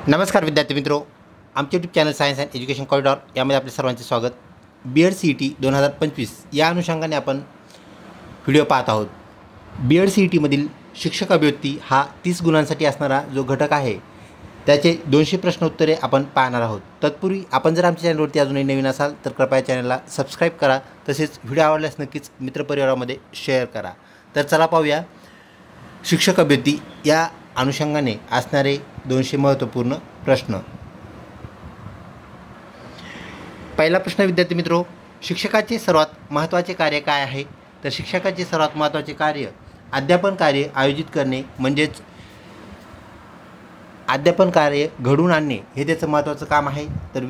नमस्कार विद्यार्थी मित्रों, आमचे YouTube channel science and education corridor यामध्ये आपले सर्वांचे स्वागत। BEd CET 2025 या अनुषंगाने आपण व्हिडिओ पाहत आहोत। BEd CET मधील शिक्षक अभिव्यक्ती हा 30 गुणांसाठी असणारा जो घटक आहे त्याचे 200 प्रश्न उत्तरे आपण पाहणार आहोत। तत्पूर्वी आपण जर आमच्या चॅनलवरती अजूनही नवीन असाल तर कृपया चॅनलला सबस्क्राइब करा, तसेच व्हिडिओ आवडल्यास नक्कीच मित्रपरिवारामध्ये शेअर करा। तर चला पाहूया शिक्षक अभिव्यक्ती या अनुषंगाने असणारे 200 महत्त्वपूर्ण प्रश्न। पहिला प्रश्न विद्यार्थी मित्रों, शिक्षकाचे सर्वात महत्त्वाचे कार्य काय आहे? तर शिक्षकाचे सर्वात महत्त्वाचे कार्य अध्यापन कार्य आयोजित करणे म्हणजेच अध्यापन कार्य घडवून आणणे हे त्याचं महत्त्वाचं काम आहे। तर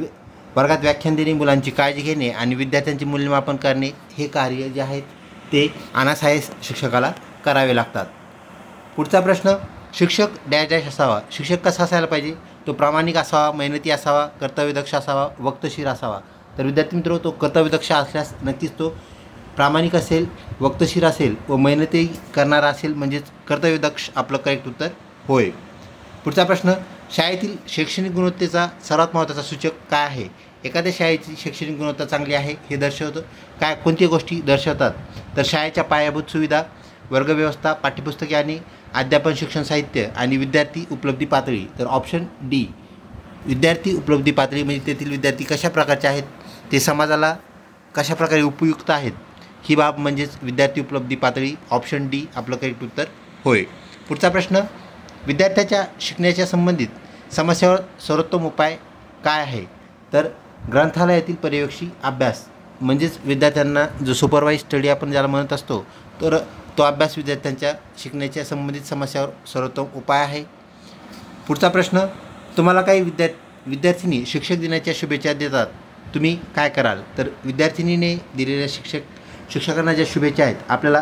वर्गात व्याख्यान देणे, मुलांची काळजी घेणे आणि विद्यार्थ्यांचे मूल्यमापन करणे हे कार्य जे आहेत ते अनासायस शिक्षकाला करावे लागतात। पुढचा प्रश्न, शिक्षक डॅश डॅश असावा। शिक्षक कसा असायला पाहिजे? तो प्रामाणिक असावा, मेहनती असावा, कर्तव्यदक्ष असावा, वक्तशीर असावा। तर विद्यार्थी मित्रों, तो कर्तव्यदक्ष असल्यास नक्कीच तो प्रामाणिक असेल, वक्तशीर असेल व मेहनती करणारा असेल, म्हणजेच कर्तव्यदक्ष आपलं करेक्ट उत्तर होय। पुढचा प्रश्न, शाळेतील शैक्षणिक गुणवत्तेचा सर्वात महत्त्वाचा सूचक काय आहे? एखाद्या शाळेची शैक्षणिक गुणवत्ता चांगली आहे हे दर्शवतं काय? कोणत्या गोष्टी दर्शवतात? तर शाळेच्या पायाभूत सुविधा, वर्गव्यवस्था, पाठ्यपुस्तके आणि अध्यापन शिक्षण साहित्य आणि विद्यार्थी उपलब्धी पातळी। तर ऑप्शन डी विद्यार्थी उपलब्धी पातळी म्हणजे तेथील विद्यार्थी कशा प्रकारचे आहेत, ते समाजाला कशा प्रकारे उपयुक्त आहेत ही बाब म्हणजेच विद्यार्थी उपलब्धी पातळी। ऑप्शन डी आपलं करेक्ट उत्तर होय। पुढचा प्रश्न, विद्यार्थ्याच्या शिकण्याच्या संबंधित समस्यावर सर्वोत्तम उपाय काय आहे? तर ग्रंथालयातील पर्यवेक्षी अभ्यास म्हणजेच विद्यार्थ्यांना जो सुपरवाइज स्टडी आपण ज्याला म्हणत असतो, तर तो अभ्यास विद्यार्थ्यांच्या शिकण्याच्या संबंधित समस्यावर सर्वोत्तम उपाय आहे। पुढचा प्रश्न, तुम्हाला काही विद्यार्थिनी शिक्षक दिनाच्या शुभेच्छा देतात, तुम्ही काय कराल? तर विद्यार्थिनीने दिलेल्या शिक्षकांना ज्या शुभेच्छा आहेत आपल्याला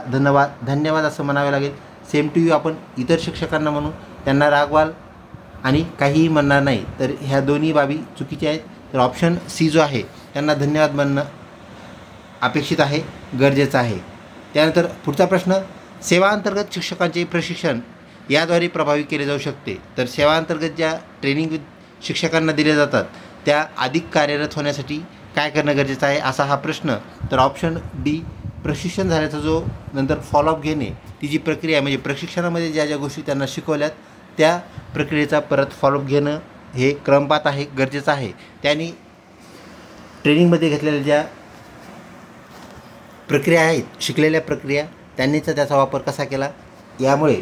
धन्यवाद असं म्हणावे लागेल। सेम टू यू आपण इतर शिक्षकांना म्हणू, त्यांना रागवाल आणि काहीही म्हणणार नाही। तर ह्या दोन्ही बाबी चुकीच्या आहेत। तर ऑप्शन सी जो आहे त्यांना धन्यवाद म्हणणं अपेक्षित आहे, गरजेचं आहे। त्यानंतर पुढचा प्रश्न, सेवाअंतर्गत शिक्षकांचे प्रशिक्षण याद्वारे प्रभावी केले जाऊ शकते। तर सेवाअंतर्गत ज्या ट्रेनिंग शिक्षकांना दिल्या जातात त्या अधिक कार्यरत होण्यासाठी काय करणं गरजेचं आहे असा हा प्रश्न। तर ऑप्शन डी प्रशिक्षण झाल्याचा जो नंतर फॉलोअप घेणे, ती जी प्रक्रिया म्हणजे प्रशिक्षणामध्ये ज्या ज्या गोष्टी त्यांना शिकवल्यात त्या प्रक्रियेचा परत फॉलोअप घेणं हे क्रमपात आहे, गरजेचं आहे। त्यांनी ट्रेनिंगमध्ये घेतलेल्या ज्या प्रक्रिया आहेत, शिकलेल्या प्रक्रिया, त्यांनीच त्याचा वापर कसा केला यामुळे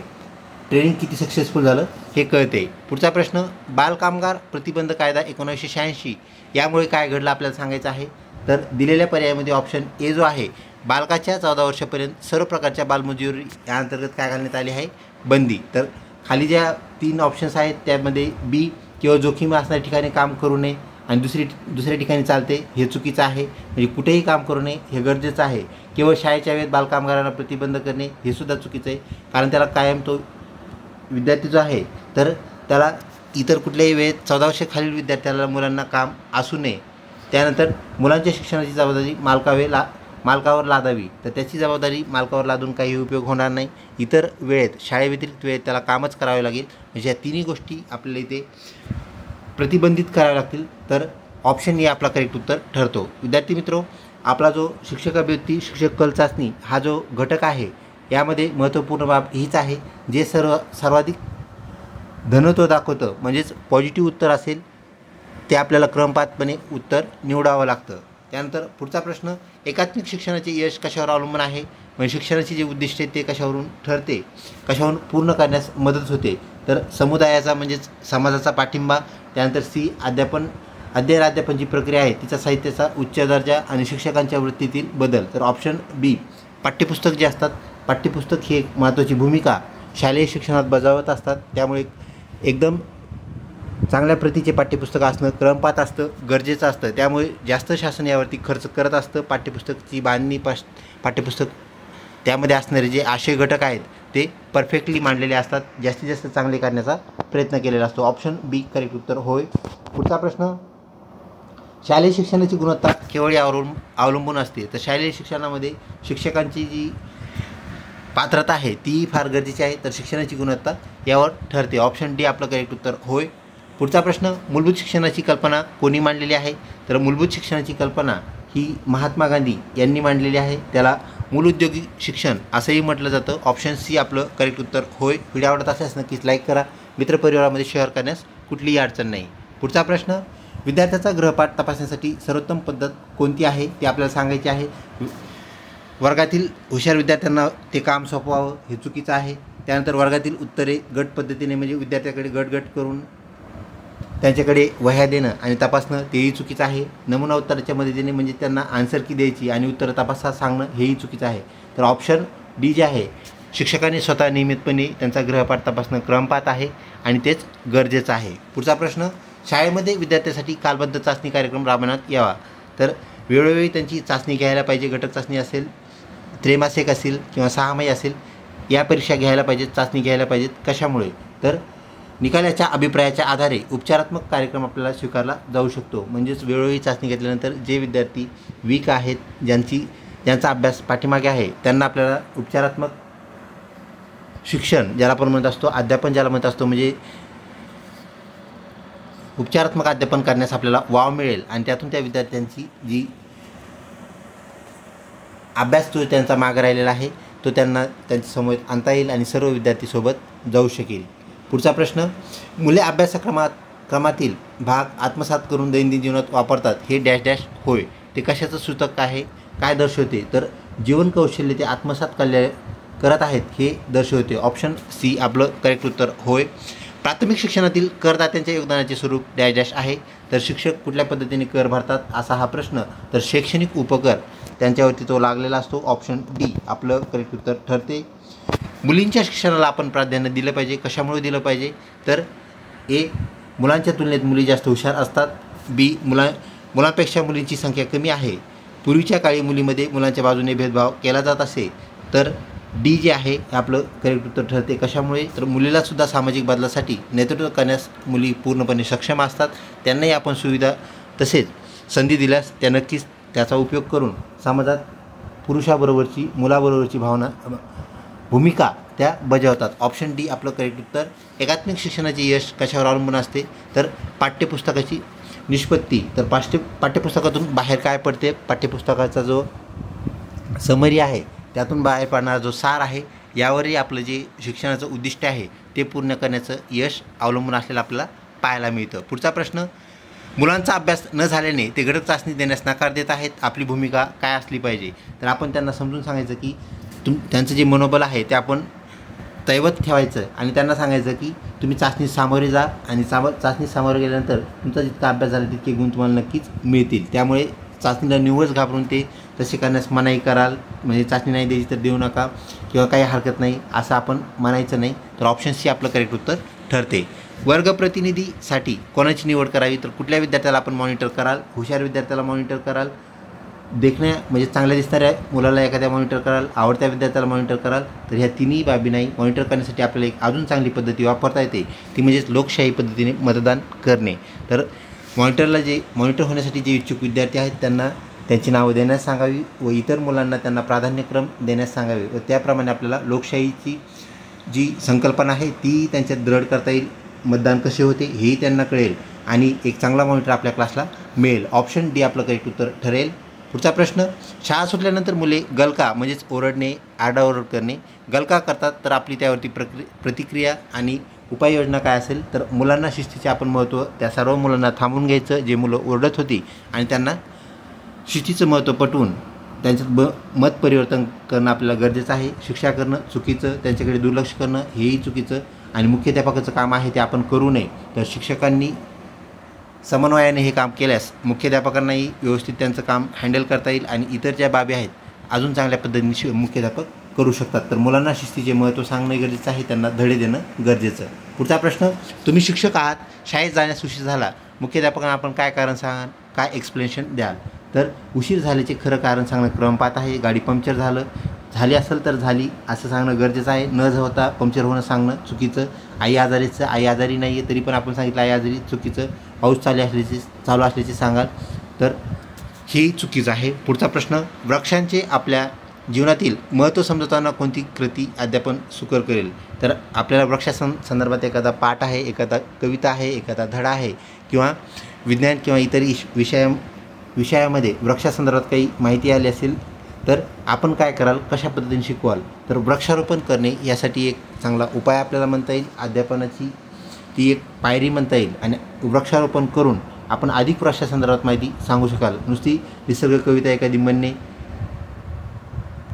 ट्रेनिंग किती सक्सेसफुल झालं हे कळते। पुढचा प्रश्न, बालकामगार प्रतिबंध कायदा 1986 यामुळे काय घडलं आपल्याला सांगायचं आहे। तर दिलेल्या पर्यायामध्ये ऑप्शन ए जो आहे बालकाच्या 14 वर्षापर्यंत सर्व प्रकारच्या बालमजुरी या अंतर्गत काय घालण्यात आली आहे? बंदी। तर खाली ज्या 3 ऑप्शन्स आहेत त्यामध्ये बी किंवा जोखीम असणाऱ्या ठिकाणी काम करू नये आणि दुसऱ्या ठिकाणी चालते हे चुकीचं आहे। म्हणजे कुठेही काम करू नये हे गरजेचं आहे। केवळ शाळेच्या वेळेत बालकामगारांना प्रतिबंध करणे हे सुद्धा चुकीचं आहे, कारण त्याला कायम तो विद्यार्थी जो आहे तर त्याला इतर कुठल्याही वेळेत 14 वर्षाखालील विद्यार्थ्याला मुलांना काम असू नये। त्यानंतर मुलांच्या शिक्षणाची जबाबदारी मालकावर लादावी, तर त्याची जबाबदारी मालकावर लादून काही उपयोग होणार नाही। इतर वेळेत शाळेव्यतिरिक्त वेळेत त्याला कामच करावे लागेल। म्हणजे या तिन्ही गोष्टी आपल्याला इथे प्रतिबंधित कराव्या लागतील। तर ऑप्शन ए आपला करेक्ट उत्तर ठरतो। विद्यार्थी मित्रों, आपला जो शिक्षक अभिव्यक्ती शिक्षक कल चाचणी हा जो घटक आहे यामध्ये महत्त्वपूर्ण बाब हीच आहे, जे सर्वाधिक धनत्व दाखवतं म्हणजेच पॉझिटिव्ह उत्तर असेल ते आपल्याला क्रमपातपणे उत्तर निवडावं लागतं। त्यानंतर पुढचा प्रश्न, एकात्मिक शिक्षणाचे यश कशावर अवलंबून आहे? म्हणजे शिक्षणाची जे उद्दिष्ट आहे ते कशावरून ठरते, कशावरून पूर्ण करण्यास मदत होते? तर समुदायाचा म्हणजेच समाजाचा पाठिंबा, त्यानंतर सी अध्यापन जी प्रक्रिया आहे तिचा साहित्याचा उच्च दर्जा आणि शिक्षकांच्या वृत्तीतील बदल। तर ऑप्शन बी पाठ्यपुस्तक जे असतात, पाठ्यपुस्तक ही एक महत्त्वाची भूमिका शालेय शिक्षणात बजावत असतात, त्यामुळे एकदम चांगल्या प्रतीचे पाठ्यपुस्तक असणं क्रमपात असतं, गरजेचं असतं। त्यामुळे जास्त शासन यावरती खर्च करत असतं। पाठ्यपुस्तकची बांधणी, पाठ्यपुस्तक त्यामध्ये असणारे जे आशय घटक आहेत ते परफेक्टली मांडलेले असतात, जास्तीत जास्त चांगले करण्याचा प्रयत्न केलेला असतो। ऑप्शन बी करेक्ट उत्तर होय। पुढचा प्रश्न, शालेय शिक्षणाची गुणवत्ता केवळ यावरून अवलंबून असते। तर शालेय शिक्षणामध्ये शिक्षकांची जी पात्रता आहे ती फार गरजेची आहे, तर शिक्षणाची गुणवत्ता यावर ठरते। ऑप्शन डी आपलं करेक्ट उत्तर होय। पुढचा प्रश्न, मूलभूत शिक्षणाची कल्पना कोणी मांडलेली आहे? तर मूलभूत शिक्षणाची कल्पना ही महात्मा गांधी यांनी मांडलेली आहे. त्याला मूल उद्योगी शिक्षण असंही म्हटलं जातं. ऑप्शन सी आपलं करेक्ट उत्तर होय. व्हिडिओ आवडत असल्यास नक्कीच लाईक करा. मित्रपरिवारामध्ये शेअर करण्यास कुठलीही अडचण नाही. पुढचा प्रश्न, विद्यार्थ्याचा गृहपाठ तपासण्यासाठी सर्वोत्तम पद्धत कोणती आहे ते आपल्याला सांगायचे आहे. वर्गातील हुशार विद्यार्थ्यांना ते काम सोपवावं हे चुकीचं आहे. त्यानंतर वर्गातील उत्तरे गट पद्धतीने म्हणजे विद्यार्थ्याकडे गट करून त्यांच्याकडे वह्या देणं आणि तपासणं तेही चुकीचं आहे. नमुना उत्तराच्या मदतीने म्हणजे त्यांना आन्सर की द्यायची आणि उत्तरं तपासा सांगणं हेही चुकीचं आहे. तर ऑप्शन डी जे आहे, शिक्षकांनी स्वतः नियमितपणे त्यांचा गृहपाठ तपासणं क्रम पाहत आहे आणि तेच गरजेचं आहे. पुढचा प्रश्न, शाळेमध्ये विद्यार्थ्यांसाठी कालबद्ध चाचणी कार्यक्रम राबवण्यात यावा. तर वेळोवेळी त्यांची चाचणी घ्यायला पाहिजे. घटक चाचणी असेल, त्रैमासिक असेल किंवा 6 महिने असेल, या परीक्षा घ्यायला पाहिजेत, चाचणी घ्यायला पाहिजेत. कशामुळे? तर निकालाच्या अभिप्रायाच्या आधारे उपचारात्मक कार्यक्रम आपल्याला स्वीकारला जाऊ शकतो. म्हणजेच वेळोवेळी चाचणी घेतल्यानंतर जे विद्यार्थी वीक आहेत, ज्यांचा अभ्यास पाठीमागे आहे, त्यांना आपल्याला उपचारात्मक शिक्षण ज्याला आपण म्हणत असतो, अध्यापन ज्याला म्हणत असतो, म्हणजे उपचारात्मक अध्यापन करण्यास आपल्याला वाव मिळेल आणि त्यातून त्या विद्यार्थ्यांची जी अभ्यास जो त्यांचा मागे राहिलेला आहे तो त्यांना त्यांच्यासमोर आणता येईल आणि सर्व विद्यार्थी सोबत जाऊ शकेल. पुढचा प्रश्न, मुले अभ्यासक्रमातील भाग आत्मसात करून दैनंदिन जीवनात वापरतात हे डॅश डॅश होय. ते कशाचं सूचक आहे, काय दर्शवते? तर जीवन कौशल्य ते आत्मसात करत आहेत हे दर्शवते. ऑप्शन सी आपलं करेक्ट उत्तर होय. प्राथमिक शिक्षणातील करदात्यांच्या योगदानाचे स्वरूप डॅश डॅश आहे. तर शिक्षक कुठल्या पद्धतीने कर भरतात असा हा प्रश्न. तर शैक्षणिक उपकर त्यांच्यावरती तो लागलेला असतो. ऑप्शन डी आपलं करेक्ट उत्तर ठरते. मुलींच्या शिक्षणाला आपण प्राधान्य दिलं पाहिजे. कशामुळे दिलं पाहिजे? तर ए, मुलांच्या तुलनेत मुली जास्त हुशार असतात. बी, मुलांपेक्षा मुलींची संख्या कमी आहे. पूर्वीच्या काळी मुलीमध्ये मुलांच्या बाजूने भेदभाव केला जात असे. तर डी जे आहे हे आपलं करेक्ट उत्तर ठरते. कशामुळे? तर मुलीलासुद्धा सामाजिक बदलासाठी नेतृत्व करण्यास मुली पूर्णपणे सक्षम असतात. त्यांनाही आपण सुविधा तसेच संधी दिल्यास त्या नक्कीच त्याचा उपयोग करून समाजात पुरुषाबरोबरची मुलाबरोबरची भूमिका त्या बजावतात. ऑप्शन डी आपलं करेक्ट उत्तर. एकात्मिक शिक्षणाचे यश कशावर अवलंबून असते? तर पाठ्यपुस्तकाची निष्पत्ती. तर पाठ्यपुस्तकातून बाहेर काय पडते, पाठ्यपुस्तकाचा जो समरी आहे त्यातून बाहेर पडणारा जो सार आहे यावरही आपलं जे शिक्षणाचं उद्दिष्ट आहे ते पूर्ण करण्याचं यश अवलंबून असलेलं आपल्याला पाहायला मिळतं. पुढचा प्रश्न, मुलांचा अभ्यास न झाल्याने ते घटक चाचणी देण्यास नकार देत आहेत. आपली भूमिका काय असली पाहिजे? तर आपण त्यांना समजून सांगायचं की त्यांचं जे मनोबल आहे ते आपण दैवत ठेवायचं आणि त्यांना सांगायचं की तुम्ही चाचणीत सामोरे जा आणि चाचणीत सामोरे गेल्यानंतर तुमचा जितका अभ्यास झाला तितके गुण तुम्हाला नक्कीच मिळतील. त्यामुळे चाचणीला निव्वळ घाबरून ते तसे करण्यास मनाई कराल, म्हणजे चाचणी नाही द्यायची तर देऊ नका किंवा काही हरकत नाही असं आपण म्हणायचं नाही. तर ऑप्शन सी आपलं करेक्ट उत्तर ठरते. वर्ग प्रतिनिधीसाठी कोणाची निवड करावी? तर कुठल्या विद्यार्थ्याला आपण मॉनिटर कराल? हुशार विद्यार्थ्याला मॉनिटर कराल, देखण्या म्हणजे चांगल्या दिसणाऱ्या मुलाला एखाद्या मॉनिटर कराल, आवडत्या विद्यार्थ्याला मॉनिटर कराल. तर ह्या तिन्ही बाबी नाही. मॉनिटर करण्यासाठी आपल्याला एक अजून चांगली पद्धती वापरता येते, ती म्हणजेच लोकशाही पद्धतीने मतदान करणे. तर मॉनिटर होण्यासाठी जे इच्छुक विद्यार्थी आहेत त्यांना त्यांची नावं देण्यास सांगावी व इतर मुलांना त्यांना प्राधान्यक्रम देण्यास सांगावे व त्याप्रमाणे आपल्याला लोकशाहीची जी संकल्पना आहे ती त्यांच्यात दृढ करता येईल. मतदान कसे होते हेही त्यांना कळेल आणि एक चांगला मॉनिटर आपल्या क्लासला मिळेल. ऑप्शन डी आपलं करेक्ट उत्तर ठरेल. पुढचा प्रश्न, शाळा सुटल्यानंतर मुले गलका म्हणजेच ओरडणे, आरडाओरड करणे गलका करतात तर आपली त्यावरती प्रतिक्रिया आणि उपाययोजना काय असेल? तर मुलांना शिस्तीचे आपण महत्त्व त्या सर्व मुलांना थांबून घ्यायचं जे मुलं ओरडत होती आणि त्यांना शिस्तीचं महत्त्व पटवून त्यांच्यात मत परिवर्तन करणं आपल्याला गरजेचं आहे. शिक्षा करणं चुकीचं, त्यांच्याकडे दुर्लक्ष करणं हेही चुकीचं आणि मुख्याध्यापकाचं काम आहे ते आपण करू नये. तर शिक्षकांनी समन्वयाने हे काम केल्यास मुख्याध्यापकांनाही व्यवस्थित त्यांचं काम हँडल करता येईल आणि इतर ज्या बाबी आहेत अजून चांगल्या पद्धतीने मुख्याध्यापक करू शकतात. तर मुलांना शिस्तीचे महत्त्व सांगणं गरजेचं आहे, त्यांना धडे देणं गरजेचं. पुढचा प्रश्न, तुम्ही शिक्षक आहात, शाळेत जाण्यास उशीर झाला, मुख्याध्यापकांना आपण काय कारण सांगाल, काय एक्सप्लेनेशन द्याल? तर उशीर झाल्याचे खरं कारण सांगणं क्रम पाहत आहे. गाडी पंक्चर झाली असेल तर झाली असं सांगणं गरजेचं आहे. न होता पंक्चर होणं सांगणं चुकीचं. आई आजारी नाही आहे तरी पण आपण सांगितलं आई आजारी, चुकीचं. पाऊस चालू असल्याचे सांगाल तर हे चुकीचं आहे. पुढचा प्रश्न, वृक्षांचे आपल्या जीवनातील महत्त्व समजवताना कोणती कृती अध्यापन सुकर करेल? तर आपल्याला वृक्षासंदर्भात एखादा पाठ आहे, एखादा कविता आहे, एखादा धडा आहे किंवा विज्ञान किंवा इतर विषयामध्ये वृक्षासंदर्भात काही माहिती आली असेल तर आपण काय कराल, कशा पद्धतीने शिकवाल? तर वृक्षारोपण करणे यासाठी एक चांगला उपाय आपल्याला म्हणता येईल. अध्यापनाची ती एक पायरी म्हणता येईल आणि वृक्षारोपण करून आपण अधिक वृक्षासंदर्भात माहिती सांगू शकाल. नुसती निसर्ग कविता एखादी म्हणणे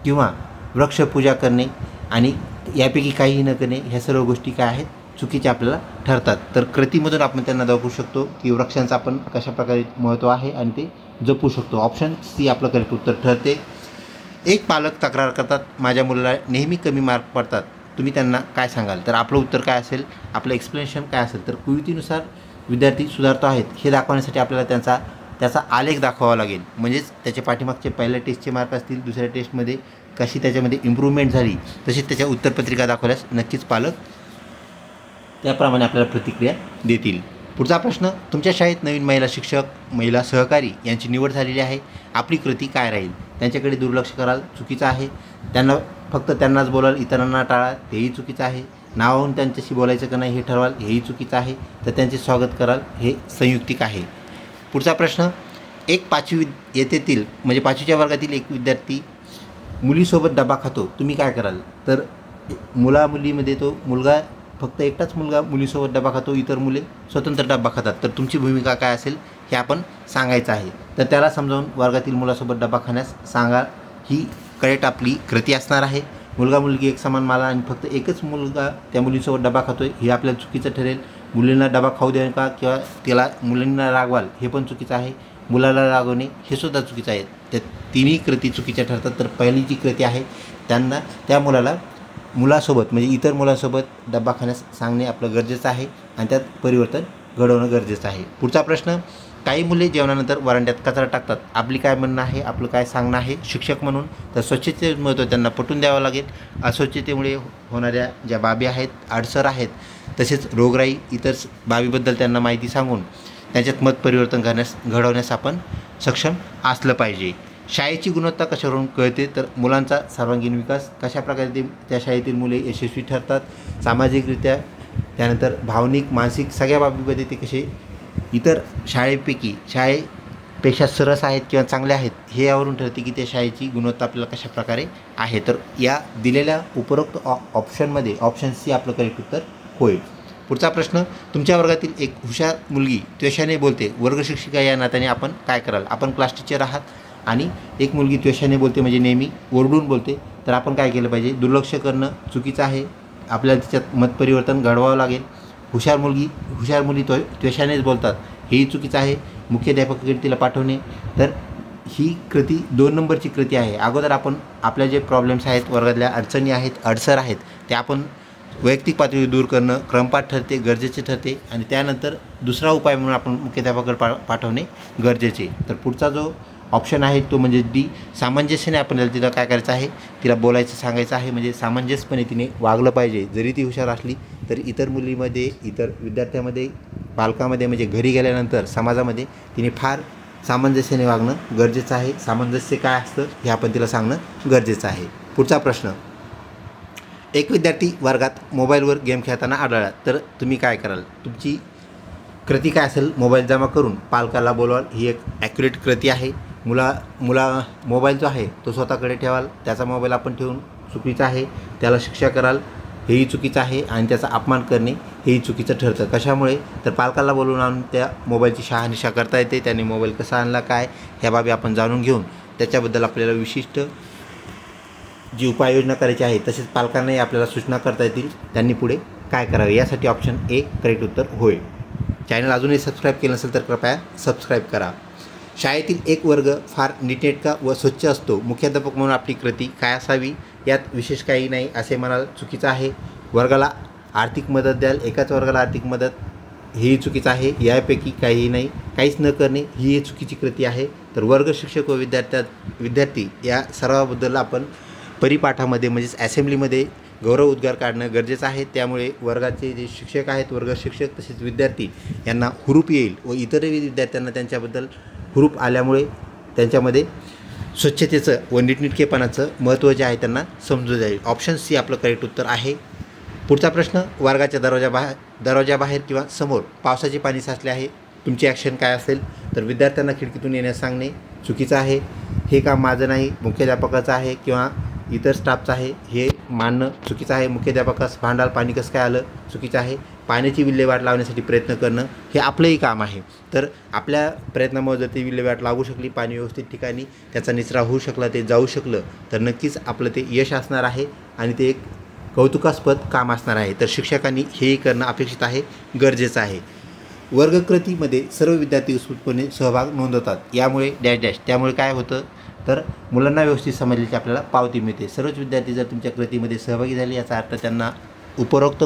किंवा वृक्षपूजा करणे आणि यापैकी काहीही न करणे ह्या सर्व गोष्टी काय आहेत, चुकीच्या आपल्याला ठरतात. तर कृतीमधून आपण त्यांना दाखवू शकतो की वृक्षांचं आपण कशाप्रकारे महत्त्व आहे आणि ते जपू शकतो. ऑप्शन सी आपलं करेक्ट उत्तर ठरते. एक पालक तक्रार करतात, माझ्या मुलाला नेहमी कमी मार्क पडतात, तुम्ही त्यांना काय सांगाल? तर आपलं उत्तर काय असेल, आपलं एक्सप्लेनेशन काय असेल? तर कृतीनुसार विद्यार्थी सुधारतो आहेत हे दाखवण्यासाठी आपल्याला त्याचा आलेख दाखवावा लागेल. म्हणजेच त्याच्या पाठीमागचे पहिल्या टेस्टचे मार्क असतील, दुसऱ्या टेस्टमध्ये कशी त्याच्यामध्ये इम्प्रूव्हमेंट झाली, तसेच त्याच्या उत्तरपत्रिका दाखवल्यास नक्कीच पालक त्याप्रमाणे आपल्याला प्रतिक्रिया देतील. पुढचा प्रश्न, तुमच्या शाळेत नवीन महिला शिक्षक, महिला सहकारी यांची निवड झालेली आहे, आपली कृती काय राहील? त्यांच्याकडे दुर्लक्ष कराल, चुकीचं आहे. फक्त त्यांनाच बोलाल, इतरांना टाळा, तेही चुकीचं आहे. नावाहून त्यांच्याशी बोलायचं का नाही हे ठरवाल, हेही चुकीचं आहे. तर त्यांचे स्वागत कराल, हे संयुक्तिक आहे. पुढचा प्रश्न, एक 5वी येथेतील म्हणजे 5वीच्या वर्गातील एक विद्यार्थी मुलीसोबत डबा खातो, तुम्ही काय कराल? तर मुलीमध्ये तो मुलगा फक्त एकटाच मुलगा मुलीसोबत डबा खातो, इतर मुले स्वतंत्र डबा खातात, तर तुमची भूमिका काय असेल हे आपण सांगायचं आहे. तर त्याला समजावून वर्गातील मुलासोबत डबा खाण्यास सांगा, ही करेक्ट आपली कृती असणार आहे. मुलगा मुलगी एक समान माला आणि फक्त एकच मुलगा त्या मुलीसोबत डबा खातोय हे आपल्याला चुकीचं ठरेल. मुलींना डबा खाऊ द्या का किंवा मुलींना रागवाल हे पण चुकीचं आहे. मुलाला रागवणे हे सुद्धा चुकीचं आहे. त्या तिन्ही कृती चुकीच्या ठरतात. तर पहिली जी कृती आहे त्या मुलासोबत म्हणजे इतर मुलांसोबत डबा खाण्यास सांगणे आपलं गरजेचं आहे आणि त्यात परिवर्तन घडवणं गरजेचं आहे. पुढचा प्रश्न, काही मुले जेवणानंतर वरांड्यात कचरा टाकतात, आपली काय म्हणणं आहे, आपलं काय सांगणं आहे शिक्षक म्हणून? तर स्वच्छतेचं महत्त्व त्यांना पटवून द्यावं लागेल. अस्वच्छतेमुळे होणाऱ्या ज्या बाबी आहेत, अडसर आहेत, तसेच रोगराई इतर बाबीबद्दल त्यांना माहिती सांगून त्यांच्यात मत परिवर्तन घडवण्यास आपण सक्षम असलं पाहिजे. शाळेची गुणवत्ता कशावरून कळते? तर मुलांचा सर्वांगीण विकास, कशाप्रकारे त्या शाळेतील मुले यशस्वी ठरतात, सामाजिकरित्या, त्यानंतर भावनिक, मानसिक सगळ्या बाबीमध्ये ते कसे इतर शाळेपेक्षा सरस आहेत किंवा चांगले आहेत हे यावरून ठरते की त्या शाळेची गुणवत्ता आपल्याला कशाप्रकारे आहे. तर या दिलेल्या उपरोक्त ऑप्शनमध्ये ऑप्शन सी आपलं करेक्ट उत्तर होईल. पुढचा प्रश्न, तुमच्या वर्गातील एक हुशार मुलगी त्वेषाने बोलते, वर्ग शिक्षिका या नात्याने आपण काय कराल? आपण क्लास टीचर आहात आणि एक मुलगी त्वेषाने बोलते म्हणजे नेहमी ओरडून बोलते, तर आपण काय केलं पाहिजे? दुर्लक्ष करणं चुकीचं आहे. आपल्याला तिच्यात मत परिवर्तन घडवावं लागेल. हुशार मुली त्वेषानेच बोलतात हेही चुकीचं आहे. मुख्याध्यापकाकडे तिला पाठवणे, तर ही कृती 2 नंबरची कृती आहे. अगोदर आपण आपल्या जे प्रॉब्लेम्स आहेत, वर्गातल्या अडचणी आहेत, अडसर आहेत, ते आपण वैयक्तिक पातळीवर दूर करणं क्रमपाठ ठरते, गरजेचे ठरते आणि त्यानंतर दुसरा उपाय म्हणून आपण मुख्याध्यापकाकडे पाठवणे गरजेचे. तर पुढचा जो ऑप्शन आहे तो म्हणजे डी, सामंजस्याने आपल्याला तिला काय करायचं आहे, तिला बोलायचं सांगायचं आहे. म्हणजे सामंजस्यपणे तिने वागलं पाहिजे. जरी ती हुशार असली तरी इतर मुलीमध्ये, इतर विद्यार्थ्यांमध्ये, पालकामध्ये म्हणजे घरी गेल्यानंतर समाजामध्ये तिने फार सामंजस्याने वागणं गरजेचं आहे. सामंजस्य काय असतं हे आपण तिला सांगणं गरजेचं आहे. पुढचा प्रश्न, एक विद्यार्थी वर्गात मोबाईलवर गेम खेळताना आढळला, तर तुम्ही काय कराल? तुमची कृती काय असेल? मोबाईल जमा करून पालकाला बोलवाल, ही एक ॲक्युरेट कृती आहे. मोबाईल जो आहे तो स्वतःकडे ठेवाल, त्याचा मोबाईल आपण ठेवून चुकीचं आहे. त्याला शिक्षा कराल, हेही चुकीचं आहे आणि त्याचा अपमान करणे हेही चुकीचं ठरतं. कशामुळे? तर पालकाला बोलवून आणून त्या मोबाईलची शहानिशा करता येते. त्याने मोबाईल कसा आणला, काय ह्या बाबी आपण जाणून घेऊन त्याच्याबद्दल आपल्याला विशिष्ट जी उपाययोजना करायची आहे, तसेच पालकांनाही आपल्याला सूचना करता येतील त्यांनी पुढे काय करावे. यासाठी ऑप्शन ए करेक्ट उत्तर होईल. चॅनल अजूनही सबस्क्राईब केलं नसेल तर कृपया सबस्क्राईब करा. शाळेतील एक वर्ग फार नीटनेटका व स्वच्छ असतो, मुख्याध्यापक म्हणून आपली कृती काय असावी? यात विशेष काही नाही असे म्हणाल, चुकीचं आहे. वर्गाला आर्थिक मदत द्याल, एकाच वर्गाला आर्थिक मदत हेही चुकीचं आहे. यापैकी काहीच न करणे ही चुकीची कृती आहे. तर वर्ग शिक्षक व विद्यार्थी या सर्वाबद्दल आपण परिपाठामध्ये म्हणजेच असेंब्लीमध्ये गौरव उद्गार काढणं गरजेचं आहे. त्यामुळे वर्गाचे जे शिक्षक आहेत, वर्ग शिक्षक तसेच विद्यार्थी यांना हुरूप येईल व इतरही विद्यार्थ्यांना त्यांच्याबद्दल हुरूप आल्यामुळे त्यांच्यामध्ये स्वच्छतेचं व नीटनेटकेपणाचं महत्त्व जे आहे त्यांना समजून जाईल. ऑप्शन सी आपलं करेक्ट उत्तर आहे. पुढचा प्रश्न, वर्गाच्या दरवाजाबाहेर किंवा समोर पावसाचे पाणी साचले आहे, तुमची ॲक्शन काय असेल? तर विद्यार्थ्यांना खिडकीतून येण्यास सांगणे चुकीचं आहे. हे काम माझं नाही, मुख्याध्यापकाचं आहे किंवा इतर स्टाफचं आहे, हे मानणं चुकीचं आहे. मुख्याध्यापकास भांडाल पाणी कसं काय आलं, चुकीचं आहे. पाण्याची विल्हेवाट लावण्यासाठी प्रयत्न करणं हे आपलंही काम आहे. तर आपल्या प्रयत्नामुळे जर ती विल्हेवाट लागू शकली, पाणी व्यवस्थित ठिकाणी त्याचा निचरा होऊ शकला, ते जाऊ शकलं, तर नक्कीच आपलं ते यश असणार आहे आणि ते एक कौतुकास्पद काम असणार आहे. तर शिक्षकांनी हेही करणं अपेक्षित आहे, गरजेचं आहे. वर्गकृतीमध्ये सर्व विद्यार्थी उत्स्फूर्तपणे सहभाग नोंदवतात, यामुळे डॅश डॅश, त्यामुळे काय होतं? तर मुलांना व्यवस्थित समजल्याची आपल्याला पावती मिळते. सर्वच विद्यार्थी जर तुमच्या कृतीमध्ये सहभागी झाले, याचा अर्थ त्यांना उपरोक्त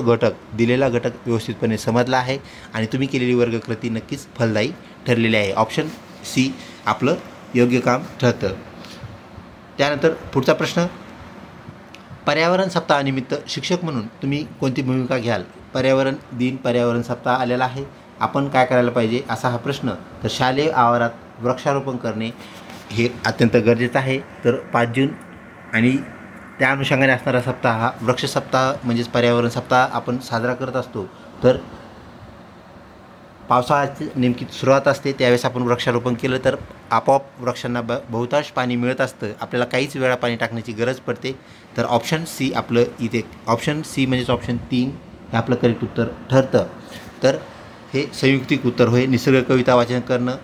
दिलेला घटक व्यवस्थितपणे समजला आहे आणि तुम्ही केलेली वर्गकृती नक्कीच फलदायी ठरलेली आहे. ऑप्शन सी आपलं योग्य काम ठरतं. त्यानंतर पुढचा प्रश्न, पर्यावरण सप्ताहानिमित्त शिक्षक म्हणून तुम्ही कोणती भूमिका घ्याल? पर्यावरण दिन, पर्यावरण सप्ताह आलेला आहे, आपण काय करायला पाहिजे असा हा प्रश्न. तर शालेय आवारात वृक्षारोपण करणे हे अत्यंत गरजेचं आहे. तर 5 जून आणि त्या अनुषंगाने असणारा सप्ताह हा वृक्ष सप्ताह म्हणजेच पर्यावरण सप्ताह आपण साजरा करत असतो. तर पावसाळ्याची नेमकी सुरुवात असते, त्यावेळेस आपण वृक्षारोपण केलं तर आपोआप वृक्षांना बहुतांश पाणी मिळत असतं, आपल्याला काहीच वेळा पाणी टाकण्याची गरज पडते. तर ऑप्शन सी आपलं इथे, ऑप्शन सी म्हणजेच ऑप्शन 3 हे आपलं करेक्ट उत्तर ठरतं. तर हे संयुक्तिक उत्तर होय. निसर्ग कविता वाचन करणं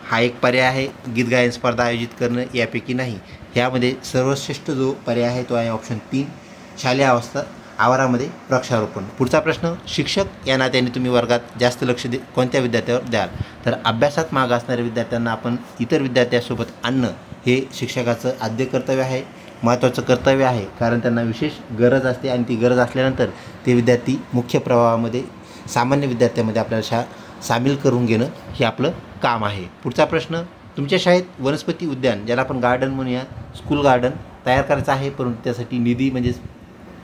हा एक पर्याय आहे, गीत गायन स्पर्धा आयोजित करणं यापैकी नाही. ह्यामध्ये सर्वश्रेष्ठ जो पर्याय आहे तो आहे ऑप्शन 3, शालेय आवारामध्ये वृक्षारोपण. पुढचा प्रश्न, शिक्षक या नात्याने तुम्ही वर्गात जास्त लक्ष कोणत्या विद्यार्थ्यावर द्याल? तर अभ्यासात मागं असणाऱ्या विद्यार्थ्यांना आपण इतर विद्यार्थ्यांसोबत आणणं हे शिक्षकाचं आद्य कर्तव्य आहे, महत्त्वाचं कर्तव्य आहे. कारण त्यांना विशेष गरज असते आणि ती गरज असल्यानंतर ते विद्यार्थी मुख्य प्रवाहामध्ये सामान्य विद्यार्थ्यांमध्ये आपल्याला सामील करून घेणं हे आपलं काम आहे. पुढचा प्रश्न, तुमच्या शाळेत वनस्पती उद्यान, ज्याला आपण गार्डन म्हणूया, स्कूल गार्डन तयार करायचं आहे, परंतु त्यासाठी निधी म्हणजेच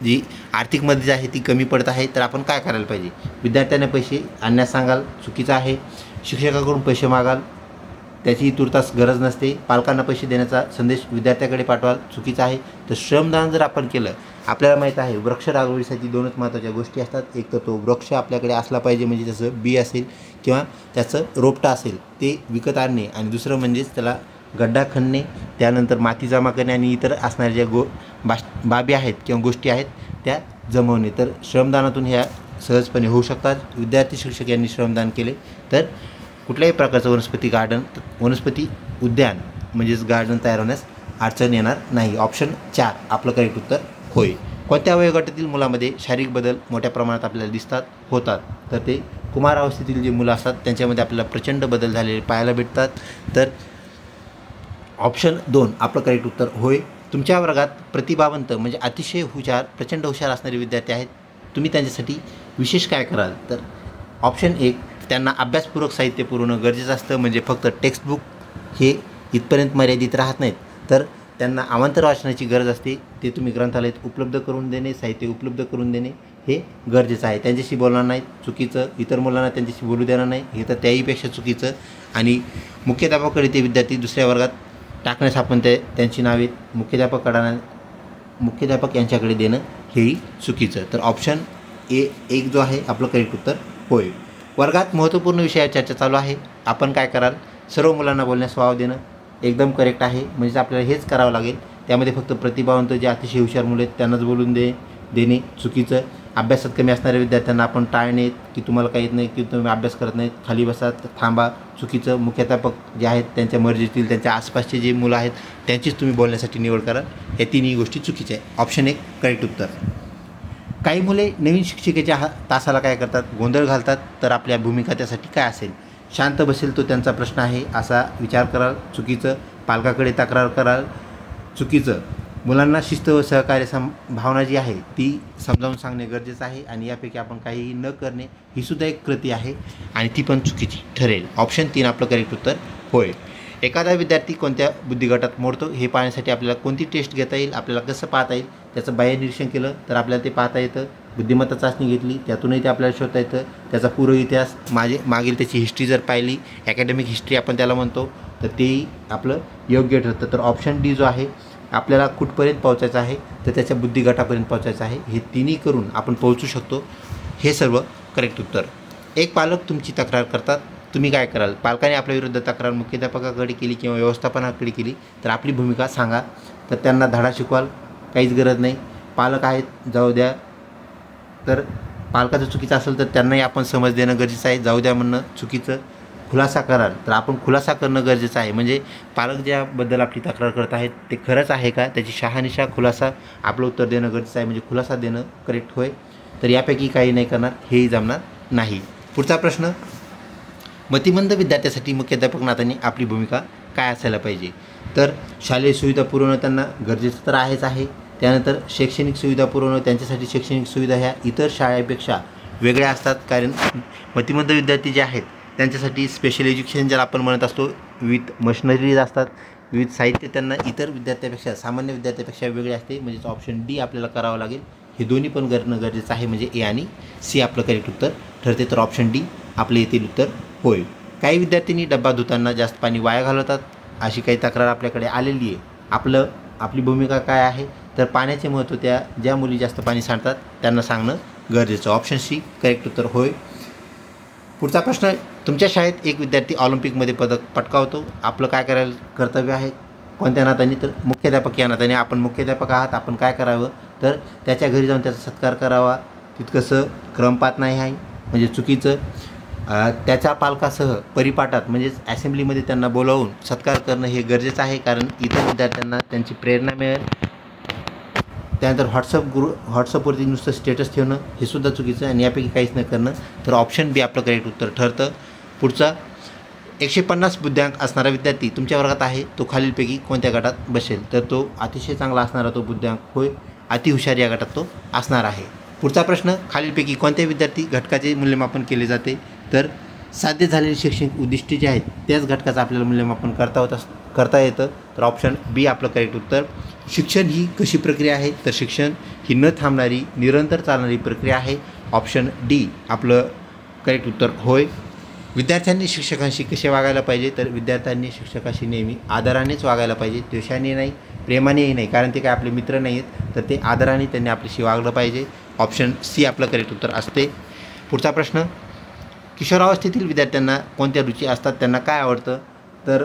जी आर्थिक मदत आहे ती कमी पडत आहे, तर आपण काय करायला पाहिजे? विद्यार्थ्यांना पैसे आणण्यास सांगाल, चुकीचं आहे. शिक्षकाकडून पैसे मागाल, त्याची तुर्तास गरज नसते. पालकांना पैसे देण्याचा संदेश विद्यार्थ्याकडे पाठवाल, चुकीचं आहे. तर श्रमदान जर आपण केलं, आपल्याला माहीत आहे वृक्ष लागवडीसाठी 2च महत्त्वाच्या गोष्टी असतात. एक तर तो वृक्ष आपल्याकडे असला पाहिजे, म्हणजे त्याचं बी असेल किंवा त्याचं रोपटा असेल ते विकत आणणे, आणि दुसरं म्हणजेच त्याला गड्डा खणणे, त्यानंतर माती जमा करणे आणि इतर असणाऱ्या ज्या बाबी आहेत किंवा गोष्टी आहेत त्या जमवणे. तर श्रमदानातून ह्या सहजपणे होऊ शकतात. विद्यार्थी शिक्षक यांनी श्रमदान केले तर कुठल्याही प्रकारचं वनस्पती उद्यान म्हणजेच गार्डन तयार होण्यास अडचण येणार नाही. ऑप्शन 4 आपलं करेक्ट उत्तर होय. कोणत्या वयोगटातील मुलामध्ये शारीरिक बदल मोठ्या प्रमाणात आपल्याला होतात? तर ते कुमारावस्थेतील जे मुलं असतात त्यांच्यामध्ये आपल्याला प्रचंड बदल झालेले पाहायला भेटतात. तर ऑप्शन 2 आपलं करेक्ट उत्तर होय. तुमच्या वर्गात प्रतिभावंत म्हणजे अतिशय हुशार, प्रचंड हुशार असणारे विद्यार्थी आहेत, तुम्ही त्यांच्यासाठी विशेष काय कराल? तर ऑप्शन 1 त्यांना अभ्यासपूरक साहित्य पुरवणं गरजेचं असतं. म्हणजे फक्त टेक्स्टबुक हे इथपर्यंत मर्यादित राहत नाहीत, तर त्यांना अवांतर वाचनाची गरज असते. ते तुम्ही ग्रंथालयात उपलब्ध करून देणे, साहित्य उपलब्ध करून देणे हे गरजेचं आहे. त्यांच्याशी बोलणार नाही, चुकीचं. इतर मुलांना त्यांच्याशी बोलू देणार नाही, हे तर त्याहीपेक्षा चुकीचं. आणि मुख्याध्यापकाकडे ते विद्यार्थी दुसऱ्या वर्गात टाकण्यास आपण त्यांची नावे मुख्याध्यापक यांच्याकडे देणं हेही चुकीचं. तर ऑप्शन 1 जो आहे आपलं करेक्ट उत्तर होय. वर्गात महत्त्वपूर्ण विषयावर चर्चा चालू आहे, आपण काय कराल? सर्व मुलांना बोलण्यास वाव देणं एकदम करेक्ट आहे. म्हणजेच आपल्याला हेच करावं लागेल. त्यामध्ये फक्त प्रतिभावंत जे अतिशय हुशार मुले आहेत त्यांनाच बोलून देणे चुकीचं. अभ्यासात कमी असणाऱ्या विद्यार्थ्यांना आपण टाळणे, की तुम्हाला काही येत नाही, की तुम्ही अभ्यास करत नाहीत, खाली बसा, थांबा, चुकीचं. मुख्याध्यापक जे आहेत त्यांच्या मर्जीतील त्यांच्या आसपासचे जे मुलं आहेत त्यांचीच तुम्ही बोलण्यासाठी निवड कराल, या तिन्ही गोष्टी चुकीच्या आहे. ऑप्शन 1 करेक्ट उत्तर. काही मुले नवीन शिक्षिकेच्या तासाला काय करतात? गोंधळ घालतात. तर आपल्या भूमिका त्यासाठी काय असेल? शांत बसेल तो त्यांचा प्रश्न आहे असा विचार कराल, चुकीचं. पालकाकडे तक्रार कराल, चुकीचं. मुलांना शिस्त व सहकार्य भावना जी आहे ती समजावून सांगणे गरजेचं आहे, आणि यापैकी आपण काहीही न करणे ही सुद्धा एक कृती आहे आणि ती पण चुकीची ठरेल. ऑप्शन 3 आपलं करेक्ट उत्तर होय. एखादा विद्यार्थी कोणत्या बुद्धिगटात मोडतो हे पाहण्यासाठी आपल्याला कोणती टेस्ट घेता येईल, आपल्याला कसं पाहता येईल? त्याचं बाह्य निरीक्षण केलं तर आपल्याला ते पाहता येतं. बुद्धिमत्ता चाचणी घेतली त्यातूनही ते आपल्याला शोधता येतं. त्याचा पूर्व इतिहास मागील त्याची हिस्ट्री जर पाहिली, ॲकॅडमिक हिस्ट्री आपण त्याला म्हणतो, तर तेही आपलं योग्य ठरतं. तर ऑप्शन डी जो आहे, आपल्याला कुठपर्यंत पोहोचायचं आहे, तर त्याच्या बुद्धिगटापर्यंत पोहोचायचं आहे. हे तिन्ही करून आपण पोहोचू शकतो. हे सर्व करेक्ट उत्तर. एक पालक तुमची तक्रार करतात, तुम्ही काय कराल? पालकाने आपल्या विरुद्ध तक्रार मुख्याध्यापकाकडे केली किंवा व्यवस्थापनाकडे केली तर आपली भूमिका सांगा. तर त्यांना धडा शिकवाल, काहीच गरज नाही, पालक आहेत जाऊ द्या. तर पालकाचं चुकीचं असेल तर त्यांनाही आपण समज देणं गरजेचं आहे. जाऊ द्या म्हणणं चुकीचं. खुलासा कराल तर आपण खुलासा करणं गरजेचं आहे. म्हणजे पालक ज्याबद्दल आपली तक्रार करत आहेत ते खरंच आहे का, त्याची शहानिशा खुलासा आपलं उत्तर देणं गरजेचं आहे. म्हणजे खुलासा देणं करेक्ट होय. तर यापैकी काही नाही करणार, हेही जमणार नाही. पुढचा प्रश्न, मतिमंद विद्यार्थ्यासाठी मुख्याध्यापक नात्याने आपली भूमिका काय असायला पाहिजे? तर शालेय सुविधा पुरवणं त्यांना गरजेचं तर आहेच आहे. त्यानंतर शैक्षणिक सुविधा पुरवणं, त्यांच्यासाठी शैक्षणिक सुविधा ह्या इतर शाळेपेक्षा वेगळ्या असतात. कारण मतिमंद विद्यार्थी जे आहेत त्यांच्यासाठी स्पेशल एज्युकेशन ज्याला आपण म्हणत असतो, विथ मशिनरीज असतात, विविध साहित्य त्यांना इतर विद्यार्थ्यापेक्षा, सामान्य विद्यार्थ्यापेक्षा वेगळे असते. म्हणजेच ऑप्शन डी आपल्याला करावं लागेल. हे दोन्ही पण करणं गरजेचं आहे. म्हणजे ए आणि सी आपलं करेक्ट उत्तर ठरते. तर ऑप्शन डी आपले येथील उत्तर होय. काही विद्यार्थ्यांनी डब्बा धुताना जास्त पाणी वाया घालवतात, अशी काही तक्रार आपल्याकडे आलेली आहे. आपली भूमिका काय आहे? तर पाण्याचे महत्त्व ज्या मुली जास्त पाणी सांडतात त्यांना सांगणं गरजेचं. ऑप्शन सी करेक्ट उत्तर होय. पुढचा प्रश्न, तुमच्या शाळेत एक विद्यार्थी ऑलिम्पिकमध्ये पदक पटकावतो, आपलं काय करायला कर्तव्य आहे? कोणत्या नात्याने? तर मुख्याध्यापक या नात्याने. आपण मुख्याध्यापक आहात, आपण काय करावं? तर त्याच्या घरी जाऊन त्याचा सत्कार करावा. तितकंसं क्रमपात नाही आहे, म्हणजे चुकीचं. त्याच्या पालकासह परिपाठात म्हणजेच असेंब्लीमध्ये त्यांना बोलावून सत्कार करणं हे गरजेचं आहे. कारण इतर विद्यार्थ्यांना त्यांची प्रेरणा मिळेल. त्यानंतर व्हॉट्सअपवरती नुसतं स्टेटस ठेवणं हे सुद्धा चुकीचं आणि यापैकी काहीच न करणं. तर ऑप्शन बी आपलं करेक्ट उत्तर ठरतं. पुढचा, 150 बुद्ध्यांक असणारा विद्यार्थी तुमच्या वर्गात आहे, तो खालीलपैकी कोणत्या गटात बसेल? तर तो अतिशय चांगला असणारा तो बुद्ध्यांक होय, अतिहुशार या गटात तो असणार आहे. पुढचा प्रश्न, खालीलपैकी कोणत्या विद्यार्थी घटकाचे मूल्यमापन केले जाते? तर साध्य झालेली शैक्षणिक उद्दिष्टे जे आहेत त्याच घटकाचं आपल्याला मूल्यमापन करता येतं. तर ऑप्शन बी आपलं करेक्ट उत्तर. शिक्षण ही कशी प्रक्रिया आहे? तर शिक्षण ही न थांबणारी निरंतर चालणारी प्रक्रिया आहे. ऑप्शन डी आपलं करेक्ट उत्तर होय. विद्यार्थ्यांनी शिक्षकांशी कसे वागायला पाहिजे? तर विद्यार्थ्यांनी शिक्षकाशी नेहमी आदरानेच वागायला पाहिजे, द्वेषाने नाही, प्रेमानेही नाही. कारण ते काय आपले मित्र नाही आहेत, तर ते आदराने त्यांनी आपल्याशी वागलं पाहिजे. ऑप्शन सी आपलं करेक्ट उत्तर असते. पुढचा प्रश्न, किशोरावस्थेतील विद्यार्थ्यांना कोणत्या रुची असतात, त्यांना काय आवडतं? तर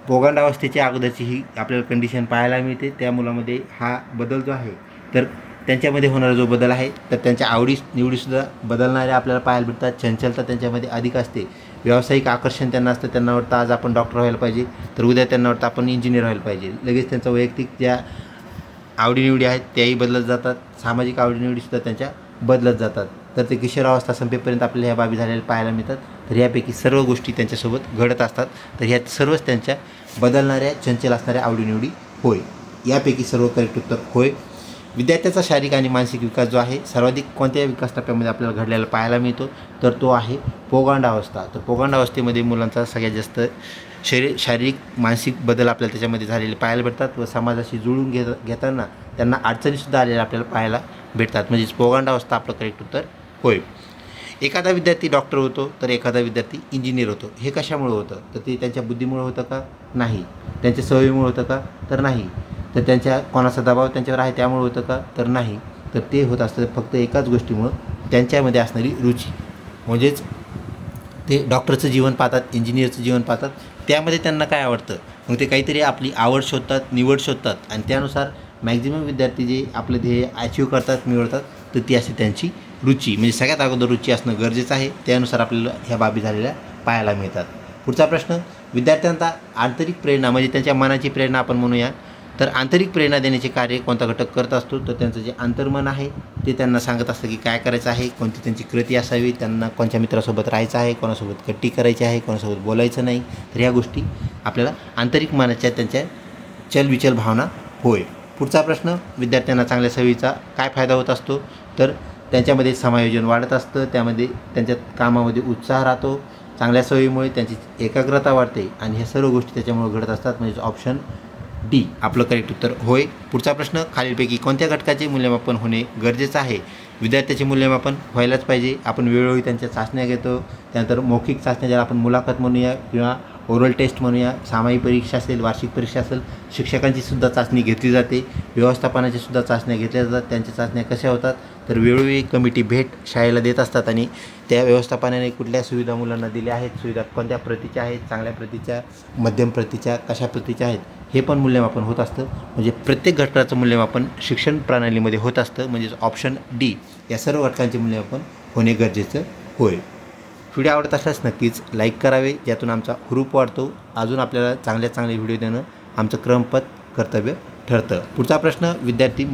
पौगंडावस्थेच्या अगोदरची ही आपल्याला कंडिशन पाहायला मिळते. त्या मुलामध्ये हा बदल जो आहे तर त्यांच्यामध्ये होणारा जो बदल आहे तर त्यांच्या निवडीसुद्धा बदलणाऱ्या आपल्याला पाहायला भेटतात. चंचलता त्यांच्यामध्ये अधिक असते. व्यावसायिक आकर्षण त्यांना असतं. त्यांना वाटतं आज आपण डॉक्टर व्हायला पाहिजे, तर उद्या त्यांना वाटतं आपण इंजिनियर व्हायला पाहिजे. लगेच त्यांचा वैयक्तिक ज्या आवडीनिवडी आहेत त्याही बदलत जातात. सामाजिक आवडीनिवडीसुद्धा त्यांच्या बदलत जातात. तर ते किशोरावस्था संपेपर्यंत आपल्याला ह्या बाबी झालेल्या पाहायला मिळतात. तर यापैकी सर्व गोष्टी त्यांच्यासोबत घडत असतात. तर ह्यात सर्वच त्यांच्या बदलणाऱ्या चंचल असणाऱ्या आवडीनिवडी होय. यापैकी सर्व करेक्ट उत्तर होय. विद्यार्थ्याचा शारीरिक आणि मानसिक विकास जो आहे सर्वाधिक कोणत्या विकास टप्प्यामध्ये आपल्याला घडलेला पाहायला मिळतो? तर तो आहे पौगंडावस्था. तर पौगंडावस्थेमध्ये मुलांचा सगळ्यात जास्त शारीरिक मानसिक बदल आपल्याला त्याच्यामध्ये झालेले पाहायला भेटतात व समाजाशी जुळून घेताना त्यांना अडचणीसुद्धा आलेल्या आपल्याला पाहायला भेटतात. म्हणजेच पौगंडावस्था आपलं करेक्ट उत्तर होय. एखादा विद्यार्थी डॉक्टर होतो तर एखादा विद्यार्थी इंजिनियर होतो. हे कशामुळे होतं? तर ते त्यांच्या बुद्धीमुळे होतं का? नाही. त्यांच्या सवयीमुळे होतं का? तर नाही. तर त्यांच्या कोणाचा दबाव त्यांच्यावर आहे त्यामुळे होतं का? तर नाही. तर ते होत असतं फक्त एकाच गोष्टीमुळं, त्यांच्यामध्ये असणारी रुची. म्हणजेच ते डॉक्टरचं जीवन पाहतात, इंजिनियरचं जीवन पाहतात, त्यामध्ये त्यांना काय आवडतं मग ते काहीतरी आपली आवड शोधतात, निवड शोधतात आणि त्यानुसार मॅक्झिमम विद्यार्थी जे आपलं ध्येय अचीव करतात, मिळवतात, तर ती अशी त्यांची रुची. म्हणजे सगळ्यात अगोदर रुची असणं गरजेचं आहे. त्यानुसार आपल्याला ह्या बाबी झालेल्या पाहायला मिळतात. पुढचा प्रश्न, विद्यार्थ्यांचा आंतरिक प्रेरणा म्हणजे त्यांच्या मनाची प्रेरणा आपण म्हणूया. तर आंतरिक प्रेरणा देण्याचे कार्य कोणता घटक करत असतो? तर त्यांचं जे अंतर्मन आहे ते त्यांना सांगत असतं की काय करायचं आहे, कोणती त्यांची कृती असावी, त्यांना कोणत्या मित्रासोबत राहायचं आहे, कोणासोबत कट्टी करायची आहे, कोणासोबत बोलायचं नाही. तर ह्या गोष्टी आपल्याला आंतरिक मनाच्या त्यांच्या चलबिचल भावना होय. पुढचा प्रश्न, विद्यार्थ्यांना चांगल्या सवयीचा काय फायदा होत असतो? तर त्यांच्यामध्ये समायोजन वाढत असतं, त्यामध्ये त्यांच्या कामामध्ये उत्साह राहतो, चांगल्या सवयीमुळे त्यांची एकाग्रता वाढते आणि ह्या सर्व गोष्टी त्याच्यामुळे घडत असतात. म्हणजे ऑप्शन डी आपलं करेक्ट उत्तर होय. पुढचा प्रश्न, खालीलपैकी कोणत्या घटकाचे मूल्यमापन होणे गरजेचं आहे? विद्यार्थ्याचे मूल्यमापन व्हायलाच पाहिजे. आपण वेळोवेळी त्यांच्या चाचण्या घेतो. त्यानंतर मौखिक चाचण्या ज्याला आपण मुलाखत म्हणूया किंवा ओरल टेस्ट म्हणूया, सामायिक परीक्षा असेल, वार्षिक परीक्षा असेल, शिक्षकांची सुद्धा चाचणी घेतली जाते, व्यवस्थापनाची सुद्धा चाचण्या घेतल्या जातात. त्यांच्या चाचण्या कशा होतात तर वेळोवेळी कमिटी भेट शाळेला देत असतात आणि त्या व्यवस्थापनाने कुठल्या सुविधा मुलांना दिल्या आहेत, सुविधा कोणत्या प्रतीच्या आहेत, चांगल्या प्रतीच्या, मध्यम प्रतीच्या, कशा प्रतीच्या आहेत, हे पण मूल्यमापन होत असतं. म्हणजे प्रत्येक घटकाचं मूल्यमापन शिक्षण प्रणालीमध्ये होत असतं. म्हणजेच ऑप्शन डी या सर्व घटकांचे मूल्यमापन होणे गरजेचं होय. व्हिडिओ आवडत असल्यास नक्कीच लाईक करावे, ज्यातून आमचा हुरूप वाढतो. अजून आपल्याला चांगले व्हिडिओ देणं आमचं क्रमबद्ध कर्तव्य ठरतं. पुढचा प्रश्न, विद्यार्थी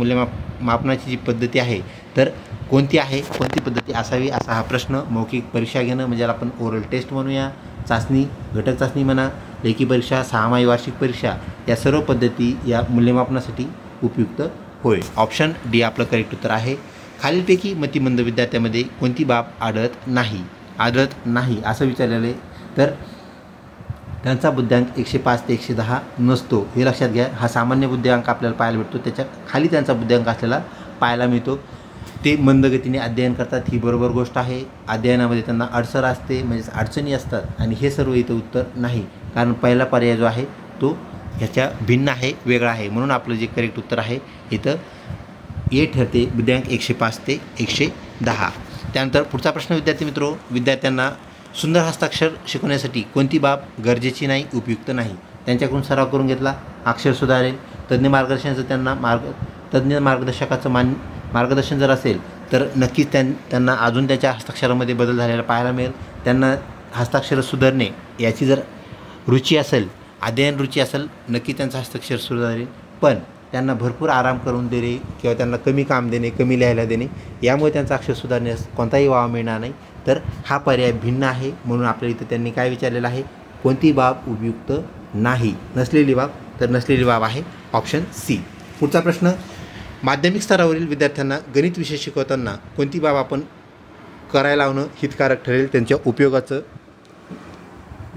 मापनाची जी पद्धती आहे तर कोणती आहे, कोणती पद्धती असावी, असा हा प्रश्न. मौखिक परीक्षा घेणं म्हणजे आपण ओरल टेस्ट म्हणूया, चाचणी, घटक चाचणी म्हणा, लेखी परीक्षा, सहामाही वार्षिक परीक्षा, या सर्व पद्धती या मूल्यमापनासाठी उपयुक्त होय. ऑप्शन डी आपलं करेक्ट उत्तर आहे. खालीलपैकी मतिमंद विद्यार्थ्यामध्ये कोणती बाब आढळत नाही असं विचारलेलं आहे. तर त्यांचा बुद्ध्यांक 105 ते 110 नसतो, हे लक्षात घ्या. हा सामान्य बुद्ध्यांक आपल्याला पाहायला भेटतो, त्याच्या खाली त्यांचा बुद्ध्यांक असलेला पाहायला मिळतो. ते मंदगतीने अध्ययन करतात, ही बरोबर गोष्ट आहे. अध्ययनामध्ये त्यांना अडसर असते, म्हणजेच अडचणी असतात आणि हे सर्व इथं उत्तर नाही, कारण पहिला पर्याय जो आहे तो ह्याच्या भिन्न आहे, वेगळा आहे. म्हणून आपलं जे करेक्ट उत्तर आहे इथं ए ठरते, बुद्ध्यांक 105 ते 110. त्यानंतर पुढचा प्रश्न विद्यार्थी मित्रो, विद्यार्थ्यांना सुंदर हस्ताक्षर शिकवण्यासाठी कोणती बाब गरजेची नाही, उपयुक्त नाही. त्यांच्याकडून सराव करून घेतला, अक्षर सुधारेल. तज्ज्ञ मार्गदर्शकाचं मार्गदर्शन जर असेल तर नक्कीच त्यांना अजून त्याच्या हस्ताक्षरामध्ये बदल झालेला पाहायला मिळेल. त्यांना हस्ताक्षर सुधारणे याची जर रुची असेल, अध्ययन रुची असेल, नक्की त्यांचं हस्ताक्षर सुधारेल. पण त्यांना भरपूर आराम करून देणे किंवा त्यांना कमी काम देणे, कमी लिहायला देणे, यामुळे त्यांचं अक्षर सुधारण्यास कोणताही वाव मिळणार नाही. तर हा पर्याय भिन्न आहे. म्हणून आपल्या इथं त्यांनी काय विचारलेलं आहे, कोणती बाब उपयुक्त नाही, नसलेली बाब. तर नसलेली बाब आहे ऑप्शन सी. पुढचा प्रश्न, माध्यमिक स्तरावरील विद्यार्थ्यांना गणित विषय शिकवताना कोणती बाब आपण करायला लावणं हितकारक ठरेल, त्यांच्या उपयोगाचं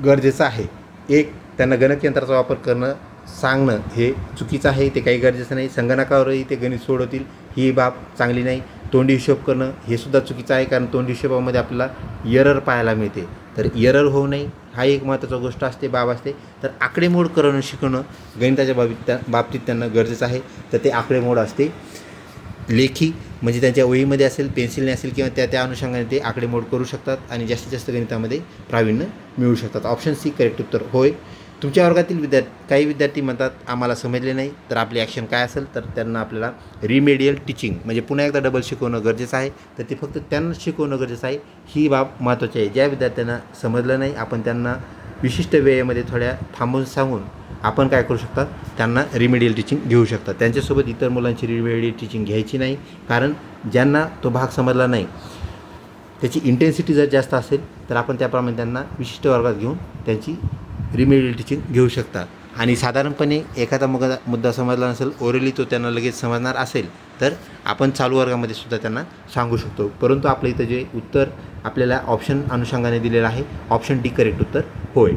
गरजेचं आहे. एक, त्यांना गणकयंत्राचा वापर करणं सांगणं हे चुकीचं आहे, ते काही गरजेचं नाही. संगणकावरही ते गणित सोडवतील, ही बाब चांगली नाही. तोंडी हिशोब करणं हे सुद्धा चुकीचं आहे, कारण तोंडी हिशोबामध्ये आपल्याला एरर पाहायला मिळते. तर एरर होऊ नये, हा एक महत्त्वाचा गोष्ट असते, बाब असते. तर आकडेमोड करणं शिकणं गणिताच्या बाबतीत त्यांना गरजेचं आहे. तर ते आकडेमोड असते. लेखी म्हणजे त्यांच्या वहीमध्ये असेल, पेन्सिलने असेल किंवा त्या अनुषंगाने ते आकडेमोड करू शकतात आणि जास्तीत जास्त गणितामध्ये प्रावीण्य मिळवू शकतात. ऑप्शन सी करेक्ट उत्तर होय. तुमच्या वर्गातील काही विद्यार्थी म्हणतात आम्हाला समजले नाही, तर आपली ॲक्शन काय असेल, तर त्यांना आपल्याला रिमेडियल टीचिंग म्हणजे पुन्हा एकदा डबल शिकवणं गरजेचं आहे. तर ते फक्त त्यांना शिकवणं गरजेचं आहे, ही बाब महत्त्वाची आहे. ज्या विद्यार्थ्यांना समजलं नाही, आपण त्यांना विशिष्ट वेळेमध्ये थोड्या थांबून सांगून आपण काय करू शकतात, त्यांना रिमेडियल टीचिंग घेऊ शकतात. त्यांच्यासोबत इतर मुलांची रिमेडियल टीचिंग घ्यायची नाही, कारण ज्यांना तो भाग समजला नाही, त्याची इंटेन्सिटी जर जास्त असेल तर आपण त्याप्रमाणे त्यांना विशिष्ट वर्गात घेऊन त्यांची रिमेडियल टीचिंग घेऊ शकता. आणि साधारणपणे एखादा मुद्दा समजला नसेल, ओरली तो त्यांना लगेच समजणार असेल, तर आपण चालू वर्गामध्ये सुद्धा त्यांना सांगू शकतो. परंतु आपलं इथं जे उत्तर आपल्याला ऑप्शन अनुषंगाने दिलेलं आहे, ऑप्शन डी करेक्ट उत्तर होय.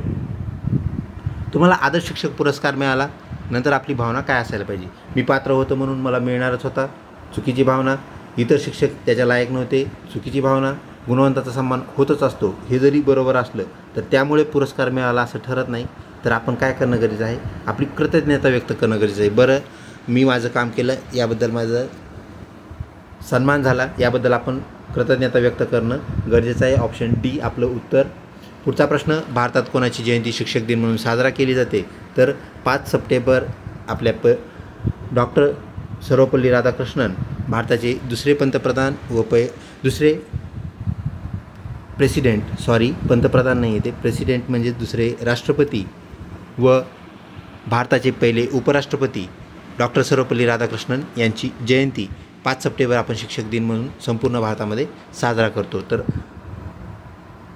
तुम्हाला आदर्श शिक्षक पुरस्कार मिळाला, नंतर आपली भावना काय असायला पाहिजे? मी पात्र होतो म्हणून मला मिळणारच होता, चुकीची भावना. इतर शिक्षक त्याच्या लायक नव्हते, चुकीची भावना. गुणवंताचा सन्मान होतच असतो, हे जरी बरोबर असलं तर त्यामुळे पुरस्कार मिळाला असं ठरत नाही. तर आपण काय करणं गरजेचं आहे, आपली कृतज्ञता व्यक्त करणं गरजेचं आहे. बरं, मी माझं काम केलं, याबद्दल माझा सन्मान झाला, याबद्दल आपण कृतज्ञता व्यक्त करणं गरजेचं आहे. ऑप्शन डी आपलं उत्तर. पुढचा प्रश्न, भारतात कोणाची जयंती शिक्षक दिन म्हणून साजरा केली जाते? तर 5 सप्टेंबर आपल्या डॉक्टर सर्वपल्ली राधाकृष्णन, भारताचे दुसरे पंतप्रधान व दुसरे पंतप्रधान नाही, ते प्रेसिडेंट म्हणजे दुसरे राष्ट्रपती व भारताचे पहिले उपराष्ट्रपती डॉक्टर सर्वपल्ली राधाकृष्णन यांची जयंती 5 सप्टेंबर आपण शिक्षक दिन म्हणून संपूर्ण भारतामध्ये साजरा करतो. तर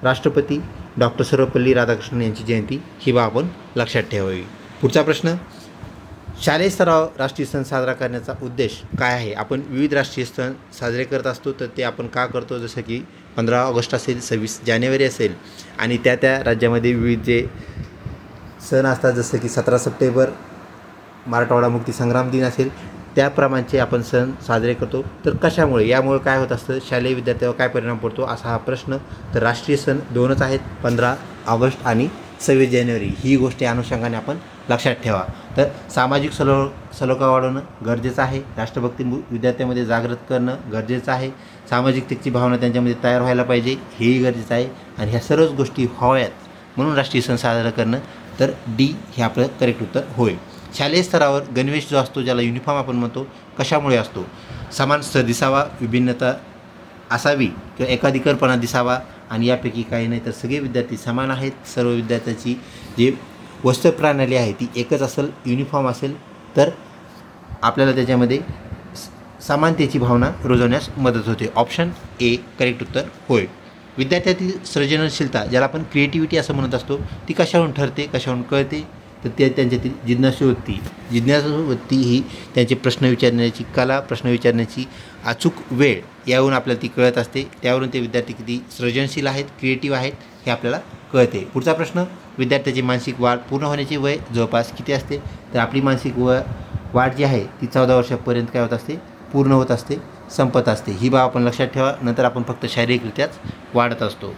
राष्ट्रपती डॉक्टर सर्वपल्ली राधाकृष्णन यांची जयंती ही बाब आपण लक्षात ठेवावी. पुढचा प्रश्न, शालेय स्तरावर राष्ट्रीय सण साजरा करण्याचा उद्देश काय आहे? आपण विविध राष्ट्रीय सण साजरे करत असतो, तर ते आपण का करतो? जसं की 15 ऑगस्ट असेल, 26 जानेवारी असेल आणि त्या राज्यामध्ये विविध जे सण असतात, जसं की 17 सप्टेंबर मराठवाडा मुक्ती संग्राम दिन असेल, त्याप्रमाणचे आपण सण साजरे करतो. तर कशामुळे, यामुळे काय होत असतं, शालेय विद्यार्थ्यावर काय परिणाम पडतो, असा हा प्रश्न. तर राष्ट्रीय सण 2च आहेत, 15 ऑगस्ट आणि 26 जानेवारी ही गोष्टी अनुषंगाने आपण लक्षात ठेवा. तर सामाजिक सलोखा वाढवणं गरजेचं आहे. राष्ट्रभक्ती विद्यार्थ्यांमध्ये जागृत करणं गरजेचं आहे. सामाजिकतेची भावना त्यांच्यामध्ये तयार व्हायला पाहिजे, हेही गरजेचं आहे. आणि ह्या सर्वच गोष्टी व्हाव्यात म्हणून राष्ट्रीय सण साजरा करणं. तर डी हे आपलं करेक्ट उत्तर होय. शालेय स्तरावर गणवेश जो असतो, ज्याला युनिफॉर्म आपण म्हणतो, कशामुळे असतो? समान स्तर दिसावा, विभिन्नता असावी किंवा एकाधिकारपणा दिसावा, आणि यापैकी काही नाही तर सगळे विद्यार्थी समान आहेत. सर्व विद्यार्थ्यांची जी वस्त्रप्रणाली आहे ती एकच असेल, युनिफॉर्म असेल, तर आपल्याला त्याच्यामध्ये समानतेची भावना रुजवण्यास मदत होते. ऑप्शन ए करेक्ट उत्तर होय. विद्यार्थ्यातील सृजनशीलता, ज्याला आपण क्रिएटिव्हिटी असं म्हणत असतो, ती कशावरून ठरते, कशावरून कळते? तर ते त्यांच्यातील जिज्ञासूवृत्ती ही त्यांचे प्रश्न विचारण्याची कला, प्रश्न विचारण्याची अचूक वेळ यावरून आपल्याला ती कळत असते. त्यावरून ते विद्यार्थी किती सृजनशील आहेत, क्रिएटिव्ह आहेत हे आपल्याला कळते. पुढचा प्रश्न, विद्यार्थ्याची मानसिक वाढ पूर्ण होण्याची वय जवळपास किती असते? तर आपली मानसिक वाढ जी आहे ती 14 वर्षापर्यंत काय होत असते? पूर्ण होत असते, संपत असते. ही बाब आपण लक्षात ठेवा. नंतर आपण फक्त शारीरिकरित्याच वाढत असतो.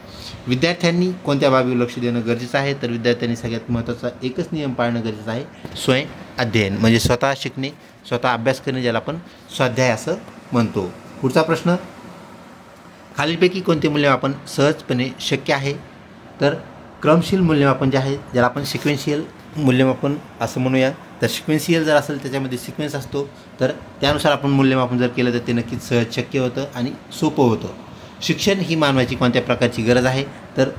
विद्यार्थ्यांनी कोणत्या बाबीवर लक्ष देणं गरजेचं आहे? तर विद्यार्थ्यांनी सगळ्यात महत्त्वाचा एकच नियम पाळणं गरजेचं आहे, स्वयं अध्ययन, म्हणजे स्वतः शिकणे, स्वतः अभ्यास करणे, ज्याला आपण स्वाध्याय असं म्हणतो. पुढचा प्रश्न, खालीलपैकी कोणते मूल्यमापन सहजपणे शक्य आहे? तर क्रमशील मूल्यमापन जे आहे, ज्याला आपण सिक्वेन्शियल मूल्यमापन असं म्हणूया. तर सिक्वेन्शियल जर असेल, त्याच्यामध्ये सिक्वेन्स असतो, तर त्यानुसार आपण मूल्यमापन जर केलं तर ते नक्कीच सहज शक्य होतं आणि सोपं होतं. शिक्षण ही मानवाची कोणत्या प्रकारची गरज आहे? तर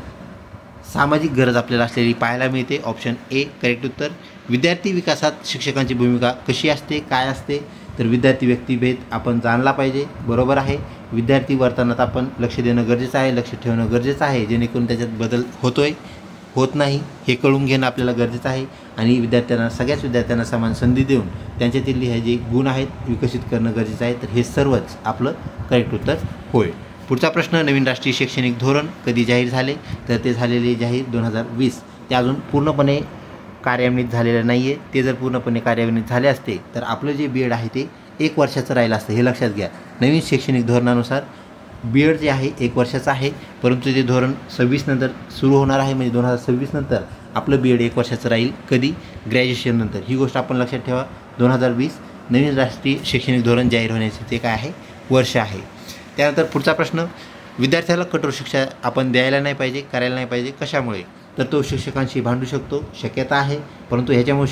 सामाजिक गरज आपल्याला असलेली पाहायला मिळते. ऑप्शन ए करेक्ट उत्तर. विद्यार्थी विकासात शिक्षकांची भूमिका कशी असते, काय असते? तर विद्यार्थी व्यक्तिभेद आपण जाणला पाहिजे, बरोबर आहे. विद्यार्थी वर्तनात आपण लक्ष देणं गरजेचं आहे, लक्ष ठेवणं गरजेचं आहे, जेणेकरून त्याच्यात बदल होतोय होत नाही हे कळून घेणं आपल्याला गरजेचं आहे. आणि विद्यार्थ्यांना, सगळ्याच विद्यार्थ्यांना समान संधी देऊन त्यांच्यातील हे जे गुण आहेत विकसित करणं गरजेचं आहे. तर हे सर्वच आपलं करेक्ट उत्तर होय. पुढचा प्रश्न, नवीन राष्ट्रीय शैक्षणिक धोरण कधी जाहीर झाले? तर ते झालेले जाहीर 2020. ते अजून पूर्णपणे कार्यान्वित झालेलं नाही आहे. ते जर पूर्णपणे कार्यान्वित झाले असते तर आपलं जे बी एड आहे ते 1 वर्षाचं राहिलं असतं, हे लक्षात घ्या. नवीन शैक्षणिक धोरणानुसार बी एड जे आहे 1 वर्षाचं आहे, परंतु ते धोरण 26 नंतर सुरू होणार आहे, म्हणजे 2026 नंतर आपलं बी एड 1 वर्षाचं राहील. कधी? ग्रॅज्युएशन नंतर. ही गोष्ट आपण लक्षात ठेवा. 2020 नवीन राष्ट्रीय शैक्षणिक धोरण जाहीर होण्याचे ते काय आहे? वर्ष आहे. त्यानंतर पुढचा प्रश्न, विद्यार्थ्याला कठोर शिक्षा आपण द्यायला नाही पाहिजे, करायला नाही पाहिजे, कशामुळे? तर तो शिक्षकांशी भांडू शकतो, शक्यता आहे, परंतु ह्याच्यामुळे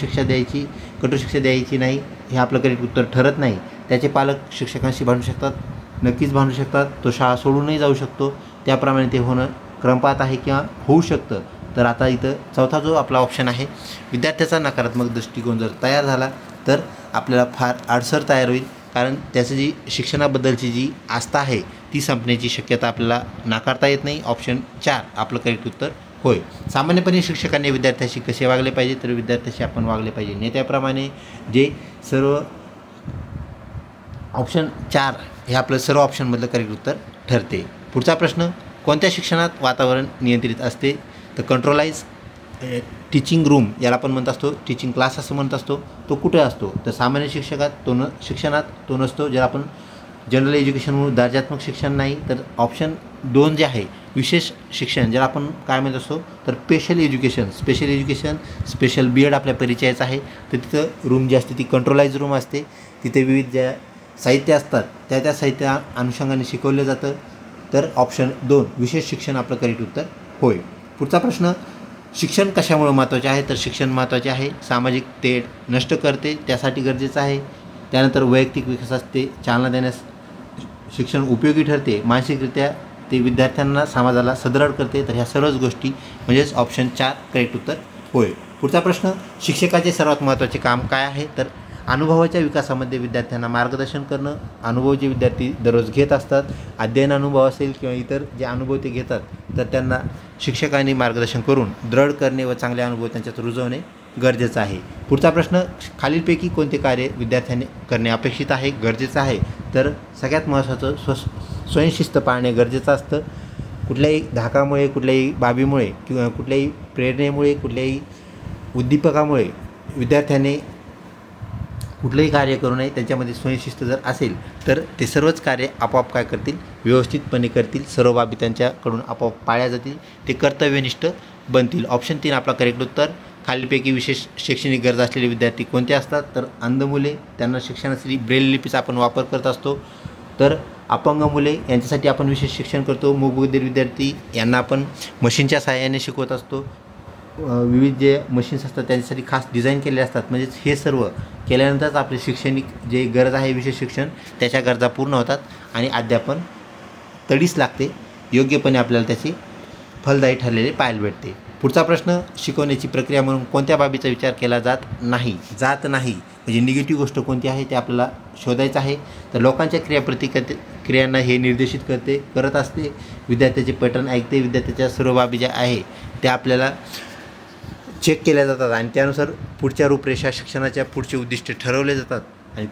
कठोर शिक्षा द्यायची नाही हे आपलं करेक्ट उत्तर ठरत नाही. त्याचे पालक शिक्षकांशी भांडू शकतात, नक्कीच भांडू शकतात. तो शाळा सोडूनही जाऊ शकतो. त्याप्रमाणे ते होणं क्रमपात आहे किंवा होऊ शकतं. तर आता इथं चौथा जो आपला ऑप्शन आहे, विद्यार्थ्याचा नकारात्मक दृष्टिकोन जर तयार झाला तर आपल्याला फार अडसर तयार होईल, कारण त्याचं जी शिक्षणाबद्दलची जी आस्था आहे ती संपण्याची शक्यता आपल्याला नाकारता येत नाही. ऑप्शन 4 आपलं करेक्ट उत्तर होय. सामान्यपणे शिक्षकांनी विद्यार्थ्याशी कसे वागले पाहिजे? तर विद्यार्थ्याशी आपण वागले पाहिजे नेत्याप्रमाणे, जे सर्व ऑप्शन 4 हे आपलं सर्व ऑप्शनमधलं करेक्ट उत्तर ठरते. पुढचा प्रश्न, कोणत्या शिक्षणात वातावरण नियंत्रित असते? तर कंट्रोलाइज टीचिंग रूम, याला आपण म्हणत असतो, टीचिंग क्लास असं म्हणत असतो, तो कुठे असतो? तर सामान्य शिक्षणात तो नसतो, ज्याला आपण जनरल एज्युकेशन म्हणून दर्जात्मक शिक्षण नाही. तर ऑप्शन 2 जे आहे, विशेष शिक्षण, ज्याला आपण काय म्हणत असतो? तर स्पेशल बी एड आपल्या परिचयाचं आहे. तर तिथं रूम जी असते ती कंट्रोलाइज रूम असते. तिथे विविध ज्या साहित्य असतात त्या साहित्या अनुषंगाने शिकवलं जातं. तर ऑप्शन 2 विशेष शिक्षण आपलं करेक्ट उत्तर होय. पुढचा प्रश्न, शिक्षण कशामुळे महत्त्वाचे आहे? तर शिक्षण महत्त्वाचे आहे, सामाजिक तेढ नष्ट करते, त्यासाठी गरजेचं आहे. त्यानंतर वैयक्तिक विकासास ते चालना देण्यास शिक्षण उपयोगी ठरते, मानसिकरित्या ते विद्यार्थ्यांना, समाजाला सदृढ करते. तर ह्या सर्वच गोष्टी म्हणजेच ऑप्शन 4 करेक्ट उत्तर होय. पुढचा प्रश्न, शिक्षकाचे सर्वात महत्त्वाचे काम काय आहे? तर अनुभवाच्या विकासामध्ये विद्यार्थ्यांना मार्गदर्शन करणं. अनुभव जे विद्यार्थी दररोज घेत असतात, अध्ययन अनुभव असेल किंवा इतर जे अनुभव ते घेतात, तर त्यांना शिक्षकांनी मार्गदर्शन करून दृढ करणे व चांगले अनुभव त्यांच्यात रुजवणे गरजेचं आहे. पुढचा प्रश्न, खालीलपैकी कोणते कार्य विद्यार्थ्यांनी करणे अपेक्षित आहे, गरजेचं आहे? तर सगळ्यात महत्त्वाचं स्वयंशिस्त पाळणे गरजेचं असतं. कुठल्याही धाकामुळे, कुठल्याही बाबीमुळे किंवा कुठल्याही प्रेरणेमुळे, कुठल्याही उद्दीपकामुळे विद्यार्थ्याने कुठलंही कार्य करू नये. त्यांच्यामध्ये स्वयंशिस्त जर असेल तर ते सर्वच कार्य आपोआप काय करतील? व्यवस्थितपणे करतील. सर्व बाबी त्यांच्याकडून आपोआप पाळल्या जातील. ते कर्तव्यनिष्ठ बनतील. ऑप्शन 3 आपला करेक्ट उत्तर. खालीलपैकी विशेष शैक्षणिक गरजा असलेले विद्यार्थी कोणते असतात? तर अंध मुले, त्यांना शिक्षणासाठी ब्रेल लिपीचा आपण वापर करत असतो. तर अपंग मुले यांच्यासाठी आपण विशेष शिक्षण करतो. मूकबधिर विद्यार्थी यांना आपण मशीनच्या सहाय्याने शिकवत असतो. विविध जे मशीन्स असतात त्यांच्यासाठी खास डिझाईन केलेले असतात. म्हणजेच हे सर्व केल्यानंतरच आपले शैक्षणिक जे गरज आहे विशेष शिक्षण त्याच्या गरजा पूर्ण होतात आणि अध्यापन तडीस लागते. योग्यपणे आपल्याला त्याची फलदायी ठरलेले पाहायला भेटते. पुढचा प्रश्न, शिकवण्याची प्रक्रिया म्हणून कोणत्या बाबीचा विचार केला जात नाही म्हणजे निगेटिव्ह गोष्ट कोणती आहे ते आपल्याला शोधायचं आहे. तर लोकांच्या क्रियांना हे निर्देशित करत असते. विद्यार्थ्याचे पॅटर्न ऐकते. विद्यार्थ्याच्या सर्व बाबी ज्या आहे त्या आपल्याला चेक केल्या जातात आणि त्यानुसार पुढच्या रूपरेषा शिक्षणाच्या पुढचे उद्दिष्ट ठरवले जातात. आणि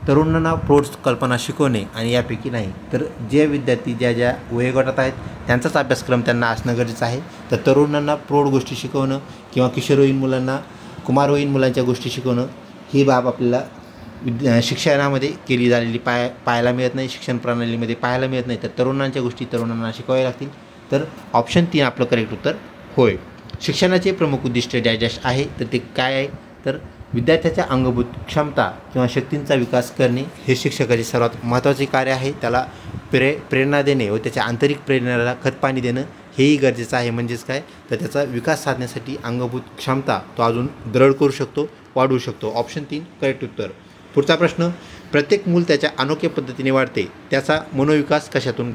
तरुणांना प्रौढ कल्पना शिकवणे आणि यापैकी नाही. तर जे विद्यार्थी ज्या वयोगटात आहेत त्यांचाच अभ्यासक्रम त्यांना असणं गरजेचं आहे. तर तरुणांना प्रौढ गोष्टी शिकवणं किंवा किशोरवयीन मुलांना कुमारवयीन मुलांच्या गोष्टी शिकवणं ही बाब आपल्याला शिक्षणामध्ये केली झालेली पाहायला मिळत नाही. शिक्षण प्रणालीमध्ये पाहायला मिळत नाही. तर तरुणांच्या गोष्टी तरुणांना शिकवाव्या लागतील. तर ऑप्शन 3 आपलं करेक्ट उत्तर होय. शिक्षणाचे प्रमुख उद्दिष्ट डॅश आहे. तर ते काय आहे? तर विद्यार्थ्याच्या अंगभूत क्षमता किंवा शक्तींचा विकास करणे हे शिक्षकाचे सर्वात महत्त्वाचे कार्य आहे. त्याला प्रेरणा देणे व त्याच्या आंतरिक प्रेरणेला खतपाणी देणं हेही गरजेचं आहे. म्हणजेच काय? तर त्याचा विकास साधण्यासाठी अंगभूत क्षमता तो अजून दृढ करू शकतो, वाढवू शकतो. ऑप्शन 3 करेक्ट उत्तर. पुढचा प्रश्न, प्रत्येक मूल त्याच्या अनोख्या पद्धतीने वाढते. त्याचा मनोविकास कशातून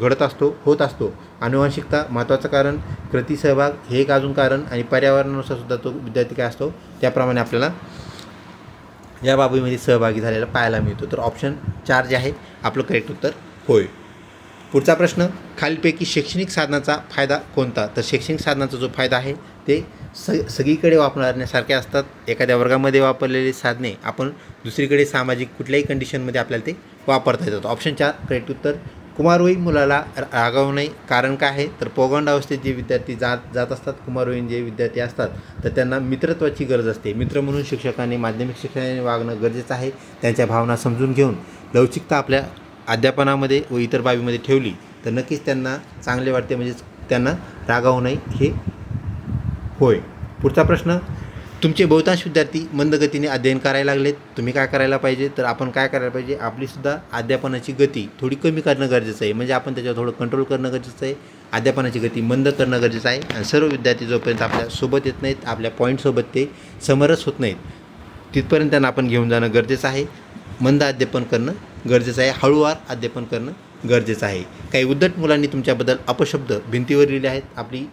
होत असतो? आनुवंशिकता महत्त्वाचं कारण, कृती सहभाग हे एक अजून कारण आणि पर्यावरणानुसार सुद्धा तो विद्यार्थी काय असतो त्याप्रमाणे आपल्याला या बाबीमध्ये सहभागी झालेला पाहायला मिळतो. तर ऑप्शन 4 जे आहे आपलं करेक्ट उत्तर होय. पुढचा प्रश्न, खालीलपैकी शैक्षणिक साधनाचा फायदा कोणता? तर शैक्षणिक साधनाचा जो फायदा आहे ते सगळीकडे वापरण्यासारखे असतात. एखाद्या वर्गामध्ये वापरलेले साधने आपण दुसरीकडे सामाजिक कुठल्याही कंडिशनमध्ये आपल्याला ते वापरता येतात. ऑप्शन 4 करेक्ट उत्तर. कुमारवयीन मुलाला रागावू नये कारण काय आहे? तर पौगंडावस्थेत जे विद्यार्थी जात असतात, कुमारवयीन जे विद्यार्थी असतात तर त्यांना मित्रत्वाची गरज असते. मित्र म्हणून शिक्षकांनी माध्यमिक शिक्षणाने वागणं गरजेचं आहे. त्यांच्या भावना समजून घेऊन लवचिकता आपल्या अध्यापनामध्ये व इतर बाबीमध्ये ठेवली तर नक्कीच त्यांना चांगले वाटते. म्हणजेच त्यांना रागावू नये हे होय. पुढचा प्रश्न, तुमचे बहुतांश विद्यार्थी मंदगतीने अध्ययन करायला लागलेत. तुम्ही काय करायला पाहिजे? तर आपण काय करायला पाहिजे? आपलीसुद्धा अध्यापनाची गती थोडी कमी करणं गरजेचं आहे. म्हणजे आपण त्याच्यावर थोडं कंट्रोल करणं गरजेचं आहे. अध्यापनाची गती मंद करणं गरजेचं आहे. आणि सर्व विद्यार्थी जोपर्यंत आपल्यासोबत येत नाहीत, आपल्या पॉईंटसोबत ते समरस होत नाहीत तिथपर्यंत त्यांना आपण घेऊन जाणं गरजेचं आहे. मंद अध्यापन करणं गरजेचं आहे. हळूवार अध्यापन करणं गरजेचं आहे. काही उद्धट मुलांनी तुमच्याबद्दल अपशब्द भिंतीवर लिहिले आहेत. आपली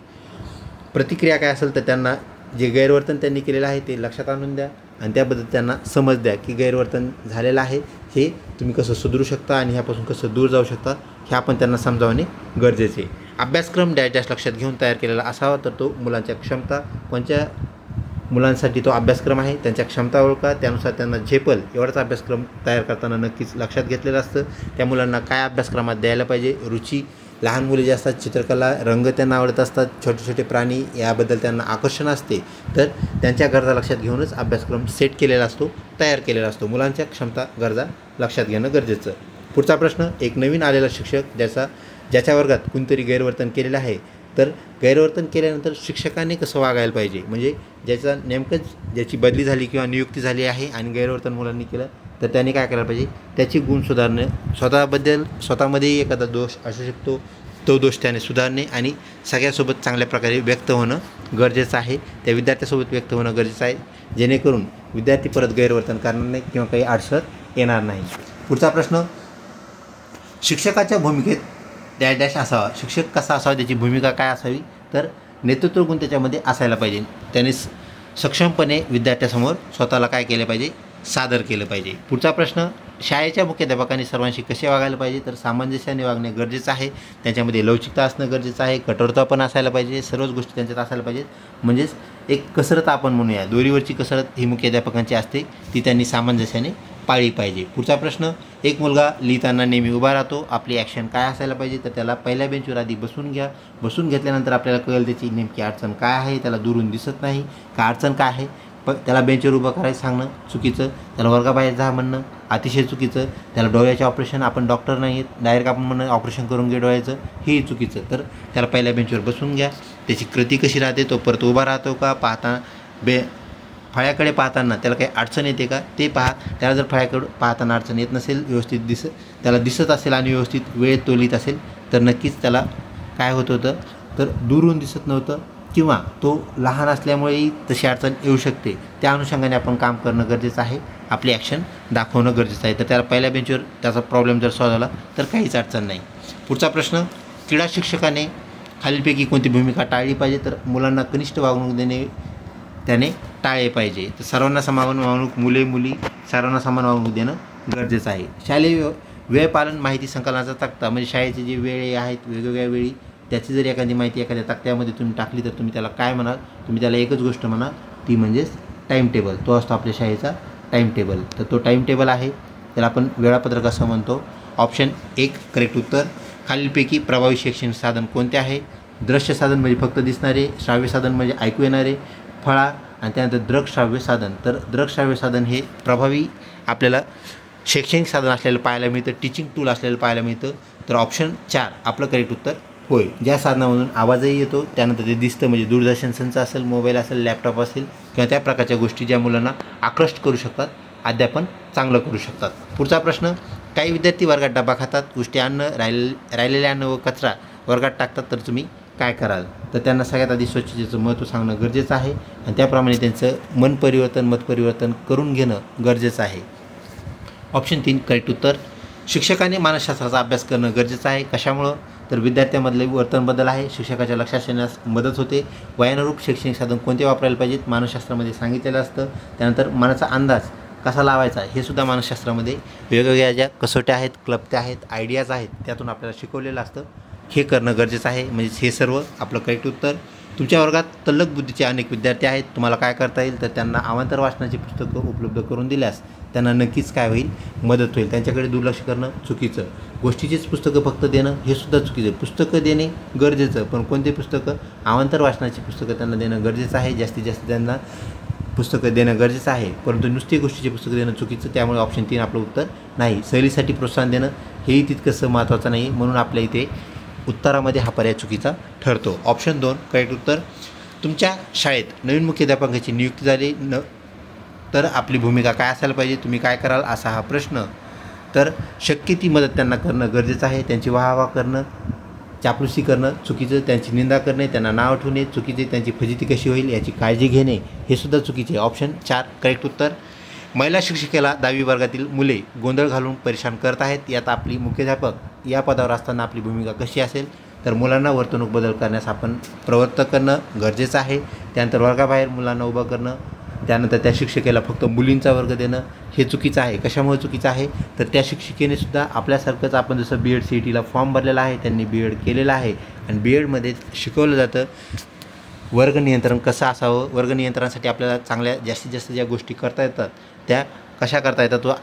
प्रतिक्रिया काय असेल तर त्यांना जे गैरवर्तन त्यांनी केलेलं आहे ते लक्षात आणून द्या आणि त्याबद्दल त्यांना समज द्या की गैरवर्तन झालेलं आहे, हे तुम्ही कसं सुधारू शकता आणि ह्यापासून कसं दूर जाऊ शकता हे आपण त्यांना समजावणे गरजेचे आहे. अभ्यासक्रम डॅश लक्षात घेऊन तयार केलेला असावा. तर तो मुलांच्या क्षमता, कोणत्या मुलांसाठी तो अभ्यासक्रम आहे त्यांच्या क्षमता ओळखा, त्यानुसार त्यांना झेपल एवढाच अभ्यासक्रम तयार करताना नक्कीच लक्षात घेतलेलं असतं. त्या मुलांना काय अभ्यासक्रमात द्यायला पाहिजे, रुची, लहान मुले जे असतात चित्रकला, रंग त्यांना आवडत असतात, छोटे छोटे प्राणी याबद्दल त्यांना आकर्षण असते, तर त्यांच्या गरजा लक्षात घेऊनच अभ्यासक्रम सेट केलेला असतो, तयार केलेला असतो. मुलांच्या क्षमता, गरजा लक्षात घेणं गरजेचं. पुढचा प्रश्न, एक नवीन आलेला शिक्षक ज्याच्या वर्गात कोणतरी गैरवर्तन केलेलं आहे तर गैरवर्तन केल्यानंतर शिक्षकाने कसं वागायला पाहिजे, म्हणजे ज्याची बदली झाली किंवा नियुक्ती झाली आहे आणि गैरवर्तन मुलांनी केलं तर त्याने काय करायला पाहिजे, त्याची गुण सुधारणे, स्वतःमध्येही एखादा दोष असू शकतो, तो दोष त्याने सुधारणे आणि सगळ्यासोबत चांगल्या प्रकारे व्यक्त होणं गरजेचं आहे. त्या विद्यार्थ्यासोबत व्यक्त होणं गरजेचं आहे जेणेकरून विद्यार्थी परत गैरवर्तन करणार नाही किंवा काही अडचण येणार नाही. पुढचा प्रश्न, शिक्षकाच्या भूमिकेत डॅश असावा. शिक्षक कसा असावा, त्याची भूमिका काय असावी, तर नेतृत्व गुण त्याच्यामध्ये असायला पाहिजे. त्याने सक्षमपणे विद्यार्थ्यासमोर स्वतःला काय केलं पाहिजे, सादर केलं पाहिजे. पुढचा प्रश्न, शाळेच्या मुख्याध्यापकांनी सर्वांशी कसे वागायला पाहिजे, तर सामंजस्याने वागणे गरजेचं आहे. त्यांच्यामध्ये लवचिकता असणं गरजेचं आहे, कठोरता पण असायला पाहिजे, सर्वच गोष्टी त्यांच्यात असायला पाहिजेत. म्हणजेच एक कसरत आपण म्हणूया, दोरीवरची कसरत ही मुख्याध्यापकांची असते, ती त्यांनी सामंजस्याने पाळली पाहिजे. पुढचा प्रश्न, एक मुलगा लिहिताना नेहमी उभा राहतो, आपली ॲक्शन काय असायला पाहिजे, तर त्याला पहिल्या बेंचवर आधी बसून घ्या. बसून घेतल्यानंतर आपल्याला कळेल त्याची नेमकी अडचण काय आहे, त्याला दुरून दिसत नाही का अडचण काय आहे, त्याला बेंचवर उभं करायचं सांगणं चुकीचं, त्याला वर्गाबाहेर जा म्हणणं अतिशय चुकीचं, त्याला डोळ्याचे ऑपरेशन, आपण डॉक्टर नाही आहेत डायरेक्ट आपण म्हणणं ऑपरेशन करून घे डोळ्याचं, हेही चुकीचं. तर त्याला पहिल्या बेंचवर बसून घ्या, त्याची कृती कशी राहते, तो परत उभा राहतो का, पाहता फळ्याकडे पाहताना त्याला काही अडचण येते का ते पहा. त्याला जर फळ्याकडे पाहताना अडचण येत नसेल, व्यवस्थित त्याला दिसत असेल आणि व्यवस्थित वेळेत तो लिहित असेल तर नक्कीच त्याला काय होत होतं तर दूरून दिसत नव्हतं किंवा तो लहान असल्यामुळेही तशी अडचण येऊ शकते. त्या अनुषंगाने आपण काम करणं गरजेचं आहे, आपली ॲक्शन दाखवणं गरजेचं आहे. तर त्याला पहिल्या बेंचवर त्याचा प्रॉब्लेम जर सॉल्व्ह झाला तर काहीच अडचण नाही. पुढचा प्रश्न, क्रीडा शिक्षकाने खालीलपैकी कोणती भूमिका टाळली पाहिजे, तर मुलांना कनिष्ठ वागणूक देणे त्याने टाळले पाहिजे. तर सर्वांना समान वागणूक, मुले मुली सर्वांना समान वागणूक देणं गरजेचं आहे. शालेय वेळपालन माहिती संकलनाचा तक्ता म्हणजे शाळेचे जे वेळे आहेत वेगवेगळ्या वेळी त्याची जर एखादी माहिती एखाद्या तक्त्यामध्ये तुम्ही टाकली तर तुम्ही त्याला काय म्हणाल, तुम्ही त्याला एकच गोष्ट म्हणाल ती म्हणजेच टाईम टेबल. तो असतो आपल्या शाळेचा टाईम टेबल. तर तो टाईम टेबल आहे, त्याला आपण वेळापत्रक असं म्हणतो. ऑप्शन 1 करेक्ट उत्तर. खालीलपैकी प्रभावी शैक्षणिक साधन कोणते आहे, दृश्य साधन म्हणजे फक्त दिसणारे, श्राव्य साधन म्हणजे ऐकू येणारे, फळा आणि त्यानंतर दृकश्राव्य साधन. तर दृकश्राव्य साधन हे प्रभावी आपल्याला शैक्षणिक साधन असलेलं पाहायला मिळतं, टीचिंग टूल असलेलं पाहायला मिळतं. तर ऑप्शन 4 आपलं करेक्ट उत्तर होय. ज्या साधनामधून आवाजही येतो, त्यानंतर ते दिसतं म्हणजे दूरदर्शन संच असेल, मोबाईल असेल, लॅपटॉप असेल किंवा त्या प्रकारच्या गोष्टी ज्या मुलांना आकृष्ट करू शकतात, अध्यापन चांगलं करू शकतात. पुढचा प्रश्न, काही विद्यार्थी वर्गात डबा खातात, उष्टे अन्न राहिलेले अन्न व कचरा वर्गात टाकतात, तर तुम्ही काय कराल. तर त्यांना सगळ्यात आधी स्वच्छतेचं महत्त्व सांगणं गरजेचं आहे आणि त्याप्रमाणे त्यांचं मत परिवर्तन करून घेणं गरजेचं आहे. ऑप्शन 3 करेक्ट उत्तर. शिक्षकाने मानसशास्त्राचा अभ्यास करणं गरजेचं आहे. कशामुळं, तर विद्यार्थ्यांमधले वर्तन बदल आहे, शिक्षकाच्या लक्षात येण्यास मदत होते. वयानुरूप शैक्षणिक साधन कोणते वापरायला पाहिजेत मानसशास्त्रामध्ये सांगितलेलं असतं. त्यानंतर मनाचा अंदाज कसा लावायचा हे सुद्धा मानसशास्त्रामध्ये वेगवेगळ्या ज्या कसोट्या आहेत, क्लप्त्या आहेत, आयडियाज आहेत त्यातून आपल्याला शिकवलेलं असतं. हे करणं गरजेचं आहे. म्हणजे हे सर्व आपलं करेक्ट उत्तर. तुमच्या वर्गात तल्लख बुद्धीचे अनेक विद्यार्थी आहेत, तुम्हाला काय करता येईल, तर त्यांना अवांतर वाचनाची पुस्तकं उपलब्ध करून दिल्यास त्यांना नक्कीच काय होईल, मदत होईल. त्यांच्याकडे दुर्लक्ष करणं चुकीचं. गोष्टीचीच पुस्तकं फक्त देणं हे सुद्धा चुकीचं. पुस्तकं देणे गरजेचं, पण कोणते पुस्तकं, अवांतर वाचनाची पुस्तकं त्यांना देणं गरजेचं आहे. जास्तीत जास्त त्यांना पुस्तकं देणं गरजेचं आहे, परंतु नुसती गोष्टीची पुस्तकं देणं चुकीचं. त्यामुळे ऑप्शन 3 आपलं उत्तर नाही. सहलीसाठी प्रोत्साहन देणं हेही तितकंसं महत्त्वाचं नाही, म्हणून आपल्या इथे उत्तरामध्ये हा पर्याय चुकीचा ठरतो. ऑप्शन 2 करेक्ट उत्तर. तुमच्या शाळेत नवीन मुख्याध्यापकाची नियुक्ती झाली तर आपली भूमिका काय असायला पाहिजे, तुम्ही काय कराल असा हा प्रश्न. तर शक्य ती मदत त्यांना करणं गरजेचं आहे. त्यांची वाहवा करणं, चापलुसी करणं चुकीचं, त्यांची निंदा करणे, त्यांना नाव ठेवणे चुकीचे, त्यांची फजिती कशी होईल याची काळजी घेणे हे सुद्धा चुकीचे. ऑप्शन 4 करेक्ट उत्तर. महिला शिक्षिकेला 10वी वर्गातील मुले गोंधळ घालून परेशान करत आहेत, यात आपली मुख्याध्यापक या पदावर असताना आपली भूमिका कशी असेल, तर मुलांना वर्तणूक बदल करण्यास आपण प्रवृत्त करणं गरजेचं आहे. त्यानंतर वर्गाबाहेर मुलांना उभं करणं, त्यानंतर त्या शिक्षिकेला फक्त मुलींचा वर्ग देणं हे चुकीचं आहे. कशामुळे चुकीचं आहे, तर त्या शिक्षिकेने सुद्धा आपल्यासारखंच आपण जसं BEd CETला फॉर्म भरलेला आहे, त्यांनी BEd केलेलं आहे आणि BEdमध्ये शिकवलं जातं वर्ग नियंत्रण कसं असावं. वर्ग नियंत्रणासाठी आपल्याला चांगल्या जास्तीत जास्त ज्या गोष्टी करता येतात त्या कशा करता येतात, व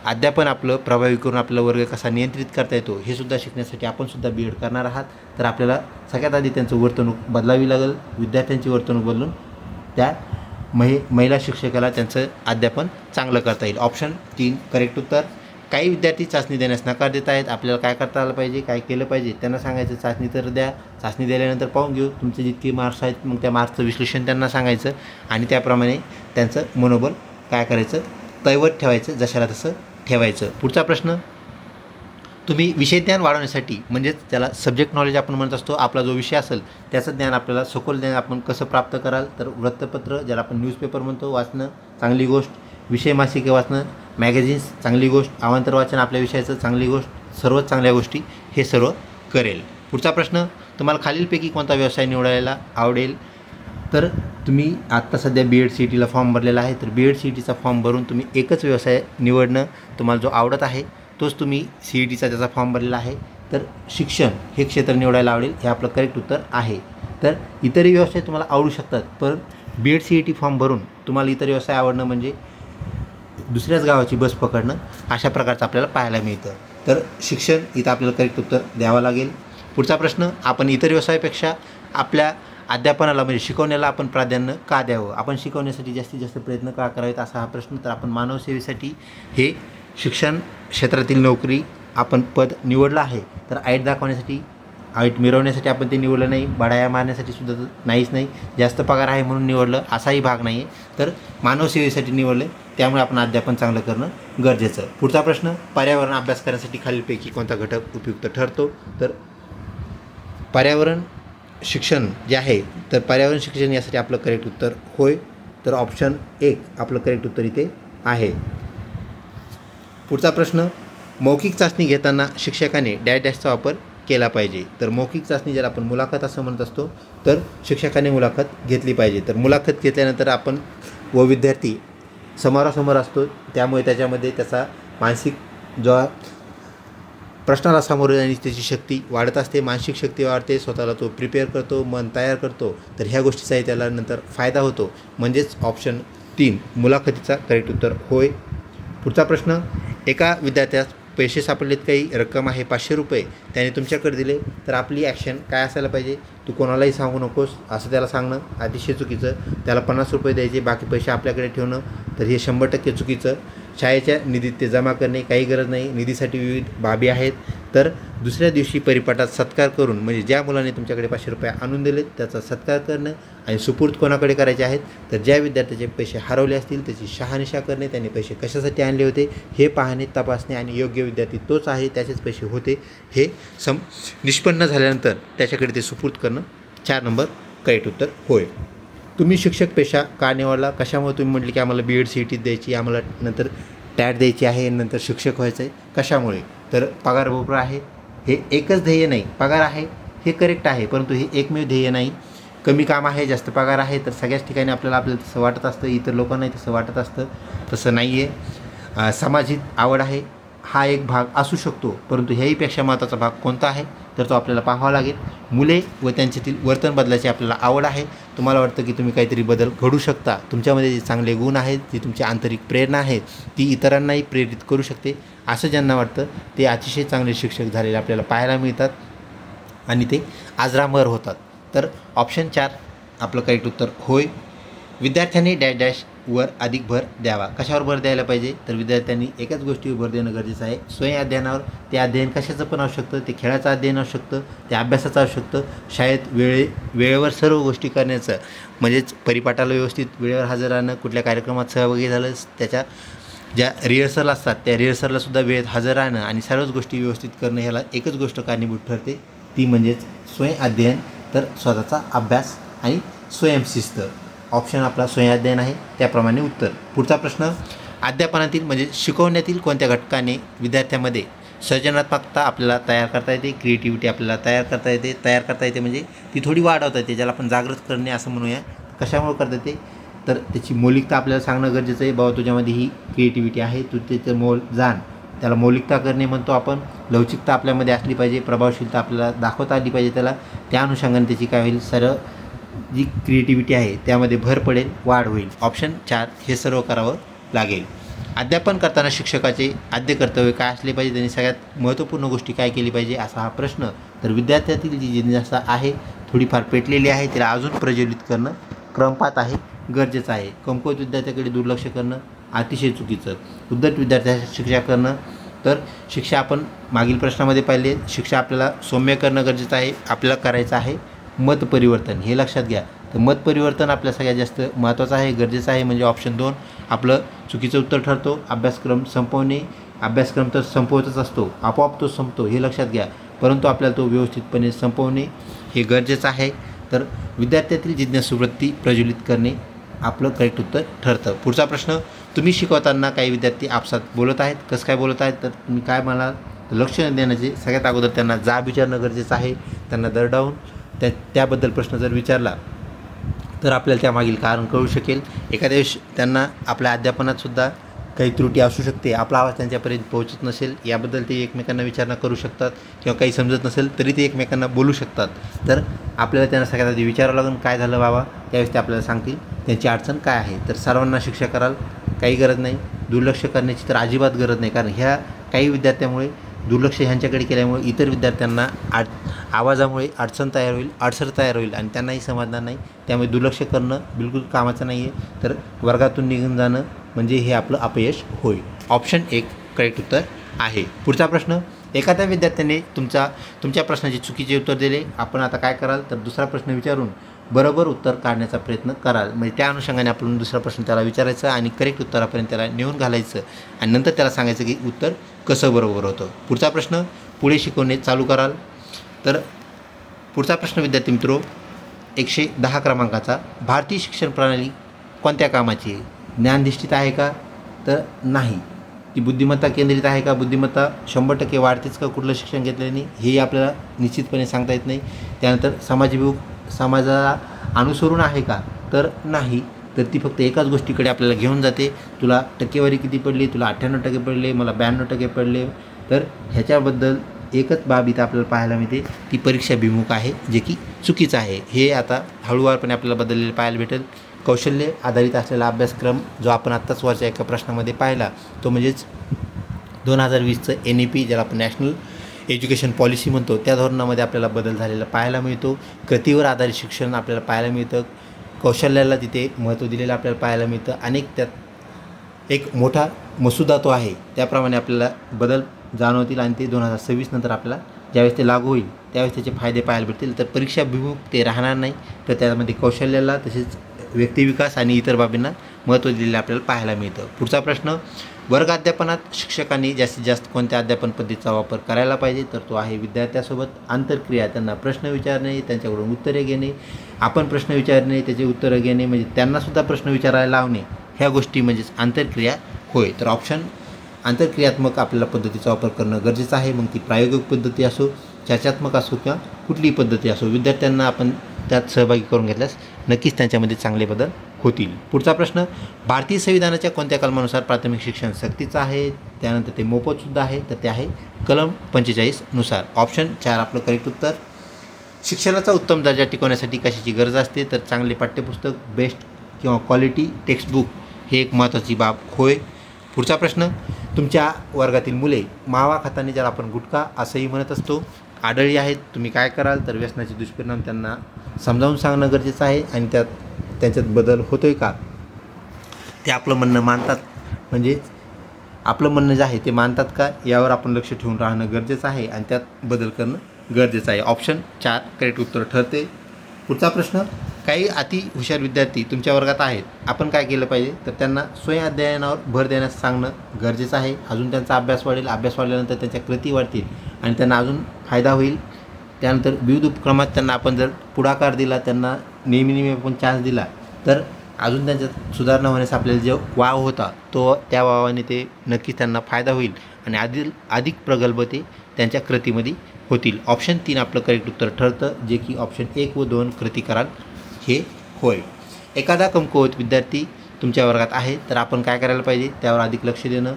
अध्यापन आपलं प्रभावी करून आपला वर्ग कसा नियंत्रित करता येतो हे सुद्धा शिकण्यासाठी आपण सुद्धा BEd करणार आहात. तर आपल्याला सगळ्यात आधी त्यांचं वर्तणूक बदलावी लागेल. विद्यार्थ्यांची वर्तणूक बदलून त्या महिला शिक्षकाला त्यांचं अध्यापन चांगलं करता येईल. ऑप्शन 3 करेक्ट उत्तर. काही विद्यार्थी चाचणी देण्यास नकार देत आहेत, आपल्याला काय करता आलं पाहिजे, काय केलं पाहिजे. त्यांना सांगायचं चाचणी तर द्या, चाचणी दिल्यानंतर पाहून घेऊ तुमचे जितके मार्क्स आहेत, मग त्या मार्क्सचं विश्लेषण त्यांना सांगायचं आणि त्याप्रमाणे त्यांचं मनोबल काय करायचं, तैवत ठेवायचं, जशाला तसं ठेवायचं. पुढचा प्रश्न, तुम्ही विषय ज्ञान वाढवण्यासाठी म्हणजेच त्याला सब्जेक्ट नॉलेज आपण म्हणत असतो, आपला जो विषय असेल त्याचं ज्ञान आपल्याला सखोल ज्ञान आपण कसं प्राप्त कराल, तर वृत्तपत्र ज्याला आपण न्यूजपेपर म्हणतो वाचणं चांगली गोष्ट, विषय मासिके वाचणं, मॅगझिन्स चांगली गोष्ट, अवांतर वाचन आपल्या विषयाचं चांगली गोष्ट, सर्वच चांगल्या गोष्टी हे सर्व करेल. पुढचा प्रश्न, तुम्हाला खालीलपैकी कोणता व्यवसाय निवडायला आवडेल, तर तुम्ही आत्ता सध्या BEd CETला फॉर्म भरलेला आहे, तर BEd CETचा फॉर्म भरून तुम्ही एकच व्यवसाय निवडणं, तुम्हाला जो आवडत आहे तोच तुम्ही CETचा त्याचा फॉर्म भरलेला आहे, तर शिक्षण हे क्षेत्र निवडायला आवडेल हे आपलं करेक्ट उत्तर आहे. तर इतरही व्यवसाय तुम्हाला आवडू शकतात, पण BEd CET फॉर्म भरून तुम्हाला इतर व्यवसाय आवडणं म्हणजे दुसऱ्याच गावाची बस पकडणं अशा प्रकारचं आपल्याला पाहायला मिळतं. तर शिक्षण इथं आपल्याला करेक्ट उत्तर द्यावं लागेल. पुढचा प्रश्न, आपण इतर व्यवसायापेक्षा आपल्या अध्यापनाला म्हणजे शिकवण्याला आपण प्राधान्य का द्यावं, आपण शिकवण्यासाठी जास्तीत जास्त प्रयत्न का करावेत असा हा प्रश्न. तर आपण मानवसेवेसाठी हे शिक्षण क्षेत्रातील नोकरी आपण पद निवडलं आहे. तर ऐट दाखवण्यासाठी, ऐट मिरवण्यासाठी आपण ते निवडलं नाही, बढाया मारण्यासाठी सुद्धा नाहीच नाही, जास्त पगार आहे म्हणून निवडलं असाही भाग नाही आहे. तर मानवसेवेसाठी निवडले, त्यामुळे आपण अध्यापन चांगलं करणं गरजेचं. पुढचा प्रश्न, पर्यावरण अभ्यास करण्यासाठी खालीलपैकी कोणता घटक उपयुक्त ठरतो. तर पर्यावरण शिक्षण जे आहे, तर पर्यावरण शिक्षण यासाठी आपलं करेक्ट उत्तर होय. तर ऑप्शन 1 आपलं करेक्ट उत्तर इथे आहे. पुढचा प्रश्न, मौखिक चाचणी घेताना शिक्षकाने डॅश डॅशचा वापर केला पाहिजे. तर मौखिक चाचणी ज्याला आपण मुलाखत असं म्हणत असतो, तर शिक्षकाने मुलाखत घेतली पाहिजे. तर मुलाखत घेतल्यानंतर आपण व विद्यार्थी समोरासमोर असतो, त्यामुळे त्याच्यामध्ये त्याचा मानसिक जो प्रश्नाला सामोरे जाण्याची त्याची शक्ती वाढत असते, मानसिक शक्ती वाढते, स्वतःला तो प्रिपेअर करतो, मन तयार करतो. तर ह्या गोष्टीचाही त्याला नंतर फायदा होतो. म्हणजेच ऑप्शन 3 मुलाखतीचा करेक्ट उत्तर होय. पुढचा प्रश्न, एका विद्यार्थ्यास पैसे सापडलेत, काही रक्कम आहे 500 रुपये, त्याने तुमच्याकडे दिले, तर आपली ॲक्शन काय असायला पाहिजे. तू कोणालाही सांगू नकोस असं त्याला सांगणं अतिशय चुकीचं. त्याला 50 रुपये द्यायचे, बाकी पैसे आपल्याकडे ठेवणं, तर हे 100% चुकीचं. शाळेच्या निधीत ते जमा करणे काही गरज नाही, निधीसाठी विविध बाबी आहेत. तर दुसऱ्या दिवशी परिपाठात सत्कार करून, म्हणजे ज्या मुलाने तुमच्याकडे 500 रुपये आणून दिलेत त्याचा सत्कार करणं आणि सुपूर्द कोणाकडे करायचे आहेत, तर ज्या विद्यार्थ्याचे पैसे हरवले असतील त्याची शहानिशा करणे, त्यांनी पैसे कशासाठी आणले होते हे पाहणे, तपासणे आणि योग्य विद्यार्थी तोच आहे, त्याचेच पैसे होते हे निष्पन्न झाल्यानंतर त्याच्याकडे ते सुपूर्द करणं. 4 नंबर करेक्ट उत्तर होय. तुम्ही शिक्षक पेशा का निवडला, कशामुळे तुम्ही म्हटले की आम्हाला BEd CET द्यायची, आम्हाला नंतर टॅट द्यायची आहे, नंतर शिक्षक व्हायचं आहे, कशामुळे. तर पगार भरपूर आहे, हे एकच ध्येय नाही. पगार आहे हे करेक्ट आहे, परंतु हे एकमेव ध्येय नाही. कमी काम आहे, जास्त पगार आहे, तर सगळ्याच ठिकाणी आपल्याला तसं वाटत असतं, इतर लोकांनाही तसं वाटत असतं, तसं नाही आहे. समाजिक आवड आहे हा एक भाग असू शकतो, परंतु ह्याहीपेक्षा महत्त्वाचा भाग कोणता आहे तर तो आपल्याला पाहावा लागेल. मुले व त्यांच्यातील वर्तन बदलायची आपल्याला आवड आहे. तुम्हाला वाटतं की तुम्ही काहीतरी बदल घडू शकता, तुमच्यामध्ये जे चांगले गुण आहेत, जी तुमची आंतरिक प्रेरणा आहे ती इतरांनाही प्रेरित करू शकते, असं ज्यांना वाटतं ते अतिशय चांगले शिक्षक झालेले आपल्याला पाहायला मिळतात आणि ते आजरामर होतात. तर ऑप्शन 4 आपलं करेक्ट उत्तर होय. विद्यार्थ्यांनी डॅश डॅशवर अधिक भर द्यावा, कशावर भर द्यायला पाहिजे तर विद्यार्थ्यांनी एकाच गोष्टीवर भर देणं गरजेचं आहे, स्वयं अध्ययनावर. ते अध्ययन कशाचं पण असू शकतं, ते खेळाचं अध्ययन असू शकतं, ते अभ्यासाचं असू शकतं. शाळेत वेळेवर सर्व गोष्टी करण्याचं, म्हणजेच परिपाठाला व्यवस्थित वेळेवर हजर राहणं, कुठल्या कार्यक्रमात सहभागी झालं, त्याच्या ज्या रिहर्सल असतात त्या रिहर्सललासुद्धा वेळेत हजर राहणं आणि सर्वच गोष्टी व्यवस्थित करणं, ह्याला एकच गोष्ट कारणीभूत ठरते, ती म्हणजेच स्वयं अध्ययन. तर स्वतःचा अभ्यास आणि स्वयंशिस्त. ऑप्शन आपला स्वयं अध्ययन आहे, त्याप्रमाणे उत्तर. पुढचा प्रश्न, अध्यापनातील म्हणजे शिकवण्यातील कोणत्या घटकाने विद्यार्थ्यांमध्ये सर्जनात्मकता आपल्याला तयार करता येते, क्रिएटिव्हिटी आपल्याला तयार करता येते म्हणजे ती थोडी वाढवता येते, ज्याला आपण जागृत करणे असं म्हणूया. कशामुळे करता येते तर त्याची मौलिकता आपल्याला सांगणं गरजेचं आहे. बाबा तुझ्यामध्ये ही क्रिएटिव्हिटी आहे, तू त्याचं मोल जाण, त्याला मौलिकता करणे म्हणतो आपण. लवचिकता आपल्यामध्ये असली पाहिजे, प्रभावशीलता आपल्याला दाखवता आली पाहिजे त्याला, त्या अनुषंगाने त्याची काय होईल, सरळ जी क्रिएटिव्हिटी आहे त्यामध्ये भर पडेल, वाढ होईल. ऑप्शन 4 हे सर्व करावं लागेल. अध्यापन करताना शिक्षकाचे आद्य कर्तव्य काय असले पाहिजे, त्यांनी सगळ्यात महत्त्वपूर्ण गोष्टी काय केली पाहिजे असा हा प्रश्न. तर विद्यार्थ्यातील जी जिज्ञासा आहे थोडीफार पेटलेली आहे, तिला अजून प्रज्वलित करणं क्रमपात आहे, गरजेचं आहे. कमकुवत विद्यार्थ्याकडे दुर्लक्ष करणं अतिशय चुकीचं. उद्धट विद्यार्थ्याची शिक्षा करणं, तर शिक्षा आपण मागील प्रश्नामध्ये पाहिले, शिक्षा आपल्याला सौम्य करणं गरजेचं आहे. आपल्याला करायचं आहे मत परिवर्तन, हे लक्षात घ्या. तर मत परिवर्तन आपल्या सगळ्यात जास्त महत्त्वाचं आहे, गरजेचं आहे, म्हणजे ऑप्शन 2 आपलं चुकीचं उत्तर ठरतो. अभ्यासक्रम संपवणे, अभ्यासक्रम तर संपवतच असतो, आपोआप तो संपतो, हे लक्षात घ्या, परंतु आपल्याला तो व्यवस्थितपणे संपवणे हे गरजेचं आहे. तर विद्यार्थ्यातील जिज्ञासूवृत्ती प्रज्वलित करणे आपलं करेक्ट उत्तर ठरतं. पुढचा प्रश्न, तुम्ही शिकवताना काही विद्यार्थी आपसात बोलत आहेत, कसं काय बोलत आहेत तर तुम्ही काय म्हणाल, लक्ष न देण्याचे सगळ्यात अगोदर त्यांना जाब विचारणं गरजेचं आहे. त्यांना दरडावून त्याबद्दल प्रश्न जर विचारला तर आपल्याला त्यामागील कारण कळू शकेल. एखाद्या वेळेस त्यांना आपल्या अध्यापनातसुद्धा काही त्रुटी असू शकते, आपला आवाज त्यांच्यापर्यंत पोहोचत नसेल, याबद्दल ते एकमेकांना विचारणा करू शकतात, किंवा काही समजत नसेल तरी ते एकमेकांना बोलू शकतात. तर आपल्याला त्यांना सगळ्यात आधी विचारावं लागेल काय झालं बाबा, त्यावेळेस ते आपल्याला सांगतील त्यांची अडचण काय आहे. तर सर्वांना शिक्षा कराल काही गरज नाही, दुर्लक्ष करण्याची तर अजिबात गरज नाही, कारण ह्या काही विद्यार्थ्यामुळे दुर्लक्ष ह्यांच्याकडे केल्यामुळे इतर विद्यार्थ्यांना आवाजामुळे अडचण तयार होईल आणि त्यांनाही समजणार नाही. त्यामुळे दुर्लक्ष करणं बिलकुल कामाचं नाही आहे. तर वर्गातून निघून जाणं म्हणजे हे आपलं अपयश होईल. ऑप्शन 1 करेक्ट उत्तर आहे. पुढचा प्रश्न, एखाद्या विद्यार्थ्याने तुमच्या प्रश्नाचे चुकीचे उत्तर दिले. आपण आता काय कराल तर दुसरा प्रश्न विचारून बरोबर उत्तर काढण्याचा प्रयत्न कराल. म्हणजे त्या अनुषंगाने आपण दुसरा प्रश्न त्याला विचारायचा आणि करेक्ट उत्तरापर्यंत त्याला नेऊन घालायचं आणि नंतर त्याला सांगायचं की उत्तर कसं बरोबर होतं. पुढचा प्रश्न, पुढे शिकवणे चालू कराल. तर पुढचा प्रश्न विद्यार्थी मित्रो, 110 क्रमांकाचा, भारतीय शिक्षण प्रणाली कोणत्या कामाची आहे? ज्ञानधिष्ठित आहे का? तर नाही. ती बुद्धिमत्ता केंद्रित आहे का? बुद्धिमत्ता 100% वाढतेच का कुठलं शिक्षण घेतल्याने? हेही आपल्याला निश्चितपणे सांगता येत नाही. त्यानंतर समाजाला अनुसरून आहे का? तर नाही. तर ती फक्त एकाच गोष्टीकडे आपल्याला घेऊन जाते. तुला टक्केवारी किती पडली? तुला 98% पडले, मला 92% पडले. तर ह्याच्याबद्दल एकच बाब इथं आपल्याला पाहायला मिळते, ती परीक्षाभिमुख आहे, जे की चुकीचं आहे. हे आता हळूवारपणे आपल्याला बदललेलं पाहायला भेटेल. कौशल्य आधारित असलेला अभ्यासक्रम जो आपण आत्ताच वरच्या एका प्रश्नामध्ये पाहिला, तो म्हणजेच 2020चं NEP, ज्याला आपण नॅशनल एज्युकेशन पॉलिसी म्हणतो, त्या धोरणामध्ये आपल्याला बदल झालेला पाहायला मिळतो. कृतीवर आधारित शिक्षण आपल्याला पाहायला मिळतं. कौशल्याला तिथे महत्त्व दिलेलं आपल्याला पाहायला मिळतं. अनेक त्यात एक मोठा मसुदा तो आहे, त्याप्रमाणे आपल्याला बदल जाणवतील आणि ते 2026 नंतर आपल्याला ज्यावेळेस ते लागू होईल त्यावेळेस त्याचे फायदे पाहायला भेटतील. तर परीक्षाभिमुख ते राहणार नाही. तर त्यामध्ये कौशल्याला तसेच व्यक्तिविकास आणि इतर बाबींना महत्त्व दिलेलं आपल्याला पाहायला मिळतं. पुढचा प्रश्न, वर्ग अध्यापनात शिक्षकांनी जास्तीत जास्त कोणत्या अध्यापन पद्धतीचा वापर करायला पाहिजे? तर तो आहे विद्यार्थ्यासोबत आंतरक्रिया. त्यांना प्रश्न विचारणे, त्यांच्याकडून उत्तरे घेणे, आपण प्रश्न विचारणे, त्याचे उत्तरं घेणे, म्हणजे त्यांनासुद्धा प्रश्न विचारायला लावणे, ह्या गोष्टी म्हणजेच आंतरक्रिया होय. तर ऑप्शन आंतरक्रियात्मक आपल्याला पद्धतीचा वापर करणं गरजेचं आहे. मग ती प्रायोगिक पद्धती असो, चर्चात्मक असो किंवा कुठलीही पद्धती असो, विद्यार्थ्यांना आपण त्यात सहभागी करून घेतल्यास नक्कीच त्यांच्यामध्ये चांगले बदल होतील. पुढचा प्रश्न, भारतीय संविधानाच्या कोणत्या कलमानुसार प्राथमिक शिक्षण सक्तीचं आहे? त्यानंतर ते मोफतसुद्धा आहे. तर ते आहे कलम 45 नुसार. ऑप्शन 4 आपलं करेक्ट उत्तर. शिक्षणाचा उत्तम दर्जा टिकवण्यासाठी कशाची गरज असते? तर चांगले पाठ्यपुस्तक, बेस्ट किंवा क्वालिटी टेक्स्टबुक हे एक महत्त्वाची बाब होय. पुढचा प्रश्न, तुमच्या वर्गातील मुले मावा खाताना, ज्याला आपण गुटखा असंही म्हणत असतो, आढळली आहेत. तुम्ही काय कराल तर व्यसनाचे दुष्परिणाम त्यांना समजावून सांगणं गरजेचं आहे आणि त्यांच्यात बदल होतो आहे का ते आपलं म्हणणं मानतात, म्हणजे आपलं म्हणणं जे आहे ते मानतात का, यावर आपण लक्ष ठेवून राहणं गरजेचं आहे आणि त्यात बदल करणं गरजेचं आहे. ऑप्शन 4 करेक्ट उत्तर ठरते. पुढचा प्रश्न, काही अति हुशार विद्यार्थी तुमच्या वर्गात आहेत. आपण काय केलं पाहिजे? तर त्यांना स्वयं अध्ययनावर भर देण्यास सांगणं गरजेचं आहे. अजून त्यांचा अभ्यास वाढेल. अभ्यास वाढल्यानंतर त्यांच्या कृती वाढतील आणि त्यांना अजून फायदा होईल. त्यानंतर विविध उपक्रमात त्यांना आपण जर पुढाकार दिला, त्यांना नेहमी आपण चान्स दिला, तर अजून त्यांच्यात सुधारणा होण्यास आपल्याला जो वाव होता तो त्या वावाने ते नक्कीच त्यांना फायदा होईल आणि अधिक प्रगल्भ ते त्यांच्या कृतीमध्ये होतील. ऑप्शन 3 आपलं करेक्ट उत्तर ठरतं, जे की ऑप्शन 1 व 2 कृती कराल हे होय. एखादा कमकुवत विद्यार्थी तुमच्या वर्गात आहे तर आपण काय करायला पाहिजे? त्यावर अधिक लक्ष देणं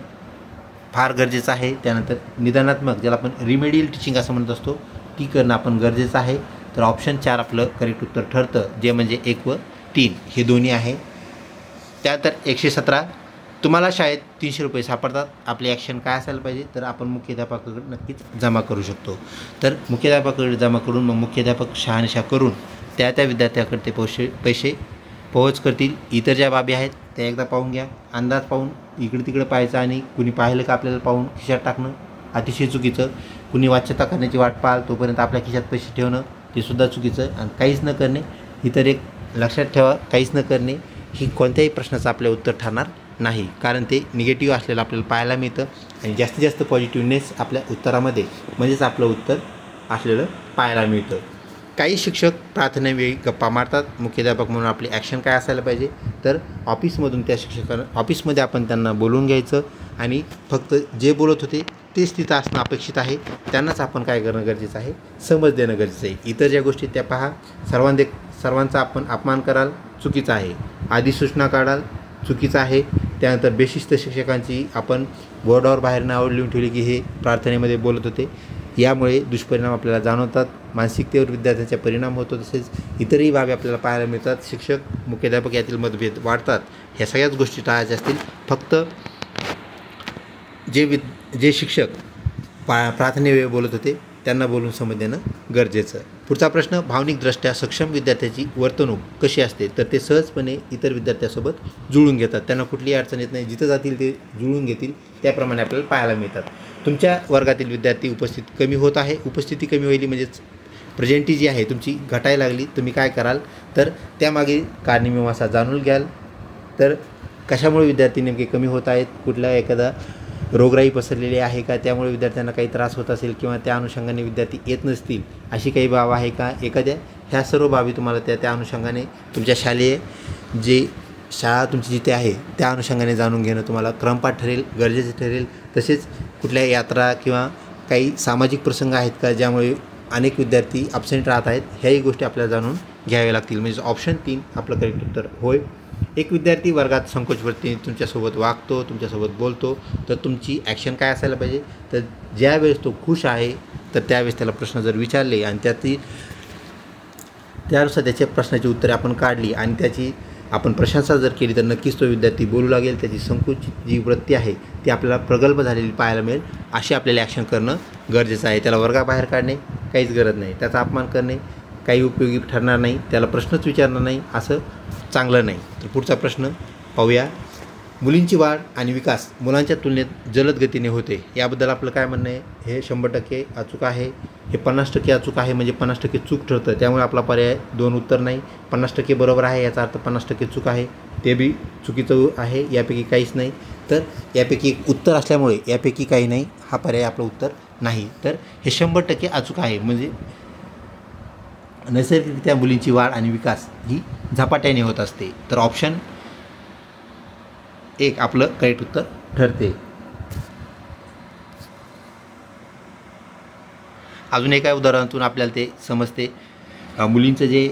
फार गरजेचं आहे. त्यानंतर निदानात्मक, ज्याला आपण रिमेडियल टीचिंग असं म्हणत असतो, ती करणं आपण गरजेचं आहे. तर ऑप्शन 4 आपलं करेक्ट उत्तर ठरतं, जे म्हणजे 1 व 3 हे दोन्ही आहे. त्यानंतर 117, तुम्हाला शाळेत 300 रुपये सापडतात, आपली ॲक्शन काय असायला पाहिजे? तर आपण मुख्याध्यापकाकडे नक्कीच जमा करू शकतो. तर मुख्याध्यापकाकडे जमा करून मग मुख्याध्यापक शहानिशा करून त्या विद्यार्थ्याकडे ते पैसे पोहोच करतील. इतर ज्या बाबी आहेत त्या एकदा पाहून घ्या. अंदाज पाहून इकडे तिकडे पाहायचं आणि कुणी पाहिलं का आपल्याला पाहून खिशात टाकणं अतिशय चुकीचं. कुणी वाच्यता करण्याची वाट पाहाल तोपर्यंत आपल्या खिशात पैसे ठेवणं ते सुद्धा चुकीचं. आणि काहीच न करणे ही तर एक लक्षात ठेवा, काहीच न करणे ही कोणत्याही प्रश्नाचं आपलं उत्तर ठरणार नाही, कारण ते निगेटिव्ह असलेलं आपल्याला पाहायला मिळतं आणि जास्तीत जास्त पॉझिटिव्हनेस आपल्या उत्तरामध्ये म्हणजेच आपलं उत्तर असलेलं पाहायला मिळतं. काही शिक्षक प्रार्थनेवेळी गप्पा मारतात. मुख्याध्यापक म्हणून आपली ॲक्शन काय असायला पाहिजे? तर ऑफिसमधून त्या शिक्षकांना ऑफिसमध्ये आपण त्यांना बोलवून घ्यायचं आणि फक्त जे बोलत होते तेच तिथं असणं अपेक्षित आहे. त्यांनाच आपण काय करणं गरजेचं आहे? समज देणं गरजेचं आहे. इतर ज्या गोष्टी त्या पहा, सर्वांचा आपण अपमान कराल चुकीचं आहे, अधिसूचना काढाल चुकीचं आहे. त्यानंतर बेशिस्त शिक्षकांची आपण बोर्डावर बाहेर नावं लिहून ठेवली की हे प्रार्थनेमध्ये बोलत होते, यामुळे दुष्परिणाम आपल्याला जाणवतात. मानसिकतेवर विद्यार्थ्यांचा परिणाम होतो. तसेच इतरही बाबी आपल्याला पाहायला मिळतात. शिक्षक मुख्याध्यापक यातील मतभेद वाढतात. ह्या सगळ्याच गोष्टी टाळायच्या असतील. फक्त जे शिक्षक प्रार्थनेवेळी बोलत होते त्यांना बोलून समज देणं गरजेचं. पुढचा प्रश्न, भावनिकदृष्ट्या सक्षम विद्यार्थ्याची वर्तणूक कशी असते? तर ते सहजपणे इतर विद्यार्थ्यासोबत जुळून घेतात. त्यांना कुठलीही अडचण येत नाही. जिथं जातील ते जुळून घेतील. त्याप्रमाणे आपल्याला पाहायला मिळतात. तुमच्या वर्गातील विद्यार्थी उपस्थिती कमी होईल म्हणजेच प्रेझेंटी जी आहे तुमची घटायला लागली. तुम्ही काय कराल तर त्यामागे कारणमीमांसा जाणून घ्याल. तर कशामुळे विद्यार्थी नेमके कमी होत आहेत, कुठला एखादा रोगराई पसरलेली आहे का, त्यामुळे विद्यार्थ्यांना काही त्रास होत असेल किंवा त्या अनुषंगाने विद्यार्थी येत नसतील अशी काही बाब आहे का एखाद्या, ह्या सर्व बाबी तुम्हाला त्या अनुषंगाने तुमच्या शालेय शाळा तुमची जिथे आहे त्या अनुषंगाने जाणून घेणं तुम्हाला क्रमपाठ ठरेल, गरजेचे ठरेल. तसेच कुठल्या यात्रा किंवा काही सामाजिक प्रसंग आहेत का ज्यामुळे अनेक विद्यार्थी ॲब्सेंट राहत आहेत, ह्याही गोष्टी आपल्याला जाणून घ्याव्या लागतील. म्हणजे ऑप्शन 3 आपलं करेक्ट उत्तर होय. एक विद्यार्थी वर्गात संकोचवरती तुमच्यासोबत वागतो, तुमच्यासोबत बोलतो, तर तुमची ॲक्शन काय असायला पाहिजे? तर ज्यावेळेस तो खुश आहे तर त्यावेळेस त्याला प्रश्न जर विचारले आणि त्यानुसार त्याच्या प्रश्नाची उत्तरे आपण काढली आणि त्याची आपण प्रशंसा जर केली तर नक्कीच तो विद्यार्थी बोलू लागेल. त्याची संकुचित जी वृत्ती आहे ती आपल्याला प्रगल्भ झालेली पाहायला मिळेल. अशी आपल्याला ॲक्शन करणं गरजेचं आहे. त्याला वर्गाबाहेर काढणे काहीच गरज नाही. त्याचा अपमान करणे काही उपयोगी ठरणार नाही. त्याला प्रश्नच विचारणार नाही असं चांगलं नाही. तर पुढचा प्रश्न पाहूया. मुलींची वाढ आणि विकास मुलांच्या तुलनेत जलद गतीने होते, याबद्दल आपलं काय म्हणणं आहे? हे 100% अचूक आहे. हे 50% अचूक आहे म्हणजे 50% चूक ठरतं. त्यामुळे आपला पर्याय 2 उत्तर नाही. 50% बरोबर आहे याचा अर्थ 50% चूक आहे, ते बी चुकीचं आहे. यापैकी काहीच नाही. तर यापैकी एक उत्तर असल्यामुळे यापैकी काही नाही हा पर्याय आपलं उत्तर नाही. तर हे 100% अचूक आहे. म्हणजे नैसर्गिकरित्या मुलींची वाढ आणि विकास ही झपाट्याने होत असते. तर ऑप्शन 1 आपलं करेक्ट उत्तर ठरते. अजून एका उदाहरणातून आपल्याला ते समजते. मुलींचं जे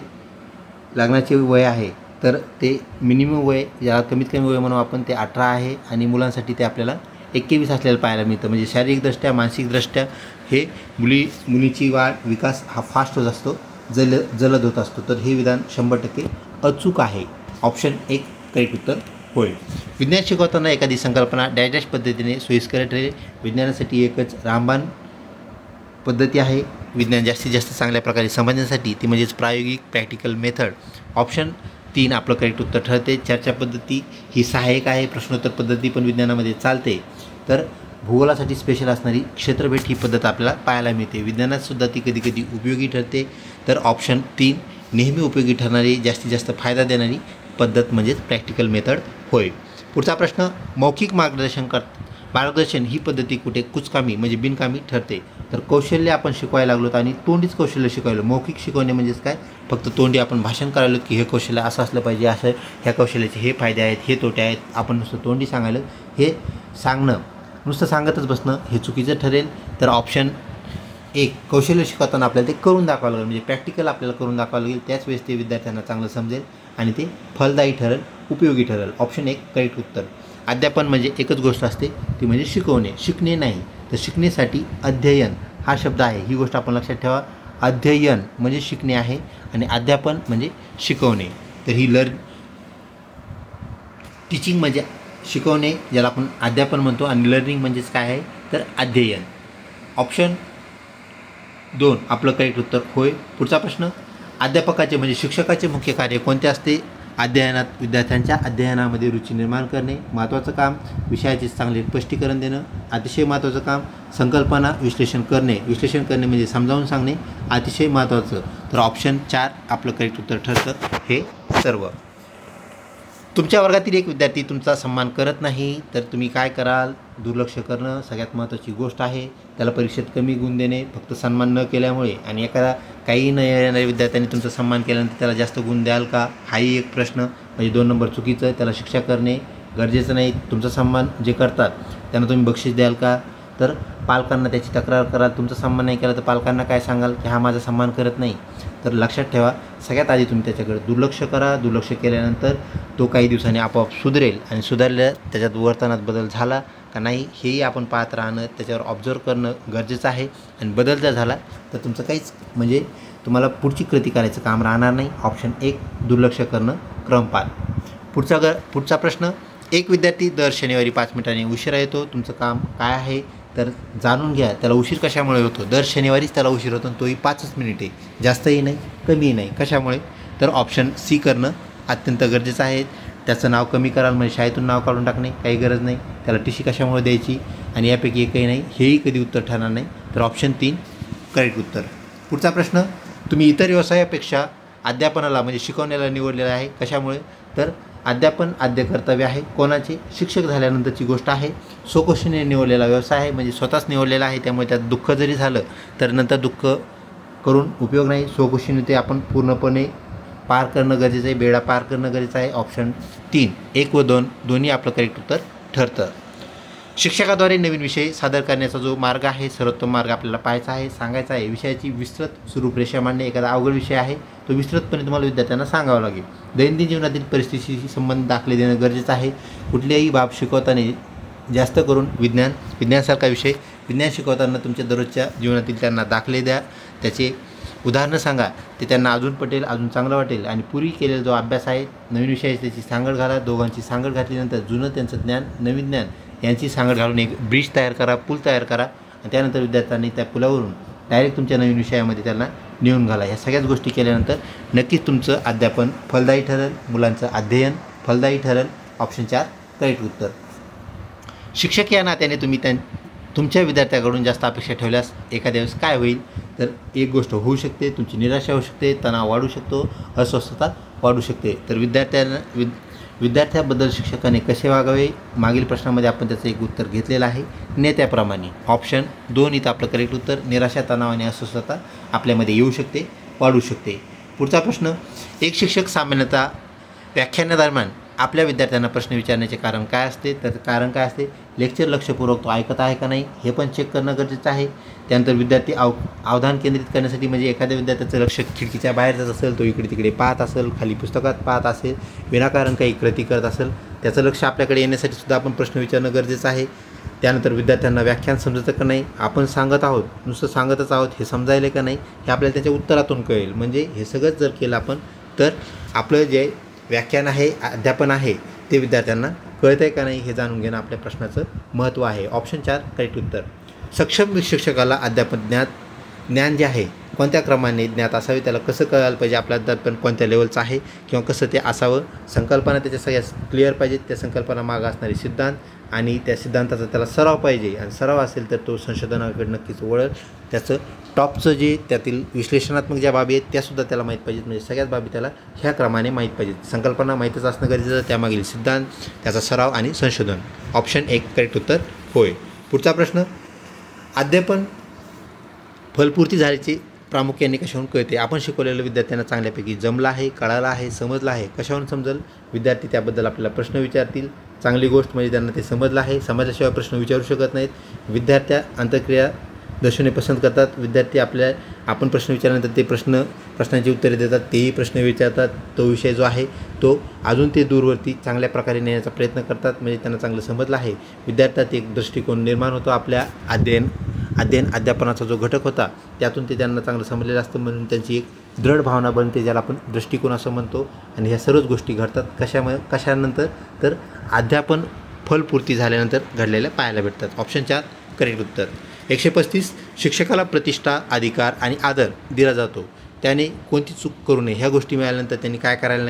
लग्नाचे वय आहे तर ते मिनिमम वय या कमीत कमी वय म्हणून आपण ते 18 आहे आणि मुलांसाठी ते आपल्याला 21 असलेलं पाहायला मिळतं. म्हणजे शारीरिकदृष्ट्या मानसिकदृष्ट्या हे मुलीची वाढ विकास हा फास्ट होत असतो, जलद होत असतो. तर हे विधान 100% अचूक आहे. ऑप्शन 1 करेक्ट उत्तर होय. विज्ञान शिकवताना एखादी संकल्पना डॅश पद्धतीने सोयीस्कर ठरेल. विज्ञानासाठी एकच रामबाण पद्धती आहे. विज्ञान जास्तीत जास्त चांगल्या प्रकारे समजण्यासाठी ती म्हणजेच प्रायोगिक प्रॅक्टिकल मेथड. ऑप्शन 3 आपलं करेक्ट उत्तर ठरते. चर्चा पद्धती ही सहाय्यक आहे. प्रश्नोत्तर पद्धती पण विज्ञानामध्ये चालते. तर भूगोलासाठी स्पेशल असणारी क्षेत्रभेट ही पद्धत आपल्याला पाहायला मिळते. विज्ञानातसुद्धा ती कधी कधी उपयोगी ठरते. तर ऑप्शन 3 नेहमी उपयोगी ठरणारी जास्तीत जास्त फायदा देणारी पद्धत म्हणजेच प्रॅक्टिकल मेथड होय. पुढचा प्रश्न, मौखिक मार्गदर्शन ही पद्धती कुठे कुचकामी म्हणजे बिनकामी ठरते? तर कौशल्य आपण शिकवायला लागलोत आणि तोंडीच कौशल्य शिकवायलो. मौखिक शिकवणे म्हणजेच काय? फक्त तोंडी आपण भाषण करायलो की हे कौशल्य असं असलं पाहिजे, असं ह्या कौशल्याचे हे फायदे आहेत, हे तोटे आहेत. आपण नुसतं तोंडी सांगायला हे सांगणं, नुसतं सांगतच बसणं हे चुकीचं ठरेल. तर ऑप्शन 1 कौशल्य शिकवताना आपल्याला ते करून दाखवावं लागेल. म्हणजे प्रॅक्टिकल आपल्याला करून दाखवावं लागेल. त्याच वेळेस ते विद्यार्थ्यांना चांगलं समजेल आणि ते फलदायी ठरेल, उपयोगी ठरेल. ऑप्शन 1 करेक्ट उत्तर. अध्यापन म्हणजे एकच गोष्ट असते ती म्हणजे शिकवणे, शिकणे नाही. तर शिकण्यासाठी अध्ययन हा शब्द आहे. ही गोष्ट आपण लक्षात ठेवा. अध्ययन म्हणजे शिकणे आहे आणि अध्यापन म्हणजे शिकवणे. तर ही टीचिंग म्हणजे शिकवणे ज्याला आपण अध्यापन म्हणतो आणि लर्निंग म्हणजेच काय आहे तर अध्ययन. ऑप्शन 2 आपलं करेक्ट उत्तर होय. पुढचा प्रश्न, अध्यापकाचे म्हणजे शिक्षकाचे मुख्य कार्य कोणते असते? अध्ययनात विद्यार्थ्यांच्या अध्ययनामध्ये रुची निर्माण करणे. महत्त्वाचं काम विषयाचे चांगले स्पष्टीकरण देणं. अतिशय महत्त्वाचं काम संकल्पना विश्लेषण करणे. विश्लेषण करणे म्हणजे समजावून सांगणे अतिशय महत्त्वाचं. तर ऑप्शन 4 आपलं करेक्ट उत्तर ठरतं हे सर्व. तुमच्या वर्गातील एक विद्यार्थी तुमचा सन्मान करत नाही तर तुम्ही काय कराल? दुर्लक्ष करणं सगळ्यात महत्त्वाची गोष्ट आहे. त्याला परीक्षेत कमी गुण देणे फक्त सन्मान न केल्यामुळे. आणि काही न येणाऱ्या विद्यार्थ्यांनी तुमचा सन्मान केल्यानंतर त्याला जास्त गुण द्याल का? हाही एक प्रश्न. म्हणजे 2 नंबर चुकीचं. त्याला शिक्षा करणे गरजेचं नाही. तुमचा सन्मान जे करतात त्यांना तुम्ही बक्षीस द्याल का? तर पालकांना त्याची तक्रार कराल. तुमचा सन्मान नाही केला तर पालकांना काय सांगाल की हा माझा सन्मान करत नाही. तर लक्षात ठेवा, सगळ्यात आधी तुम्ही त्याच्याकडे दुर्लक्ष करा. दुर्लक्ष केल्यानंतर तो काही दिवसांनी आपोआप सुधरेल आणि सुधारल्या त्याच्यात वर्तनात बदल झाला का नाही हेही आपण पाहत राहणं, त्याच्यावर ऑब्झर्व करणं गरजेचं आहे. आणि बदल जर झाला तर तुमचं काहीच म्हणजे तुम्हाला पुढची कृती करायचं काम राहणार नाही. ऑप्शन 1 दुर्लक्ष करणं क्रमपात. पुढचा प्रश्न, एक विद्यार्थी दर शनिवारी 5 मिनिटांनी उशिरा येतो. तुमचं काम काय आहे तर जाणून घ्या त्याला उशीर कशामुळे होतो. दर शनिवारीच त्याला उशीर होतो, तोही 5 मिनिटे, जास्तही नाही कमीही नाही. कशामुळे, तर ऑप्शन सी करणं अत्यंत गरजेचं आहे. त्याचं नाव कमी कराल म्हणजे शाळेतून नाव काढून टाकणे, काही गरज नाही. त्याला टीसी कशामुळे द्यायची आणि यापैकी एकही नाही, हेही कधी उत्तर ठरणार नाही. तर ऑप्शन 3 करेक्ट उत्तर. पुढचा प्रश्न, तुम्ही इतर व्यवसायापेक्षा अध्यापनाला म्हणजे शिकवण्याला निवडलेला आहे. कशामुळे, तर अध्यापन आद्य कर्तव्य आहे. कोणाचे, शिक्षक झाल्यानंतरची गोष्ट आहे. स्वखुशीने निवडलेला व्यवसाय आहे, म्हणजे स्वतःच निवडलेला आहे. त्यामुळे त्यात दुःख जरी झालं तर नंतर दुःख करून उपयोग नाही. स्वखुशीने ते आपण पूर्णपणे पार करणं गरजेचं आहे, बेडा पार करणं गरजेचं आहे. ऑप्शन 3 1 व 2 दोन्ही आपलं करेक्ट उत्तर ठरतं. शिक्षकाद्वारे नवीन विषय सादर करण्याचा जो मार्ग आहे, सर्वोत्तम मार्ग आपल्याला पाहायचा आहे, सांगायचा आहे. विषयाची विस्तृत रूपरेषा मांडणे. एखादा अवघड विषय आहे तो विस्तृतपणे तुम्हाला विद्यार्थ्यांना सांगावा लागेल. दैनंदिन जीवनातील परिस्थितीशी संबंध दाखले देणं गरजेचं आहे. कुठल्याही बाब शिकवताना जास्त करून विज्ञानासारखा विषय शिकवताना तुमच्या दररोजच्या जीवनातील त्यांना दाखले द्या. त्याचे उदाहरणं सांगा, ते त्यांना अजून पटेल, अजून चांगलं वाटेल. आणि पूर्वी केलेला जो अभ्यास आहे, नवीन विषयाची त्याची सांगड घाला. दोघांची सांगड घातल्यानंतर जुनं त्यांचं ज्ञान, नवीन ज्ञान यांची सांगड घालून एक ब्रिज तयार करा, पूल तयार करा. आणि त्यानंतर विद्यार्थ्यांनी त्या पुलावरून डायरेक्ट तुमच्या नवीन विषयामध्ये त्यांना नेऊन घाला. ह्या सगळ्याच गोष्टी केल्यानंतर नक्कीच तुमचं अध्यापन फलदायी ठरेल, मुलांचं अध्ययन फलदायी ठरेल. ऑप्शन 4 करेक्ट उत्तर. शिक्षक या नात्याने तुम्ही तुमच्या विद्यार्थ्याकडून जास्त अपेक्षा ठेवल्यास एखाद्या वेळेस काय होईल, तर एक गोष्ट होऊ शकते, तुमची निराशा होऊ शकते, तणाव वाढू शकतो, अस्वस्थता वाढू शकते. तर विद्यार्थ्याबद्दल शिक्षकाने कसे वागावे, मागील प्रश्नामध्ये आपण त्याचं एक उत्तर घेतलेलं आहे, नेत्याप्रमाणे. ऑप्शन 2 इथं आपलं करेक्ट उत्तर. निराशा, तणाव आणि अस्वस्थता आपल्यामध्ये येऊ शकते, वाढू शकते. पुढचा प्रश्न, एक शिक्षक सामान्यतः व्याख्यानादरम्यान आपल्या विद्यार्थ्यांना प्रश्न विचारण्याचे कारण काय असते, तर कारण काय असते, लेक्चर लक्षपूर्वक तो ऐकत आहे का नाही हे पण चेक करणं गरजेचं आहे. त्यानंतर विद्यार्थी अवधान केंद्रित करण्यासाठी, म्हणजे एखाद्या विद्यार्थ्याचं लक्ष खिडकीच्या बाहेर जात असेल, तो इकडे तिकडे पाहत असेल, खाली पुस्तकात पाहत असेल, विनाकारण काही कृती करत असेल, त्याचं लक्ष आपल्याकडे येण्यासाठी सुद्धा आपण प्रश्न विचारणं गरजेचं आहे. त्यानंतर विद्यार्थ्यांना व्याख्यान समजतं का नाही, आपण सांगत आहोत, नुसतं सांगतच आहोत, हे समजायला का नाही हे आपल्याला त्याच्या उत्तरातून कळेल. म्हणजे हे सगळंच जर केलं आपण, तर आपलं जे व्याख्यान आहे, अध्यापन आहे, ते विद्यार्थ्यांना कळतं आहे का नाही हे जाणून घेणं आपल्या प्रश्नाचं महत्त्व आहे. ऑप्शन 4 करेक्ट उत्तर. सक्षम शिक्षकाला अध्यापन ज्ञान जे आहे कोणत्या क्रमाने ज्ञात असावे, त्याला कसं कळायला पाहिजे, आपलं अध्यापन कोणत्या लेवलचं आहे किंवा कसं ते असावं, संकल्पना त्याच्या सगळ्या क्लिअर पाहिजेत, त्या संकल्पना मागं असणारे सिद्धांत आणि त्या सिद्धांताचा त्याला सराव पाहिजे. आणि सराव असेल तर तो संशोधनाकडे नक्कीच वळेल. त्याचं टॉपचं जे त्यातील विश्लेषणात्मक ज्या बाबी आहेत त्यासुद्धा त्याला माहीत पाहिजेत. म्हणजे सगळ्याच बाबी त्याला ह्या क्रमाने माहीत पाहिजेत. संकल्पना माहीतच असणं गरजेचं, त्यामागील सिद्धांत, त्याचा सराव आणि संशोधन. ऑप्शन 1 करेक्ट उत्तर होय. पुढचा प्रश्न, अध्यापन फलपूर्ती झाल्याची प्रामुख्याने कशावरून कळते. आपण शिकवलेलं विद्यार्थ्यांना चांगल्यापैकी जमलं आहे, कळालं आहे, समजलं आहे. कशावरून समजेल, विद्यार्थी त्याबद्दल आपल्याला प्रश्न विचारतील. चांगली गोष्ट म्हणजे त्यांना ते समजलं आहे. समजल्याशिवाय प्रश्न विचारू शकत नाहीत. विद्यार्थ्या अंतःक्रिया दर्शवणे पसंत करतात. विद्यार्थी आपण प्रश्न विचारल्यानंतर ते प्रश्नांची उत्तरे देतात, तेही प्रश्न विचारतात. तो विषय जो आहे तो अजून ते दूरवरती चांगल्या प्रकारे नेण्याचा प्रयत्न करतात. म्हणजे त्यांना चांगलं समजलं आहे. विद्यार्थ्यात एक दृष्टिकोन निर्माण होतो. आपल्या अध्यापनाचा जो घटक होता त्यातून ते त्यांना चांगलं समजलेलं असतं, म्हणून त्यांची एक दृढ भावना बनते, ज्याला आपण दृष्टिकोन असं म्हणतो. आणि ह्या सर्वच गोष्टी घडतात कशानंतर, तर अध्यापन फलपूर्ती झाल्यानंतर घडलेल्या पाहायला भेटतात. ऑप्शन 4 करेक्ट उत्तर. 135 शिक्षकाला प्रतिष्ठा, अधिकार आणि आदर दिला जातो. त्याने कोणती चूक करू नये, ह्या गोष्टी मिळाल्यानंतर त्यांनी काय करायला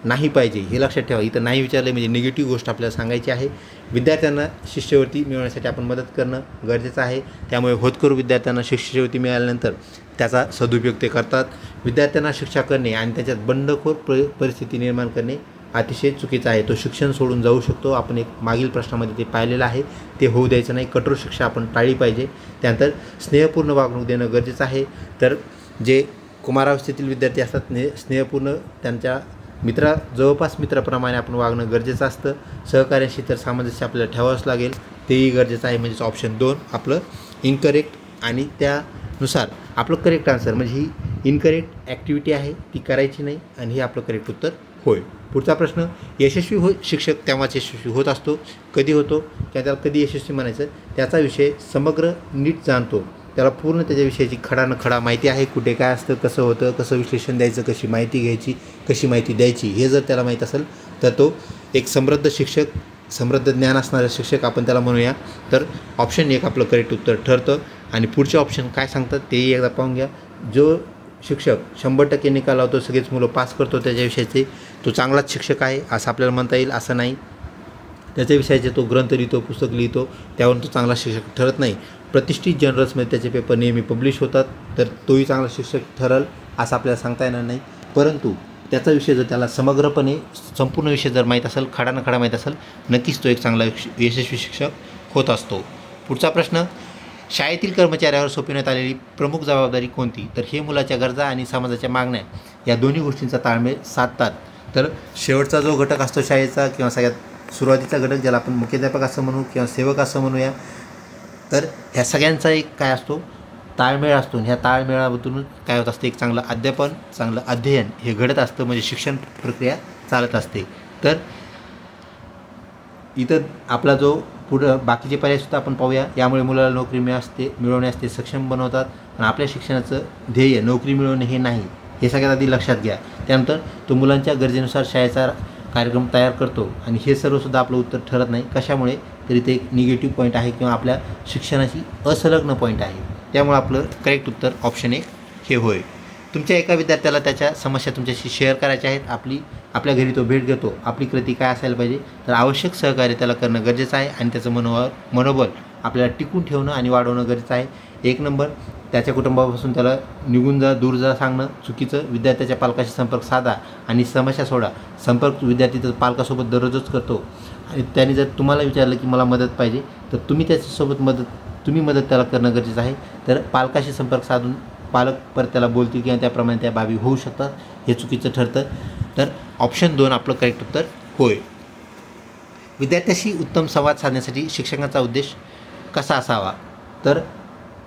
नाही पाहिजे हे लक्षात ठेवा. इथं नाही विचारलं म्हणजे निगेटिव्ह गोष्ट आपल्याला सांगायची आहे. विद्यार्थ्यांना शिष्यवृत्ती मिळवण्यासाठी आपण मदत करणं गरजेचं आहे. त्यामुळे होतकरू विद्यार्थ्यांना शिष्यवृत्ती मिळाल्यानंतर त्याचा सदुपयोग ते करतात. विद्यार्थ्यांना शिक्षा करणे आणि त्याच्यात बंडखोर परिस्थिती निर्माण करणे अतिशय चुकीचं आहे. तो शिक्षण सोडून जाऊ शकतो. आपण एक मागील प्रश्नामध्ये ते पाहिलेलं आहे. ते होऊ द्यायचं नाही. कठोर शिक्षा आपण टाळली पाहिजे. त्यानंतर स्नेहपूर्ण वागणूक देणं गरजेचं आहे. तर जे कुमारावस्थेतील विद्यार्थी असतात, स्नेहपूर्ण त्यांच्या जवळपास मित्राप्रमाणे आपण वागणं गरजेचं असतं. सहकार्याशी तर सामंजस्य आपल्याला ठेवावंच लागेल, तेही गरजेचं आहे. म्हणजेच ऑप्शन 2 आपलं इनकरेक्ट आणि त्यानुसार आपलं करेक्ट आन्सर, म्हणजे ही इनकरेक्ट ॲक्टिव्हिटी आहे ती करायची नाही आणि हे आपलं करेक्ट उत्तर होय. पुढचा प्रश्न, यशस्वी शिक्षक तेव्हाच यशस्वी होत असतो. कधी होतो किंवा त्याला कधी यशस्वी म्हणायचं, त्याचा विषय समग्र नीट जाणतो. त्याला पूर्ण त्याच्याविषयीची खडा माहिती आहे. कुठे काय असतं, कसं होतं, कसं विश्लेषण द्यायचं, कशी माहिती घ्यायची, कशी माहिती द्यायची, हे जर त्याला माहीत असेल तर तो एक समृद्ध शिक्षक समृद्ध ज्ञान असणारे शिक्षक आपण त्याला म्हणूया. तर ऑप्शन 1 आपलं करेक्ट उत्तर ठरतं. आणि पुढचे ऑप्शन काय सांगतात तेही एकदा पाहून घ्या. जो शिक्षक 100% निकाल लावतो, सगळेच मुलं पास करतो त्याच्या विषयाचे, तो चांगलाच शिक्षक आहे असं आपल्याला म्हणता येईल असं नाही. त्याच्या विषयाचे तो ग्रंथ लिहितो, पुस्तक लिहितो, त्यावरून तो चांगला शिक्षक ठरत नाही. प्रतिष्ठित जर्नल्समध्ये त्याचे पेपर नेहमी पब्लिश होतात, तर तोही चांगला शिक्षक ठरल असं आपल्याला सांगता येणार नाही. परंतु त्याचा विषय जर त्याला समग्रपणे संपूर्ण विषय जर माहीत असेल, खडा न खडा माहीत असेल, नक्कीच तो एक चांगला यशस्वी शिक्षक होत असतो. पुढचा प्रश्न, शाळेतील कर्मचाऱ्यावर सोपविण्यात आलेली प्रमुख जबाबदारी कोणती? तर हे मुलाच्या गरजा आणि समाजाच्या मागण्या या दोन्ही गोष्टींचा ताळमेळ साधतात. तर शेवटचा जो घटक असतो शाळेचा, किंवा सगळ्यात सुरुवातीचा घटक ज्याला आपण मुख्याध्यापक असं म्हणू किंवा सेवक असं म्हणूया, तर ह्या सगळ्यांचा एक काय असतो, ताळमेळ असतो. ह्या ताळमेळामधूनच काय होत असतं, एक चांगलं अध्यापन, चांगलं अध्ययन हे घडत असतं, म्हणजे शिक्षण प्रक्रिया चालत असते. तर इथं आपला जो पुढं बाकीचे पर्यायसुद्धा आपण पाहूया. यामुळे मुलाला नोकरी मिळवण्यास ते सक्षम बनवतात. आणि आपल्या शिक्षणाचं ध्येय नोकरी मिळवणे हे नाही, हे सगळ्यात आधी लक्षात घ्या. त्यानंतर तो मुलांच्या गरजेनुसार शाळेचा कार्यक्रम तयार करतो, आणि हे सर्वसुद्धा आपलं उत्तर ठरत नाही. कशामुळे? तरी ते एक निगेटिव्ह पॉईंट आहे किंवा आपल्या शिक्षणाची असंलग्न पॉईंट आहे. त्यामुळे आपलं करेक्ट उत्तर ऑप्शन 1 हे होय. तुमच्या एका विद्यार्थ्याला त्याच्या समस्या तुमच्याशी शेअर करायच्या आहेत, आपल्या घरी तो भेट घेतो, आपली कृती काय असायला पाहिजे? तर आवश्यक सहकार्य त्याला करणं गरजेचं आहे, आणि त्याचं मनोबल आपल्याला टिकून ठेवणं आणि वाढवणं गरजेचं आहे. 1 नंबर, त्याच्या कुटुंबापासून त्याला निघून जा, दूर जा सांगणं चुकीचं. विद्यार्थ्याच्या पालकाशी संपर्क साधा आणि समस्या सोडा. संपर्क विद्यार्थी तर पालकासोबत दररोजच करतो, आणि त्याने जर तुम्हाला विचारलं की मला मदत पाहिजे, तर तुम्ही मदत त्याला करणं गरजेचं आहे. तर पालकाशी संपर्क साधून पालक परत त्याला बोलतील किंवा त्याप्रमाणे त्या बाबी होऊ शकतात, हे चुकीचं ठरतं. तर ऑप्शन 2 आपलं करेक्ट उत्तर होय. विद्यार्थ्याशी उत्तम संवाद साधण्यासाठी शिक्षकांचा उद्देश कसा असावा? तर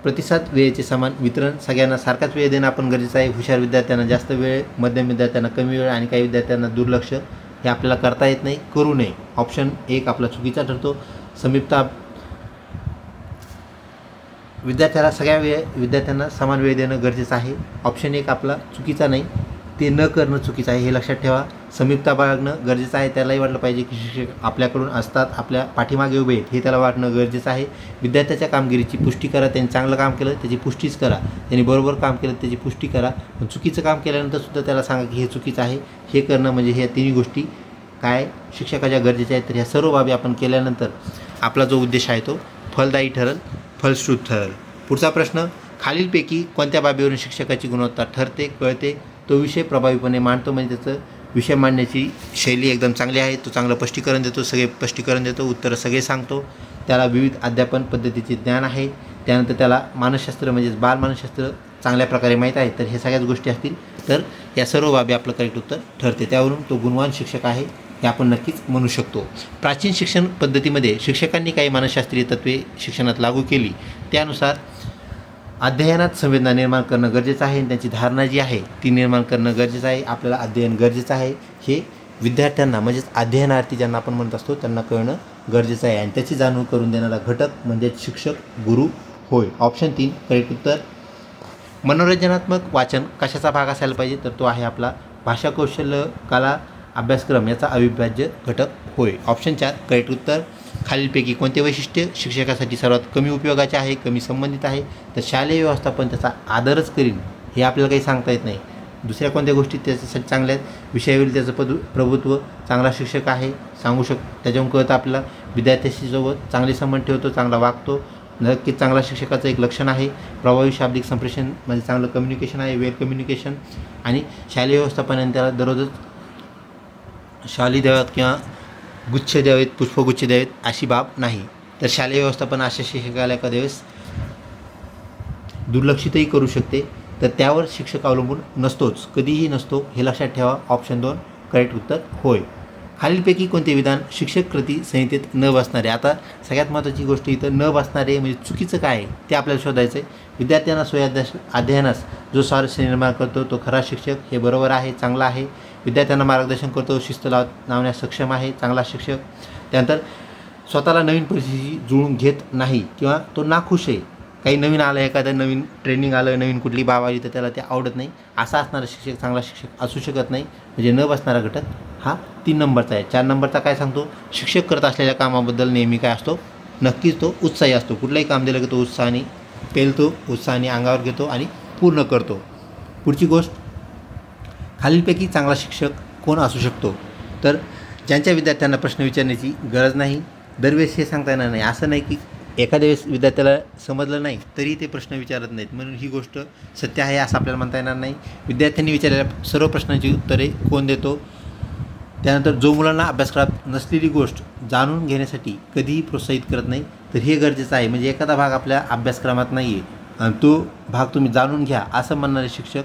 प्रतिसाद वेळेचे समान वितरण, सगळ्यांना सारखाच वेळ देणं आपण गरजेचं आहे. हुशार विद्यार्थ्यांना जास्त वेळ, मध्यम विद्यार्थ्यांना कमी वेळ, आणि काही विद्यार्थ्यांना दुर्लक्ष हे आपल्याला करता येत नाही, करू नये. ऑप्शन 1 आपला चुकीचा ठरतो. समीपता, विद्यार्थ्यांना समान वेळ देणं गरजेचं आहे. ऑप्शन 1 आपला चुकीचा नाही, ते न करणं चुकीचं आहे, हे लक्षात ठेवा. समीपता बाळगणं गरजेचं आहे. त्यालाही वाटलं पाहिजे की शिक्षक आपल्याकडून असतात, आपल्या पाठीमागे उभे आहेत, हे त्याला वाटणं गरजेचं आहे. विद्यार्थ्याच्या कामगिरीची पुष्टी करा. त्यांनी चांगलं काम केलं त्याची पुष्टीच करा, त्यांनी बरोबर काम केलं त्याची पुष्टी करा. पण चुकीचं काम केल्यानंतरसुद्धा त्याला सांगा की हे चुकीचं आहे, हे करणं म्हणजे ह्या तिन्ही गोष्टी काय शिक्षकाच्या गरजेच्या आहेत. तर ह्या सर्व बाबी आपण केल्यानंतर आपला जो उद्देश आहे तो फलदायी ठरेल, फलश्रुत ठरेल. पुढचा प्रश्न, खालीलपैकी कोणत्या बाबीवरून शिक्षकाची गुणवत्ता ठरते कळते? तो विषय प्रभावीपणे मांडतो, म्हणजे त्याचं विषय मांडण्याची शैली एकदम चांगली आहे. तो चांगलं स्पष्टीकरण देतो, सगळे स्पष्टीकरण देतो, उत्तरं सगळे सांगतो. त्याला विविध अध्यापन पद्धतीचे ज्ञान आहे. त्यानंतर त्याला मानसशास्त्र म्हणजेच बालमानसशास्त्र चांगल्या प्रकारे माहीत आहे. तर हे सगळ्याच गोष्टी असतील, तर या सर्व बाबी आपलं करेक्ट उत्तर ठरते. त्यावरून तो गुणवान शिक्षक आहे हे आपण नक्कीच म्हणू शकतो. प्राचीन शिक्षण पद्धतीमध्ये शिक्षकांनी काही मानसशास्त्रीय तत्त्वे शिक्षणात लागू केली. त्यानुसार अध्ययनात संवेदना निर्माण करणं गरजेचं आहे, आणि त्यांची धारणा जी आहे ती निर्माण करणं गरजेचं आहे. आपल्याला अध्ययन गरजेचं आहे हे विद्यार्थ्यांना म्हणजेच अध्ययनार्थी ज्यांना आपण म्हणत असतो त्यांना कळणं गरजेचं आहे, आणि त्याची जाणीव करून देणारा घटक म्हणजेच शिक्षक गुरु होय. ऑप्शन 3 करेक्ट उत्तर. मनोरंजनात्मक वाचन कशाचा भाग असायला पाहिजे? तर तो आहे आपला भाषा कौशल्य कला अभ्यासक्रम याचा अविभाज्य घटक होय. ऑप्शन 4 करेक्ट उत्तर. खालीलपैकी कोणते वैशिष्ट्य शिक्षकासाठी सर्वात कमी उपयोगाचे आहे, कमी संबंधित आहे? तर शालेय व्यवस्थापन त्याचा आदरच करील हे आपल्याला काही सांगता येत नाही. दुसऱ्या कोणत्या गोष्टी त्याच्यासाठी चांगल्या आहेत? विषयावरील त्याचं प्रभुत्व, चांगला शिक्षक आहे सांगू त्याच्याहून कळतं आपल्याला. विद्यार्थ्याशी सोबत चांगले संबंध ठेवतो, चांगला वागतो, नक्कीच चांगला शिक्षकाचं एक लक्षण आहे. प्रभावी शाब्दिक संप्रेषण म्हणजे चांगलं कम्युनिकेशन आहे, वेल कम्युनिकेशन. आणि शालेय व्यवस्थापनाने त्याला दररोजच शाली द्याव्यात किंवा गुच्छ द्यावेत, पुष्पगुच्छ द्यावेत अशी बाब नाही. तर शालेय व्यवस्थापन अशा शिक्षकाला एखाद्या वेळेस दुर्लक्षितही करू शकते, तर त्यावर शिक्षक अवलंबून नसतोच, कधीही नसतो, हे लक्षात ठेवा. ऑप्शन 2 करेक्ट उत्तर होय. खालीलपैकी कोणते विधान शिक्षक कृती संहितेत न बसणारे? आता सगळ्यात महत्त्वाची गोष्ट इथं न बसणारे म्हणजे चुकीचं काय आहे ते आपल्याला शोधायचं आहे. विद्यार्थ्यांना अध्ययनास जो स्वारस्य निर्माण करतो तो खरा शिक्षक, हे बरोबर आहे, चांगला आहे. विद्यार्थ्यांना मार्गदर्शन करतो, शिस्त लावण्यास सक्षम आहे, चांगला शिक्षक. त्यानंतर स्वतःला नवीन परिस्थिती जुळून घेत नाही किंवा तो नाखुश आहे, काही नवीन आलं, एखादं नवीन ट्रेनिंग आलं, नवीन कुठली बाब आली तर त्याला ते आवडत नाही, असा असणारा शिक्षक चांगला शिक्षक असू शकत नाही. म्हणजे न बसणारा घटक हा 3 नंबरचा आहे. 4 नंबरचा काय सांगतो, शिक्षक करत असलेल्या कामाबद्दल नेहमी काय असतो, नक्कीच तो उत्साही असतो. कुठलाही काम दिलं की तो उत्साहाने पेलतो, उत्साहाने अंगावर घेतो आणि पूर्ण करतो. पुढची गोष्ट, खालीलपैकी चांगला शिक्षक कोण असू शकतो, तर ज्यांच्या विद्यार्थ्यांना प्रश्न विचारण्याची गरज नाही. दरवेळेस हे सांगता येणार नाही, असं नाही की एखाद्या वेळेस विद्यार्थ्याला समजलं नाही तरी ते प्रश्न विचारत नाहीत, म्हणून ही गोष्ट सत्य आहे असं आपल्याला म्हणता येणार नाही. विद्यार्थ्यांनी विचारलेल्या सर्व प्रश्नांची उत्तरे कोण देतो. त्यानंतर जो मुलांना अभ्यासक्रमात नसलेली गोष्ट जाणून घेण्यासाठी कधीही प्रोत्साहित करत नाही, तर हे गरजेचं आहे. म्हणजे एखादा भाग आपल्या अभ्यासक्रमात नाही आहे आणि तो भाग तुम्ही जाणून घ्या असं म्हणणारे शिक्षक,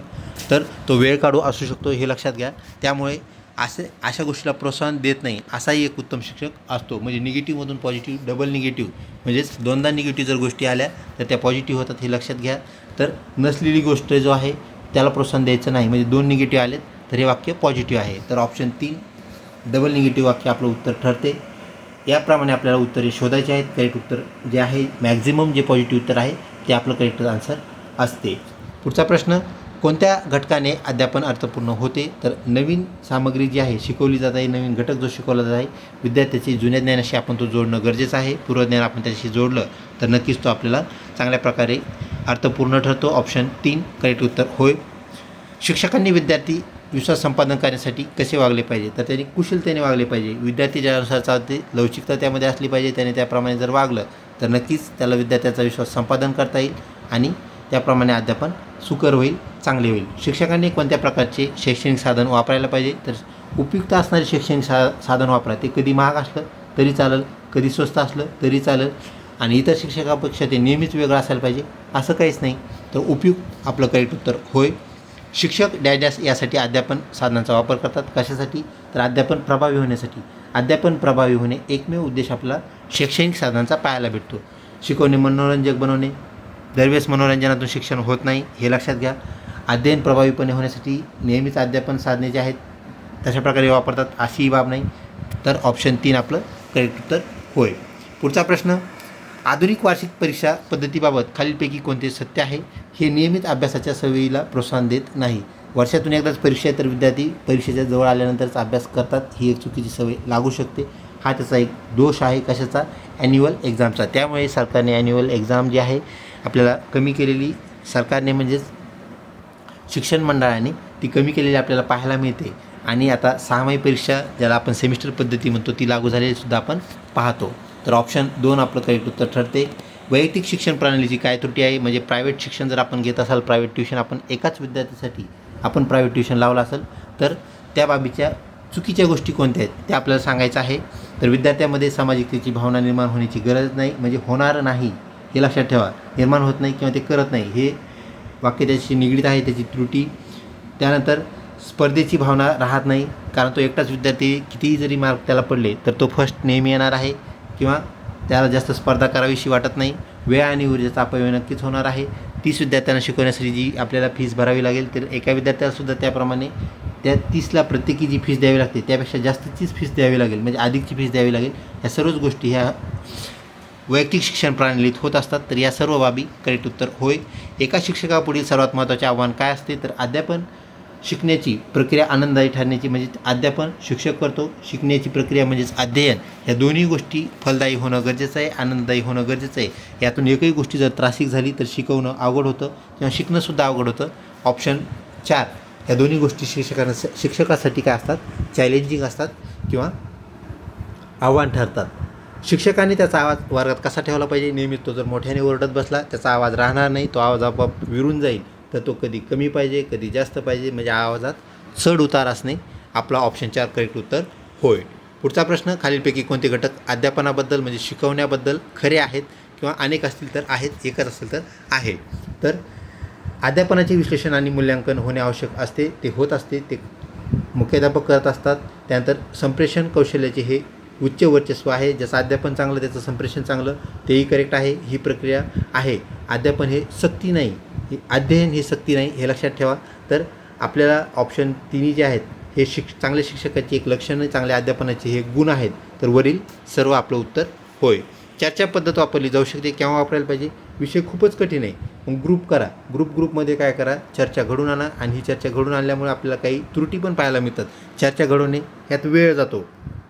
तर तो वेळ काढू असू शकतो, हे लक्षात घ्या. त्यामुळे अशा गोष्टीला प्रोत्साहन देत नाही असाही एक उत्तम शिक्षक असतो. म्हणजे निगेटिव्हमधून पॉझिटिव्ह, डबल निगेटिव्ह, म्हणजेच दोनदा निगेटिव्ह जर गोष्टी आल्या तर त्या पॉझिटिव्ह होतात, हे लक्षात घ्या. तर नसलेली गोष्ट जो आहे त्याला प्रोत्साहन द्यायचं नाही. म्हणजे 2 निगेटिव्ह आलेत तर हे वाक्य पॉझिटिव्ह आहे. तर ऑप्शन 3 डबल निगेटिव्ह वाक्य आपलं उत्तर ठरते. याप्रमाणे आपल्याला उत्तरे शोधायची आहेत. करेक्ट उत्तर जे आहे, मॅक्झिमम जे पॉझिटिव्ह उत्तर आहे ते आपलं करेक्ट आन्सर असते. पुढचा प्रश्न, कोणत्या घटकाने अध्यापन अर्थपूर्ण होते, तर नवीन सामग्री जी आहे शिकवली जात आहे, नवीन घटक जो शिकवला जात आहे, विद्यार्थ्याची जुन्या ज्ञानाशी आपण तो जोडणं गरजेचं आहे. पूर्वज्ञान आपण त्याच्याशी जोडलं तर नक्कीच तो आपल्याला चांगल्या प्रकारे अर्थपूर्ण ठरतो. ऑप्शन 3 करेक्ट उत्तर होय. शिक्षकांनी विद्यार्थी विश्वास संपादन करण्यासाठी कसे वागले पाहिजे, तर त्यांनी कुशलतेने वागले पाहिजे. विद्यार्थी ज्यानुसार चालते, लवचिकता त्यामध्ये असली पाहिजे. त्याने त्याप्रमाणे जर वागलं तर नक्कीच त्याला विद्यार्थ्याचा विश्वास संपादन करता येईल आणि त्याप्रमाणे अध्यापन सुकर होईल, चांगले होईल. शिक्षकांनी कोणत्या प्रकारचे शैक्षणिक साधन वापरायला पाहिजे, तर उपयुक्त असणारे शैक्षणिक साधन वापरा. ते कधी महाग असलं तरी चालेल, कधी स्वस्त असलं तरी चालेल आणि इतर शिक्षकापेक्षा ते नेहमीच वेगळं असायला पाहिजे असं काहीच नाही. तर उपयुक्त आपलं करेक्ट उत्तर होय. शिक्षक डॅश यासाठी अध्यापन साधनांचा वापर करतात. कशासाठी, तर अध्यापन प्रभावी होण्यासाठी. अध्यापन प्रभावी होणे एकमेव उद्देश आपला शैक्षणिक साधनांचा पाहायला भेटतो. शिकवणे मनोरंजक बनवणे. दरवेळेस मनोरंजनातून शिक्षण होत नाही, हे लक्षात घ्या. अध्ययन प्रभावीपणे होण्यासाठी नेहमीच अध्यापन साधने जे आहेत तशा प्रकारे वापरतात अशी बाब नाही. तर ऑप्शन 3 आपलं करेक्ट उत्तर होय. पुढचा प्रश्न, आधुनिक वार्षिक परीक्षा पद्धतीबाबत खालीलपैकी कोणते सत्य आहे. हे नियमित अभ्यासाच्या सवयीला प्रोत्साहन देत नाही. वर्षातून एकदाच परीक्षा आहे तर विद्यार्थी परीक्षेच्या जवळ आल्यानंतरच अभ्यास करतात, ही एक चुकीची सवय लागू शकते. हा त्याचा एक दोष आहे. कशाचा, ॲन्युअल एक्झामचा. त्यामुळे सरकारने ॲन्युअल एक्झाम जी आहे आपल्याला कमी केलेली, सरकारने म्हणजेच शिक्षण मंडळाने ती कमी केलेली आपल्याला पाहायला मिळते. आणि आता 6माही परीक्षा ज्याला आपण सेमिस्टर पद्धती म्हणतो ती लागू झालेली सुद्धा आपण पाहतो. तर ऑप्शन 2 आपलं करेक्ट उत्तर ठरते. वैयक्तिक शिक्षण प्रणालीची काय त्रुटी आहे, म्हणजे प्रायव्हेट शिक्षण जर आपण घेत असाल, प्रायव्हेट ट्युशन आपण एकाच विद्यार्थ्यासाठी आपण प्रायव्हेट ट्युशन लावलं असेल तर त्या बाबीच्या चुकीच्या गोष्टी कोणत्या आहेत ते आपल्याला सांगायचं आहे. तर विद्यार्थ्यामध्ये सामाजिकतेची भावना निर्माण होण्याची गरज नाही, म्हणजे होणार नाही हे लक्षात ठेवा. निर्माण होत नाही किंवा ते करत नाही हे वाक्य त्याची निगडीत आहे, त्याची त्रुटी. त्यानंतर स्पर्धेची भावना राहत नाही, कारण तो एकटाच विद्यार्थी कितीही जरी मार्क त्याला पडले तर तो फर्स्ट नेहमी येणार आहे किंवा त्याला जास्त स्पर्धा करावीशी वाटत नाही. वेळ आणि ऊर्जेचा अपव्यय नक्कीच होणार आहे. 30 विद्यार्थ्यांना शिकवण्यासाठी जी आपल्याला फीस भरावी लागेल तर एका विद्यार्थ्यालासुद्धा त्याप्रमाणे त्या 30ला प्रत्येकी जी फीस द्यावी लागते त्यापेक्षा जास्तीचीच फीस द्यावी लागेल, म्हणजे अधिकची फीस द्यावी लागेल. ह्या सर्वच गोष्टी ह्या वैयक्तिक शिक्षण प्रणालीत होत असतात. तर या सर्व बाबी करेक्ट उत्तर होय. एका शिक्षकापुढील सर्वात महत्त्वाचे आव्हान काय असते, तर अध्यापन शिकण्याची प्रक्रिया आनंददायी ठरण्याची, म्हणजे अध्यापन शिक्षक करतो, शिकण्याची प्रक्रिया म्हणजेच अध्ययन, ह्या दोन्ही गोष्टी फलदायी होणं गरजेचं आहे, आनंददायी होणं गरजेचं आहे. यातून एकही गोष्टी जर त्रासिक झाली तर शिकवणं अवघड होतं किंवा शिकणंसुद्धा अवघड होतं. ऑप्शन 4 ह्या दोन्ही गोष्टी शिक्षकासाठी काय असतात, चॅलेंजिंग असतात किंवा आव्हान ठरतात. शिक्षकांनी त्याचा आवाज वर्गात कसा ठेवला पाहिजे, नेहमीच तो जर मोठ्याने ओरडत बसला त्याचा आवाज राहणार नाही, तो आवाज आपोआप विरून जाईल. तर तो कधी कमी पाहिजे कधी जास्त पाहिजे, म्हणजे आवाजात चढ उतार असणे. आपला ऑप्शन 4 करेक्ट उत्तर होय. पुढचा प्रश्न, खालीलपैकी कोणते घटक अध्यापनाबद्दल म्हणजे शिकवण्याबद्दल खरे आहेत किंवा अनेक असतील तर आहेत, एकच असेल तर आहे. तर अध्यापनाचे विश्लेषण आणि मूल्यांकन होणे आवश्यक असते, ते होत असते, ते मुख्याध्यापक करत असतात. त्यानंतर संप्रेषण कौशल्याचे हे उच्च वर्चस्व आहे. ज्याचं अध्यापन चांगलं त्याचं संप्रेषण चांगलं, तेही करेक्ट आहे. ही प्रक्रिया आहे. अध्यापन हे सक्ती नाही, अध्ययन ही सक्ती नाही, हे लक्षात ठेवा. तर आपल्याला ऑप्शन 3 जे आहेत हे चांगल्या शिक्षकाची एक लक्षणं, चांगल्या अध्यापनाचे हे गुण आहेत. तर वरील सर्व आपलं उत्तर होय. चर्चा पद्धत वापरली जाऊ शकते. केव्हा वापरायला पाहिजे, विषय खूपच कठीण आहे मग ग्रुप करा. ग्रुपमध्ये काय करा, चर्चा घडून आणा. आणि ही चर्चा घडून आणल्यामुळे आपल्याला काही त्रुटी पण पाहायला मिळतात. चर्चा घडवणे ह्यात वेळ जातो,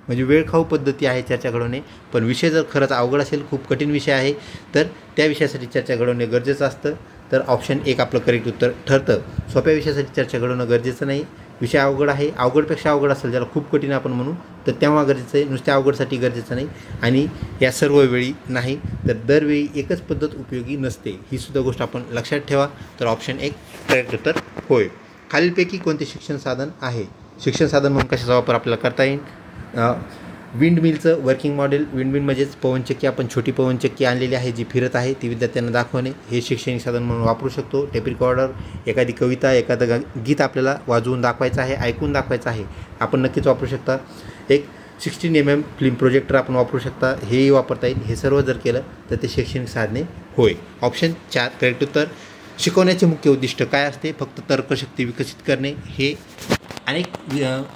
म्हणजे वेळखाऊ पद्धती आहे चर्चा घडवणे. पण विषय जर खरंच अवघड असेल, खूप कठीण विषय आहे, तर त्या विषयासाठी चर्चा घडवणे गरजेचं असतं. तर ऑप्शन 1 आपलं करेक्ट उत्तर ठरतं. सोप्या विषयासाठी चर्चा घडवणं गरजेचं नाही. विषय अवघड आहे, अवघडपेक्षा अवघड असेल, ज्याला खूप कठीण आपण म्हणू, तर तेव्हा गरजेचं आहे. नुसत्या अवघडसाठी गरजेचं नाही. आणि या सर्व वेळी नाही, तर दरवेळी एकच पद्धत उपयोगी नसते. ही सुद्धा गोष्ट आपण लक्षात ठेवा. तर ऑप्शन 1 करेक्ट उत्तर होय. खालीलपैकी कोणते शिक्षण साधन आहे? शिक्षण साधन म्हणून कशाचा वापर आपल्याला करता येईल? विंड मिलचं वर्किंग मॉडेल. विंड मिल म्हणजेच पवनचक्की, आपण छोटी पवनचक्की आणलेली आहे जी फिरत आहे, ती विद्यार्थ्यांना दाखवणे, हे शैक्षणिक साधन म्हणून वापरू शकतो. टेप रेकॉर्डर, एखादी कविता, एखादं गीत आपल्याला वाजवून दाखवायचं आहे, ऐकून दाखवायचं आहे, आपण नक्कीच वापरू शकता. एक 16 mm फिल्म प्रोजेक्टर आपण वापरू शकता, हेही वापरता येईल. हे सर्व जर केलं तर ते शैक्षणिक साधने होय. ऑप्शन 4 करेक्ट उत्तर. शिकवण्याचे मुख्य उद्दिष्ट काय असते? फक्त तर्कशक्ती विकसित करणे. हे अनेक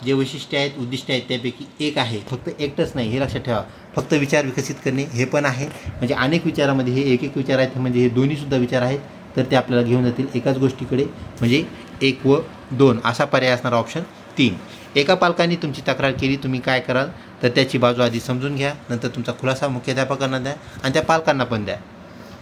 जे वैशिष्ट्ये आहेत, उद्दिष्टे आहेत, त्यापैकी एक आहे. फक्त एकटंच नाही, हे लक्षात ठेवा. फक्त विचार विकसित करणे हे पण आहे. म्हणजे अनेक विचारामध्ये हे एक विचार आहेत, म्हणजे हे दोन्हीसुद्धा विचार आहेत, तर ते आपल्याला घेऊन जातील एकाच गोष्टीकडे. म्हणजे 1 व 2 असा पर्याय असणार ऑप्शन 3. एका पालकांनी तुमची तक्रार केली, तुम्ही काय कराल? तर त्याची बाजू आधी समजून घ्या, नंतर तुमचा खुलासा मुख्याध्यापकांना द्या आणि त्या पालकांना पण द्या.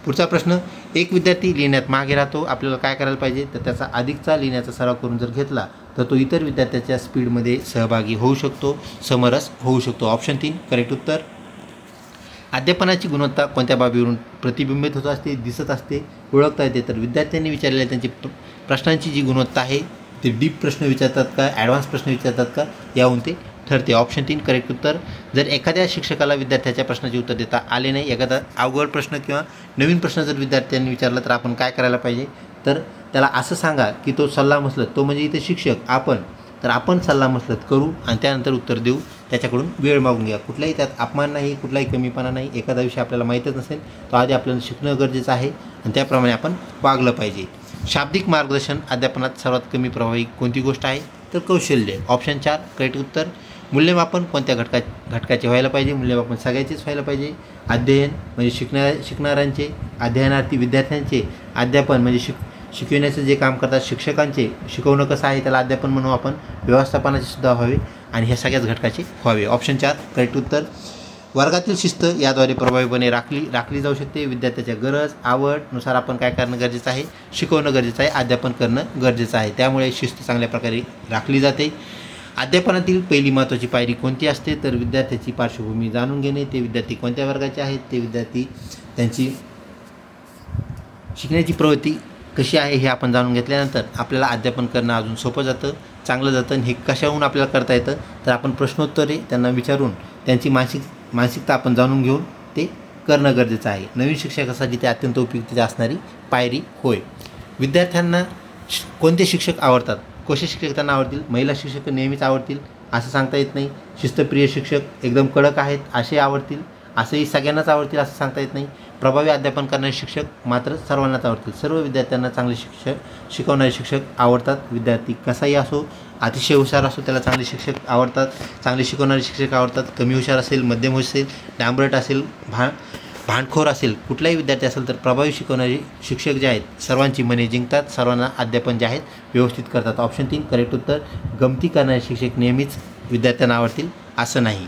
पुढचा प्रश्न, एक विद्यार्थी लिहिण्यात मागे राहतो, आपल्याला काय करायला पाहिजे? तर त्याचा अधिकचा लिहिण्याचा सराव करून जर घेतला तर तो इतर विद्यार्थ्याच्या स्पीडमध्ये सहभागी होऊ शकतो, समरस होऊ शकतो. ऑप्शन 3 करेक्ट उत्तर. अध्यापनाची गुणवत्ता कोणत्या बाबीवरून प्रतिबिंबित होत असते, दिसत असते, ओळखता येते? तर विद्यार्थ्यांनी विचारलेल्या त्यांची प्रश्नांची जी गुणवत्ता आहे, ते डीप प्रश्न विचारतात का, ॲडव्हान्स प्रश्न विचारतात का, याहून ते ठरते. ऑप्शन 3 करेक्ट उत्तर. जर एखाद्या शिक्षकाला विद्यार्थ्याच्या प्रश्नाचे उत्तर देता आले नाही, एखादा अवघड प्रश्न किंवा नवीन प्रश्न जर विद्यार्थ्यांनी विचारला, तर आपण काय करायला पाहिजे? तर त्याला असं सांगा की तो सल्लामसलत, तो म्हणजे इथे शिक्षक, आपण सल्लामसलत करू आणि त्यानंतर उत्तर देऊ. त्याच्याकडून वेळ मागून घ्या. कुठलाही त्यात अपमान नाही, कुठलाही कमीपणा नाही. एखादा विषय आपल्याला माहीतच नसेल, तो आधी आपल्याला शिकणं गरजेचं आहे आणि त्याप्रमाणे आपण वागलं पाहिजे. शाब्दिक मार्गदर्शन अध्यापनात सर्वात कमी प्रभावी कोणती गोष्ट आहे? तर कौशल्य. ऑप्शन 4 करेक्ट उत्तर. मूल्यमापन कोणत्या घटकाचे व्हायला पाहिजे? मूल्यमापन सगळ्याचेच व्हायला पाहिजे. अध्ययन म्हणजे शिकणाऱ्यांचे, अध्ययनार्थी विद्यार्थ्यांचे, अध्यापन म्हणजे शिकविण्याचं जे काम करतात शिक्षकांचे, शिकवणं कसं आहे त्याला अध्यापन म्हणू आपण, व्यवस्थापनाचे सुद्धा व्हावे आणि ह्या सगळ्याच घटकाचे व्हावे. ऑप्शन 4 करेक्ट उत्तर. वर्गातील शिस्त याद्वारे प्रभावीपणे राखली जाऊ शकते. विद्यार्थ्याच्या गरज आवडनुसार आपण काय करणं गरजेचं आहे? शिकवणं गरजेचं आहे, अध्यापन करणं गरजेचं आहे. त्यामुळे शिस्त चांगल्या प्रकारे राखली जाते. अध्यापनातील पहिली महत्त्वाची पायरी कोणती असते? तर विद्यार्थ्याची पार्श्वभूमी जाणून घेणे. ते विद्यार्थी कोणत्या वर्गाचे आहेत, ते विद्यार्थी त्यांची शिकण्याची प्रवृत्ती कशी आहे हे आपण जाणून घेतल्यानंतर आपल्याला अध्यापन करणं अजून सोपं जातं, चांगलं जातं. आणि हे कशाहून आपल्याला करता येतं? तर आपण प्रश्नोत्तरे त्यांना विचारून त्यांची मानसिकता आपण जाणून घेऊन ते करणं गरजेचं आहे. नवीन शिक्षकासाठी ते अत्यंत उपयुक्तीची असणारी पायरी होय. विद्यार्थ्यांना कोणते शिक्षक आवडतात? कसे शिक्षक त्यांना आवडतील? महिला शिक्षक नेहमीच आवडतील असं सांगता येत नाही. शिस्तप्रिय शिक्षक एकदम कडक आहेत असे आवडतील, असंही सगळ्यांनाच आवडतील असं सांगता येत नाही. प्रभावी अध्यापन करणारे शिक्षक मात्र सर्वांनाच आवडतील. सर्व विद्यार्थ्यांना चांगले शिकवणारे शिक्षक आवडतात. विद्यार्थी कसाही असो, अतिशय हुशार असो, त्याला चांगले शिक्षक आवडतात. चांगले शिकवणारे शिक्षक आवडतात. कमी हुशार असेल, मध्यम असेल, डांबरट असेल, भांडखोर असेल, कुठलाही विद्यार्थी असेल, तर प्रभावी शिकवणारे शिक्षक जे आहेत सर्वांची मने जिंकतात, सर्वांना अध्यापन जे आहेत व्यवस्थित करतात. ऑप्शन 3 करेक्ट उत्तर. गमती करणारे शिक्षक नेहमीच विद्यार्थ्यांना आवडतील असं नाही.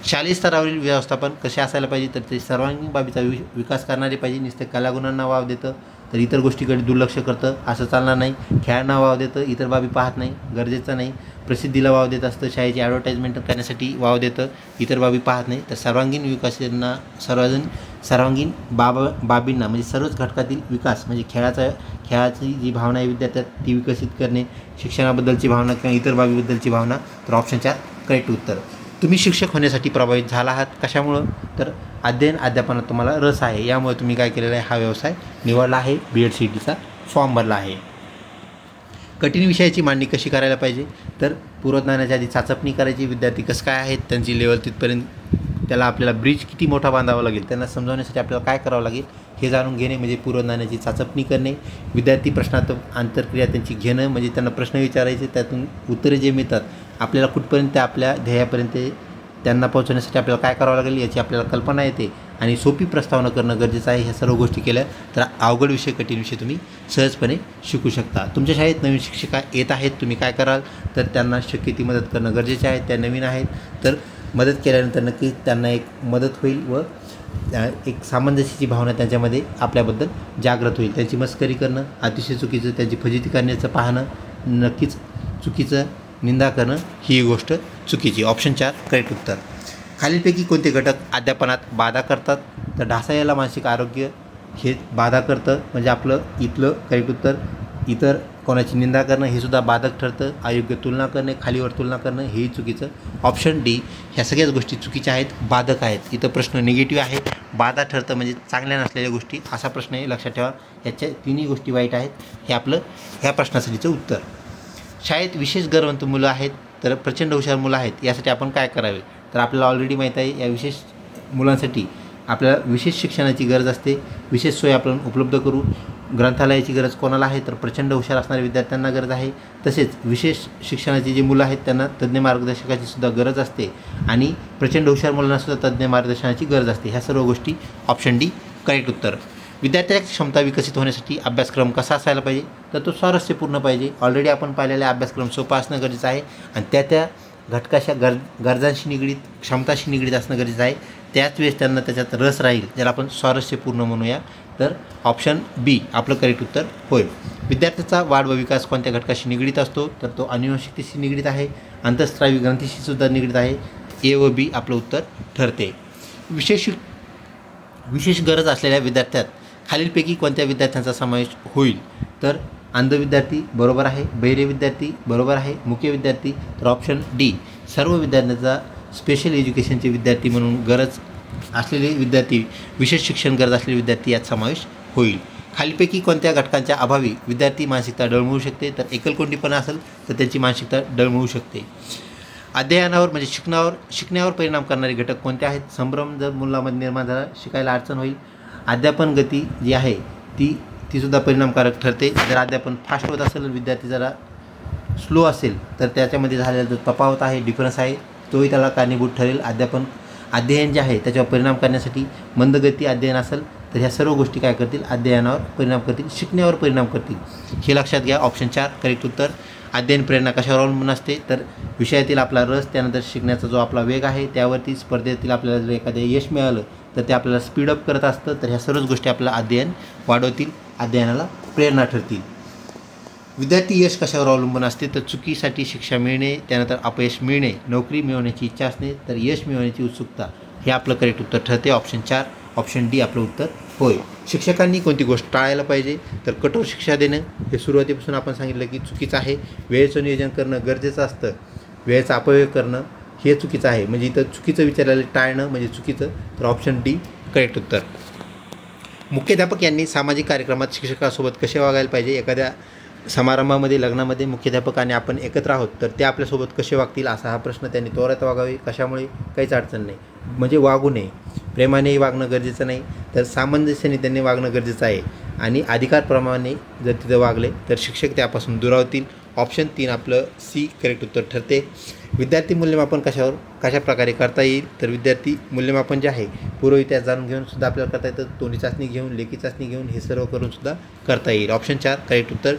शालेय स्तरावरील व्यवस्थापन कसे असायला पाहिजे? तर ते सर्वांगीण बाबीचा विकास करणारे पाहिजे. नुसते कलागुणांना वाव देतं तर इतर गोष्टीकडे दुर्लक्ष करतं असं चालणार नाही. खेळांना वाव देतं, इतर बाबी पाहत नाही, गरजेचं नाही. प्रसिद्धीला वाव देत असतं, शाळेची ॲडव्हर्टाईजमेंट करण्यासाठी वाव देतं, इतर बाबी पाहत नाही. तर सर्वांगीण विकासांना सर्वांगीण बाबींना म्हणजे सर्वच घटकातील विकास म्हणजे खेळाची जी भावना आहे विद्यार्थ्यात ती विकसित करणे, शिक्षणाबद्दलची भावना किंवा इतर बाबीबद्दलची भावना. तर ऑप्शन 4 करेक्ट उत्तर. तुम्ही शिक्षक होण्यासाठी प्रभावित झाला आहात कशामुळं? तर अध्यापनात तुम्हाला रस आहे, यामुळे तुम्ही काय केलेलं आहे? हा व्यवसाय निवडला आहे, BEd CETचा फॉर्म भरला आहे. कठीण विषयाची मांडणी कशी करायला पाहिजे? तर पूर्वज्ञानाच्या आधी चाचपणी करायची. विद्यार्थी कसं काय आहेत, त्यांची लेवल तिथपर्यंत, त्याला आपल्याला ब्रिज किती मोठा बांधावा लागेल, त्यांना समजावण्यासाठी आपल्याला काय करावं लागेल हे जाणून घेणे म्हणजे पूर्वज्ञानाची चाचपणी करणे. विद्यार्थी प्रश्नात आंतरक्रिया त्यांची घेणं म्हणजे त्यांना प्रश्न विचारायचे, त्यातून उत्तरे जे मिळतात आपल्याला कुठपर्यंत आपल्या ध्येयापर्यंत त्यांना पोहोचवण्यासाठी आपल्याला काय करावं लागेल याची आपल्याला कल्पना येते आणि सोपी प्रस्तावना करणं गरजेचं आहे. ह्या सर्व गोष्टी केल्या तर अवघड विषय कठीण विषय तुम्ही सहजपणे शिकू शकता. तुमच्या शाळेत नवीन शिक्षिका येत आहेत, तुम्ही काय कराल तर त्यांना शक्य ती मदत करणं गरजेचे आहे. त्या नवीन आहेत तर मदत केल्यानंतर नक्कीच त्यांना एक मदत होईल व एक सामंजस्याची भावना त्यांच्यामध्ये आपल्याबद्दल जागृत होईल. त्यांची मस्करी करणं अतिशय चुकीचं, त्यांची फजिती करण्याचं पाहणं नक्कीच चुकीचं, निंदा करणं ही गोष्ट चुकीची. ऑप्शन 4 करेक्ट उत्तर. खालीलपैकी कोणते घटक अध्यापनात बाधा करतात तर ढासळलेलं मानसिक आरोग्य हे बाधा करतं, म्हणजे आपलं इथलं करेक्ट उत्तर. इतर कोणाची निंदा करणं हे सुद्धा बाधक ठरतं. अयोग्य तुलना करणे, खालीवर तुलना करणं हेही चुकीचं. ऑप्शन डी ह्या सगळ्याच गोष्टी चुकीच्या आहेत, बाधक आहेत. इथं प्रश्न निगेटिव्ह आहे, बाधा ठरतं म्हणजे चांगल्या नसलेल्या गोष्टी असा प्रश्न आहे, लक्षात ठेवा. याच्या तिन्ही गोष्टी वाईट आहेत. हे आपलं ह्या प्रश्नासाठीचं उत्तर. शाळेत विशेष गरजवंत मुलं आहेत तर प्रचंड हुशार मुलं आहेत, यासाठी आपण काय करावे तर आपल्याला ऑलरेडी माहीत आहे. या विशेष मुलांसाठी आपल्याला विशेष शिक्षणाची गरज असते, विशेष सोय आपण उपलब्ध करू. ग्रंथालयाची गरज कोणाला आहे तर प्रचंड हुशार असणाऱ्या विद्यार्थ्यांना गरज आहे. तसेच विशेष शिक्षणाची जी मुलं आहेत त्यांना तज्ज्ञ मार्गदर्शकाची सुद्धा गरज असते आणि प्रचंड हुशार मुलांनासुद्धा तज्ज्ञ मार्गदर्शनाची गरज असते. ह्या सर्व गोष्टी ऑप्शन डी करेक्ट उत्तर. विद्यार्थ्याची क्षमता विकसित होण्यासाठी अभ्यासक्रम कसा असायला पाहिजे तर तो स्वारस्यपूर्ण पाहिजे. ऑलरेडी आपण पाहिलेला अभ्यासक्रम सोपा असणं गरजेचं आहे आणि त्या घटकाच्या गरजांशी निगडीत, क्षमताशी निगडीत असणं गरजेचं आहे. त्याच वेळेस त्यांना त्याच्यात रस राहील, ज्याला आपण स्वारस्यपूर्ण म्हणूया. तर ऑप्शन बी आपलं करेक्ट उत्तर होय. विद्यार्थ्याचा वाढ व विकास कोणत्या घटकाशी निगडीत असतो तर तो अनुवंशिकतेशी निगडीत आहे, अंतःस्रावी ग्रंथीशी सुद्धा निगडीत आहे. ए व बी आपलं उत्तर ठरते. विशेष गरज असलेल्या विद्यार्थ्यात खालीलपैकी कोणत्या विद्यार्थ्यांचा समावेश होईल तर अंध विद्यार्थी बरोबर आहे, बहिरे विद्यार्थी बरोबर आहे, मुके विद्यार्थी तर ऑप्शन डी सर्व विद्यार्थ्यांचा स्पेशल एज्युकेशनचे विद्यार्थी म्हणून गरज असलेले विद्यार्थी, विशेष शिक्षण गरज असलेले विद्यार्थी यात समावेश होईल. खालीलपैकी कोणत्या घटकांच्या अभावी विद्यार्थी मानसिकता डळमळू शकते तर एकलकोंडीपणा असेल तर त्यांची मानसिकता डळमळू शकते. अध्ययनावर म्हणजे शिकण्यावर परिणाम करणारे घटक कोणते आहेत. संभ्रम जर मुलामध्ये निर्माण झाला, शिकायला अडचण होईल. अध्यापन गती जी आहे ती सुद्धा परिणामकारक ठरते. जर अध्यापन फास्ट होत असेल, विद्यार्थी जरा स्लो असेल तर त्याच्यामध्ये झालेला जो तफावत आहे, डिफरन्स आहे, तोही त्याला कारणीभूत ठरेल. अध्ययन जे आहे त्याच्यावर परिणाम करण्यासाठी मंदगती अध्ययन असेल तर ह्या सर्व गोष्टी काय करतील, अध्ययनावर परिणाम करतील, शिकण्यावर परिणाम करतील. हे लक्षात घ्या. ऑप्शन 4 करेक्ट उत्तर. अध्ययन प्रेरणा कशावर अवलंबून असते तर विषयातील आपला रस, त्यानंतर शिकण्याचा जो आपला वेग आहे त्यावरती. स्पर्धेतील आपल्याला जर एखादं यश मिळालं तर ते आपल्याला स्पीडअप करत असतं. तर ह्या सर्वच गोष्टी आपल्याला अध्ययन वाढवतील, अध्ययनाला प्रेरणा ठरतील. विद्यार्थी यश कशावर अवलंबून असते तर चुकीसाठी शिक्षा मिळणे, त्यानंतर अपयश मिळणे, नोकरी मिळवण्याची इच्छा असणे तर यश मिळवण्याची उत्सुकता. हे आपलं करेक्ट उत्तर ठरते. ऑप्शन 4 ऑप्शन डी आपलं उत्तर होय. शिक्षकांनी कोणती गोष्ट टाळायला पाहिजे तर कठोर शिक्षा देणं हे सुरुवातीपासून आपण सांगितलं की चुकीचं आहे. वेळेचं नियोजन करणं गरजेचं असतं, वेळेचा अपव्यय करणं हे चुकीचं आहे. म्हणजे इथं चुकीचं विचारायला टाळणं म्हणजे चुकीचं. तर ऑप्शन डी करेक्ट उत्तर. मुख्याध्यापक यांनी सामाजिक कार्यक्रमात शिक्षकासोबत कसे वागायला पाहिजे. एखाद्या समारंभामध्ये, लग्नामध्ये मुख्याध्यापक आणि आपण एकत्र आहोत तर ते आपल्यासोबत कसे वागतील असा हा प्रश्न त्यांनी त्वरित वागावे. कशामुळे काहीच अडचण नाही, म्हणजे वागू नये, प्रेमानेही वागणं गरजेचं नाही तर सामंजस्याने त्यांनी वागणं गरजेचं आहे. आणि अधिकारप्रमाणे जर तिथं वागले तर शिक्षक त्यापासून दुरावतील. ऑप्शन 3 आपलं सी करेक्ट उत्तर ठरते. विद्यार्थी मूल्यमापन कशा प्रकारे करता येईल तर विद्यार्थी मूल्यमापन जे आहे पूर्व इतिहास जाणून घेऊन सुद्धा आपल्याला करता येतं. तोंडी चाचणी घेऊन, लेखी चाचणी घेऊन हे सर्व करून सुद्धा करता येईल. ऑप्शन 4 करेक्ट उत्तर.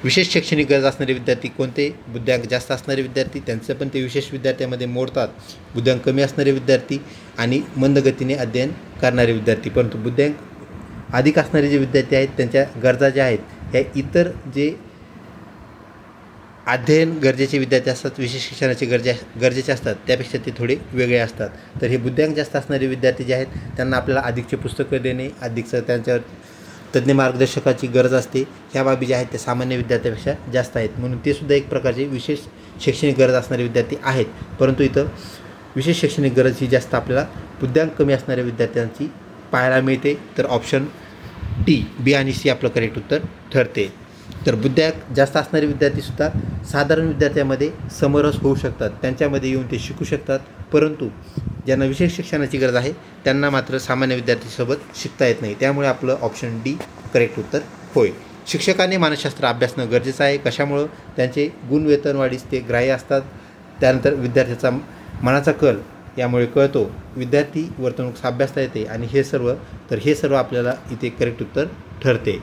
विशेष शैक्षणिक गरज असणारे विद्यार्थी कोणते. बुद्ध्यांक जास्त असणारे विद्यार्थी, त्यांचं पण ते विशेष विद्यार्थ्यांमध्ये मोडतात. बुद्ध्यांक कमी असणारे विद्यार्थी आणि मंदगतीने अध्ययन करणारे विद्यार्थी. परंतु बुद्ध्यांक अधिक असणारे जे विद्यार्थी आहेत त्यांच्या गरजा ज्या आहेत ह्या इतर जे अध्ययन गरजेचे विद्यार्थी असतात, विशेष शिक्षणाचे गरजेचे असतात त्यापेक्षा ते थोडे वेगळे असतात. तर हे बुद्ध्यांक जास्त असणारे विद्यार्थी जे आहेत त्यांना आपल्याला अधिकचे पुस्तकं देणे, अधिकचं त्यांच्यावर तज्ज्ञ मार्गदर्शकाची गरज असते. ह्या बाबी ज्या आहेत त्या सामान्य विद्यार्थ्यापेक्षा जास्त आहेत. म्हणून ते सुद्धा एक प्रकारचे विशेष शैक्षणिक गरज असणारे विद्यार्थी आहेत. परंतु इथं विशेष शैक्षणिक गरज ही जास्त आपल्याला बुद्ध्यांक कमी असणाऱ्या विद्यार्थ्यांची पाहायला मिळते. तर ऑप्शन डी, बी आणि सी आपलं करेक्ट उत्तर ठरते. तर बुद्ध्यांक जास्त असणारे विद्यार्थीसुद्धा साधारण विद्यार्थ्यांमध्ये समरस होऊ शकतात, त्यांच्यामध्ये येऊन ते शिकू शकतात. परंतु ज्यांना विशेष शिक्षणाची गरज आहे त्यांना मात्र सामान्य विद्यार्थीसोबत शिकता येत नाही. त्यामुळे आपलं ऑप्शन डी करेक्ट उत्तर होय. शिक्षकांनी मानसशास्त्र अभ्यासणं गरजेचं आहे. कशामुळं त्यांचे गुणवेतनवाढीस ते ग्राह्य असतात. त्यानंतर विद्यार्थ्याचा मनाचा कल यामुळे कळतो, विद्यार्थी वर्तणूक अभ्यासता येते आणि हे सर्व आपल्याला इथे करेक्ट उत्तर ठरते.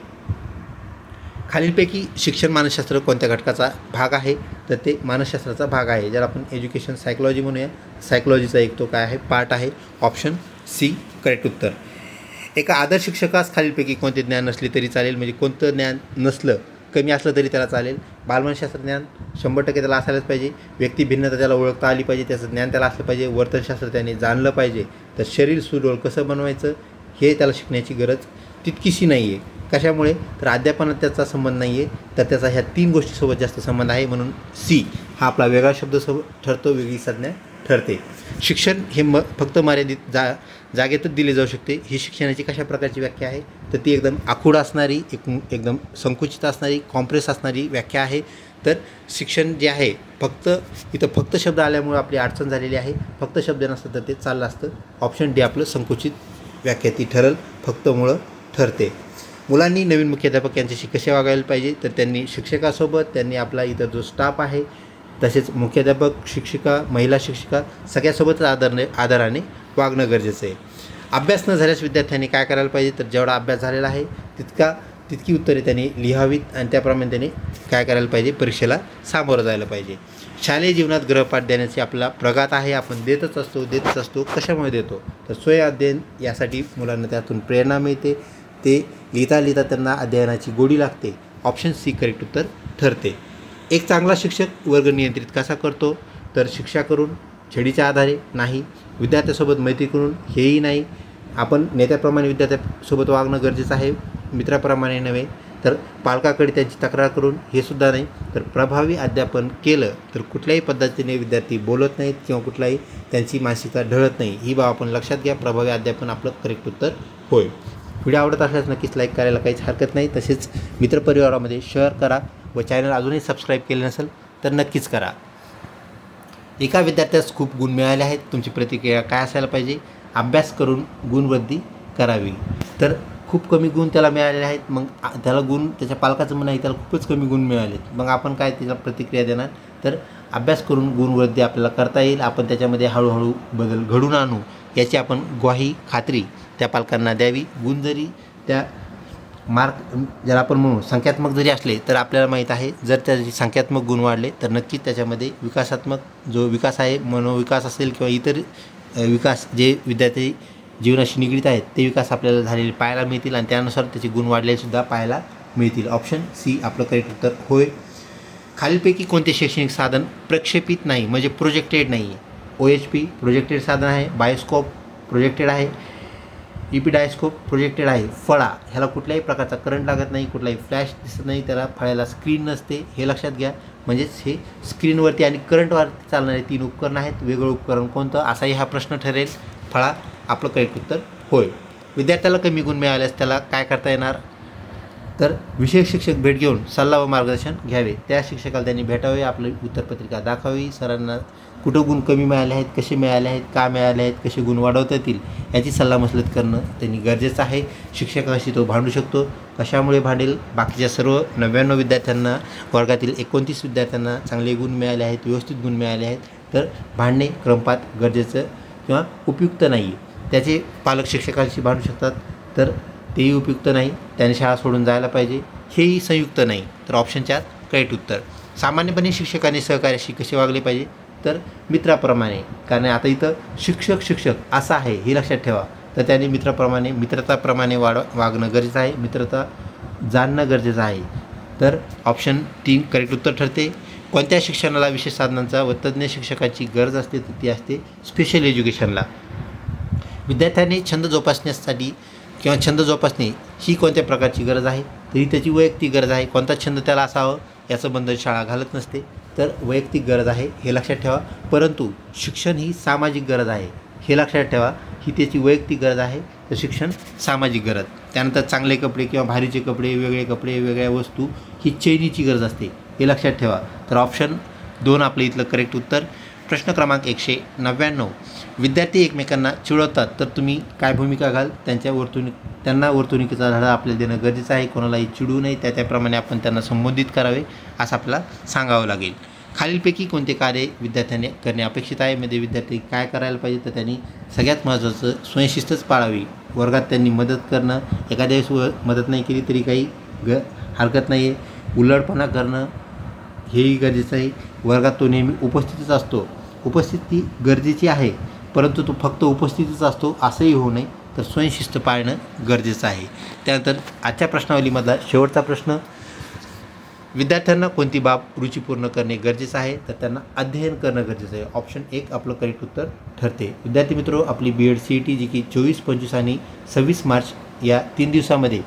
खालीलपैकी शिक्षण मानसशास्त्र कोणत्या घटकाचा भाग आहे? तर ते मानसशास्त्राचा भाग आहे, ज्याला आपण एज्युकेशन सायकोलॉजी म्हणूया. सायकोलॉजीचा एक तो काय आहे, पार्ट आहे. ऑप्शन सी करेक्ट उत्तर. एका आदर्श शिक्षकास खालीलपैकी कोणते ज्ञान नसले तरी चालेल, म्हणजे कोणतं ज्ञान नसलं, कमी असलं तरी त्याला चालेल. बालमनशास्त्र ज्ञान 100% त्याला असायलाच पाहिजे. व्यक्ती भिन्नता त्याला ओळखता आली पाहिजे, त्याचं ज्ञान त्याला असलं पाहिजे. वर्तनशास्त्र त्याने जाणलं पाहिजे. तर शरीर सुडोल कसं बनवायचं हे त्याला शिकण्याची गरज तितकीशी नाही आहे. कशामुळे? तर अध्यापनात त्याचा संबंध नाही आहे, तर त्याचा ह्या 3 गोष्टीसोबत जास्त संबंध आहे. म्हणून सी हा आपला वेगळा शब्द ठरतो, वेगळी संज्ञा ठरते. शिक्षण हे फक्त मर्यादित जागेतच दिले जाऊ शकते. ही शिक्षणाची कशा प्रकारची व्याख्या आहे? तर ती एकदम आखूड असणारी, एकदम संकुचित असणारी, कॉम्प्रेस असणारी व्याख्या आहे. तर शिक्षण जे आहे फक्त शब्द आल्यामुळे आपली अडचण झालेली आहे. फक्त शब्द नसतं तर ते चाललं असतं. ऑप्शन डी आपलं संकुचित व्याख्या ती ठरल, फक्त मुळं ठरते. मुलांनी नवीन मुख्याध्यापक यांच्याशी कसे वागायला पाहिजे? तर त्यांनी शिक्षकासोबत, त्यांनी आपला इतर जो स्टाफ आहे, तसेच मुख्याध्यापक, शिक्षिका, महिला शिक्षिका सगळ्यासोबत आदराने वागणं गरजेचं आहे. अभ्यास न झाल्यास विद्यार्थ्यांनी काय करायला पाहिजे? तर जेवढा अभ्यास झालेला आहे तितकी उत्तरे त्यांनी लिहावीत आणि त्याप्रमाणे त्यांनी काय करायला पाहिजे? परीक्षेला सामोरं जायला पाहिजे. शालेय जीवनात गृहपाठ देण्याची आपला प्रघात आहे, आपण देतच असतो. कशामुळे देतो? तर स्वय अध्ययन यासाठी मुलांना त्यातून प्रेरणा मिळते. ते लिहिता त्यांना अध्ययनाची गोडी लागते. ऑप्शन सी करेक्ट उत्तर ठरते. एक चांगला शिक्षक वर्ग नियंत्रित कसा करतो? तर शिक्षा करून, छडीच्या आधारे नाही, विद्यार्थ्यासोबत मैत्री करून हेही नाही, आपण नेत्याप्रमाणे विद्यार्थ्यासोबत वागणं गरजेचं आहे, मित्राप्रमाणे नव्हे, तर पालकाकडे त्यांची तक्रार करून हे सुद्धा नाही, तर प्रभावी अध्यापन केलं तर कुठल्याही पद्धतीने विद्यार्थी बोलत नाहीत किंवा कुठलाही त्यांची मानसिकता ढळत नाही. ही बाब आपण लक्षात घ्या. प्रभावी अध्यापन आपलं करेक्ट उत्तर होय. व्हिडिओ आवडत असल्यास नक्कीच लाईक करायला काहीच हरकत नाही. तसेच मित्रपरिवारामध्ये शेअर करा व चॅनल अजूनही सबस्क्राईब केले नसेल तर नक्कीच करा. एका विद्यार्थ्यास खूप गुण मिळाले आहेत, तुमची प्रतिक्रिया काय असायला पाहिजे? अभ्यास करून गुणवृद्धी करावी. तर खूप कमी गुण त्याला मिळालेले आहेत, मग त्याला गुण, त्याच्या पालकाचं म्हणणं आहे त्याला खूपच कमी गुण मिळालेत, मग आपण काय त्याला प्रतिक्रिया देणार? तर अभ्यास करून गुणवृद्धी आपल्याला करता येईल. आपण त्याच्यामध्ये हळूहळू बदल घडून आणू याची आपण खात्री त्या पालकांना द्यावी. गुण जरी त्या मार्क ज्याला आपण म्हणू संख्यात्मक जरी असले तर आपल्याला माहीत आहे, जर त्याचे संख्यात्मक गुण वाढले तर नक्कीच त्याच्यामध्ये विकासात्मक जो विकास आहे, मनोविकास असेल किंवा इतर विकास जे विद्यार्थी जीवनाशी निगडीत आहेत ते विकास आपल्याला झालेले पाहायला मिळतील आणि त्यानुसार त्याचे गुण वाढलेसुद्धा पाहायला मिळतील. ऑप्शन सी आपलं करेक्ट उत्तर होय. खालीलपैकी कोणते शैक्षणिक साधन प्रक्षेपित नाही, म्हणजे प्रोजेक्टेड नाही आहे? OHP प्रोजेक्टेड साधन आहे, बायोस्कोप प्रोजेक्टेड आहे, इपिडायस्कोप प्रोजेक्टेड आहे. फळा ह्याला कुठल्याही प्रकारचा करंट लागत नाही, कुठलाही फ्लॅश दिसत नाही, त्याला फळ्याला स्क्रीन नसते, हे लक्षात घ्या. म्हणजेच हे स्क्रीनवरती आणि करंटवरती चालणारे 3 उपकरण आहेत. वेगळं उपकरण कोणतं असाही हा प्रश्न ठरेल. फळा आपलं करेक्ट उत्तर होय. विद्यार्थ्याला कमी गुण मिळाल्यास त्याला काय करता येणार? तर विषय शिक्षक भेट घेऊन सल्ला व मार्गदर्शन घ्यावे. त्या शिक्षकाला त्यांनी भेटावे, आपली उत्तरपत्रिका दाखवावी, सरांना कुठं गुण कमी मिळाले आहेत, कसे मिळाले आहेत, का मिळाले आहेत, कसे गुण वाढवता येतील याची सल्लामसलत करणं त्यांनी गरजेचं आहे. शिक्षकाशी तो भांडू शकतो. कशामुळे भांडेल? बाकीच्या सर्व 99 विद्यार्थ्यांना, वर्गातील 29 विद्यार्थ्यांना चांगले गुण मिळाले आहेत, व्यवस्थित गुण मिळाले आहेत, तर भांडणे क्रमपात गरजेचं किंवा उपयुक्त नाही. त्याचे पालक शिक्षकांशी भांडू शकतात, तर तेही उपयुक्त नाही, त्याने शाळा सोडून जायला पाहिजे, हेही संयुक्त नाही. तर ऑप्शन 4 करेक्ट उत्तर. सामान्यपणे शिक्षकांनी सहकार्याशी कसे वागले पाहिजे? तर मित्राप्रमाणे. कारण आता इथं शिक्षक असं आहे हे लक्षात ठेवा, तर त्याने मित्रताप्रमाणे वागणं गरजेचं आहे, मित्रता जाणणं गरजेचं आहे. तर ऑप्शन 3 करेक्ट उत्तर ठरते. कोणत्या शिक्षणाला विशेष साधनांचा व तज्ज्ञ शिक्षकाची गरज असते? तर ती असते स्पेशल एज्युकेशनला. विद्यार्थ्यांनी छंद जोपासण्यासाठी किंवा छंद जोपासणे ही कोणत्या प्रकारची गरज आहे? तरी त्याची वैयक्तिक गरज आहे. कोणता छंद त्याला असावं याचं बंधन शाळा घालत नसते, तर वैयक्तिक गरज आहे हे लक्षात ठेवा. परंतु शिक्षण ही सामाजिक गरज आहे हे लक्षात ठेवा. ही त्याची वैयक्तिक गरज आहे, तर शिक्षण सामाजिक गरज. त्यानंतर चांगले कपडे किंवा भारीचे कपडे, वेगळे कपडे, वेगळ्या वस्तू ही चैनीची गरज असते हे लक्षात ठेवा. तर ऑप्शन 2 आपलं इथलं करेक्ट उत्तर. प्रश्न क्रमांक 199. विद्यार्थी एकमेकांना चिडवतात तर तुम्ही काय भूमिका घाल? त्यांना वर्तणुकीचा धडा आपल्याला देणं गरजेचं आहे. कोणालाही चिडवू नये, त्याप्रमाणे आपण त्यांना संबोधित करावे असं आपल्याला सांगावं लागेल. खालीलपैकी कोणते कार्य विद्यार्थ्याने करणे अपेक्षित आहे. मध्ये विद्यार्थी काय करायला पाहिजे, तर त्यांनी सगळ्यात महत्त्वाचं स्वयंशिस्तच पाळावी. वर्गात त्यांनी मदत करणं, एखाद्या वेळेस मदत नाही केली तरी काही हरकत नाही आहे. उलटपणा करणं हेही गरजेचं आहे. वर्गात तो नेहमी उपस्थितच असतो. उपस्थिती गरजेची आहे, परंतु तो फक्त उपस्थितच असतो असंही होऊ नये, तर स्वयंशिस्त पाळणं गरजेचं आहे. त्यानंतर आजच्या प्रश्नावलीमधला शेवटचा प्रश्न, विद्यार्थ्यांना कोणती बाब रुचीपूर्ण करणे गरजेचं आहे, तर त्यांना अध्ययन करणं गरजेचं आहे. ऑप्शन 1 आपलं करेक्ट उत्तर ठरते. विद्यार्थी मित्रो, आपली BEd CET जी की 24, 25 आणि 26 मार्च या 3 दिवसामध्ये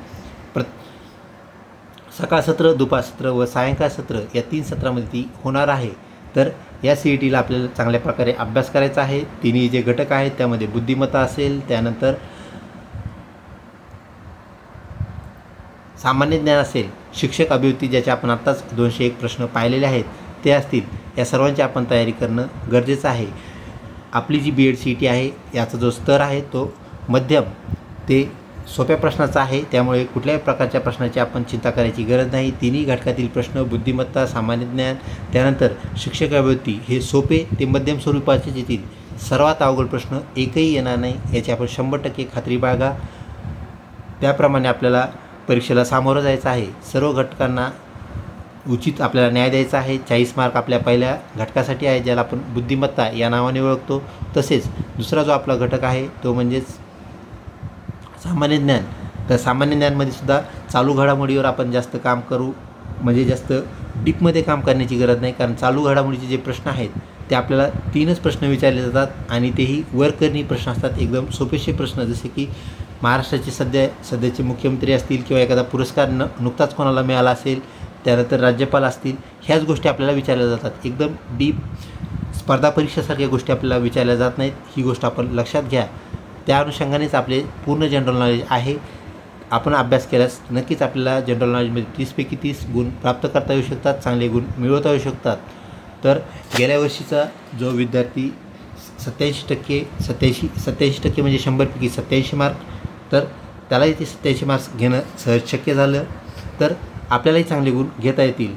सकाळ सत्र, दुपार सत्र व सायंकाळ सत्र या 3 सत्रामध्ये ती होणार आहे. तर या CETला आपल्याला चांगल्या प्रकारे अभ्यास करायचा आहे. तिन्ही जे घटक आहेत त्यामध्ये बुद्धिमत्ता असेल, त्यानंतर सामान्य ज्ञान असेल, शिक्षक अभिवृत्ती ज्याचे आपण आत्ताच 201 प्रश्न पाहिलेले आहेत ते असतील, या सर्वांची आपण तयारी करणं गरजेचं आहे. आपली जी BEd CET आहे याचा जो स्तर आहे तो मध्यम ते सोप्या प्रश्नाचा आहे. त्यामुळे कुठल्याही प्रकारच्या प्रश्नाची आपण चिंता करायची गरज नाही. तिन्ही घटकातील प्रश्न, बुद्धिमत्ता, सामान्य ज्ञान, त्यानंतर शिक्षक अभिवृत्ती हे सोपे ते मध्यम स्वरूपाचे येतील. सर्वात अवघड प्रश्न एकही येणार नाही याची आपण 100% खात्री बाळगा. त्याप्रमाणे आपल्याला परीक्षेला सामोरं जायचं आहे. सर्व घटकांना उचित आपल्याला न्याय द्यायचा आहे. 40 मार्क आपल्या पहिल्या घटकासाठी आहे, ज्याला आपण बुद्धिमत्ता या नावाने ओळखतो. तसेच दुसरा जो आपला घटक आहे तो म्हणजेच सामान्य ज्ञान. तर सामान्य ज्ञानमध्ये सुद्धा चालू घडामोडीवर आपण जास्त काम करू, म्हणजे जास्त डीपमध्ये काम करण्याची गरज नाही. कारण चालू घडामोडीचे जे प्रश्न आहेत ते आपल्याला 3च प्रश्न विचारले जातात आणि तेही वर्करणी प्रश्न असतात. एकदम सोपेसे प्रश्न, जसे की महाराष्ट्राचे सध्याचे मुख्यमंत्री असतील किंवा एखादा पुरस्कार नुकताच कोणाला मिळाला असेल, त्यानंतर राज्यपाल असतील, ह्याच गोष्टी आपल्याला विचारल्या जातात. एकदम डीप स्पर्धा परीक्षेसारख्या गोष्टी आपल्याला विचारल्या जात नाहीत. ही गोष्ट आपण लक्षात घ्या. त्या अनुषंगानेच आपले पूर्ण जनरल नॉलेज आहे. आपण अभ्यास केल्यास नक्कीच आपल्याला जनरल नॉलेजमध्ये 30 पैकी 30 गुण प्राप्त करता येऊ शकतात, चांगले गुण मिळवता येऊ शकतात. तर गेल्या वर्षीचा जो विद्यार्थी 87% म्हणजे 100 पैकी 87 मार्क, तर त्यालाही ते 87 मार्क्स घेणं सहज शक्य झालं. तर आपल्यालाही चांगले गुण घेता येतील.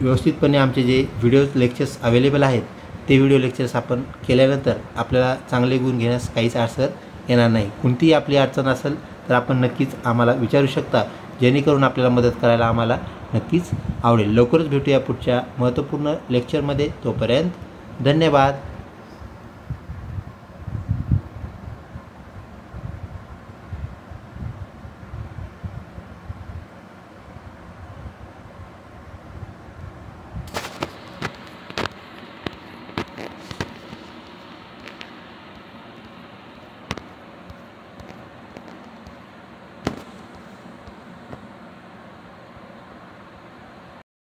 व्यवस्थितपणे आमचे जे व्हिडिओ लेक्चर्स अवेलेबल आहेत ते व्हिडिओ लेक्चर्स आपण केल्यानंतर आपल्याला चांगले गुण घेण्यास काहीच अडचण येणार नाही. कोणतीही आपली अडचण असेल तर आपण नक्कीच आम्हाला विचारू शकता, जेणेकरून आपल्याला मदत करायला आम्हाला नक्कीच आवडेल. लवकरच भेटूया पुढच्या महत्त्वपूर्ण लेक्चरमध्ये. तोपर्यंत धन्यवाद.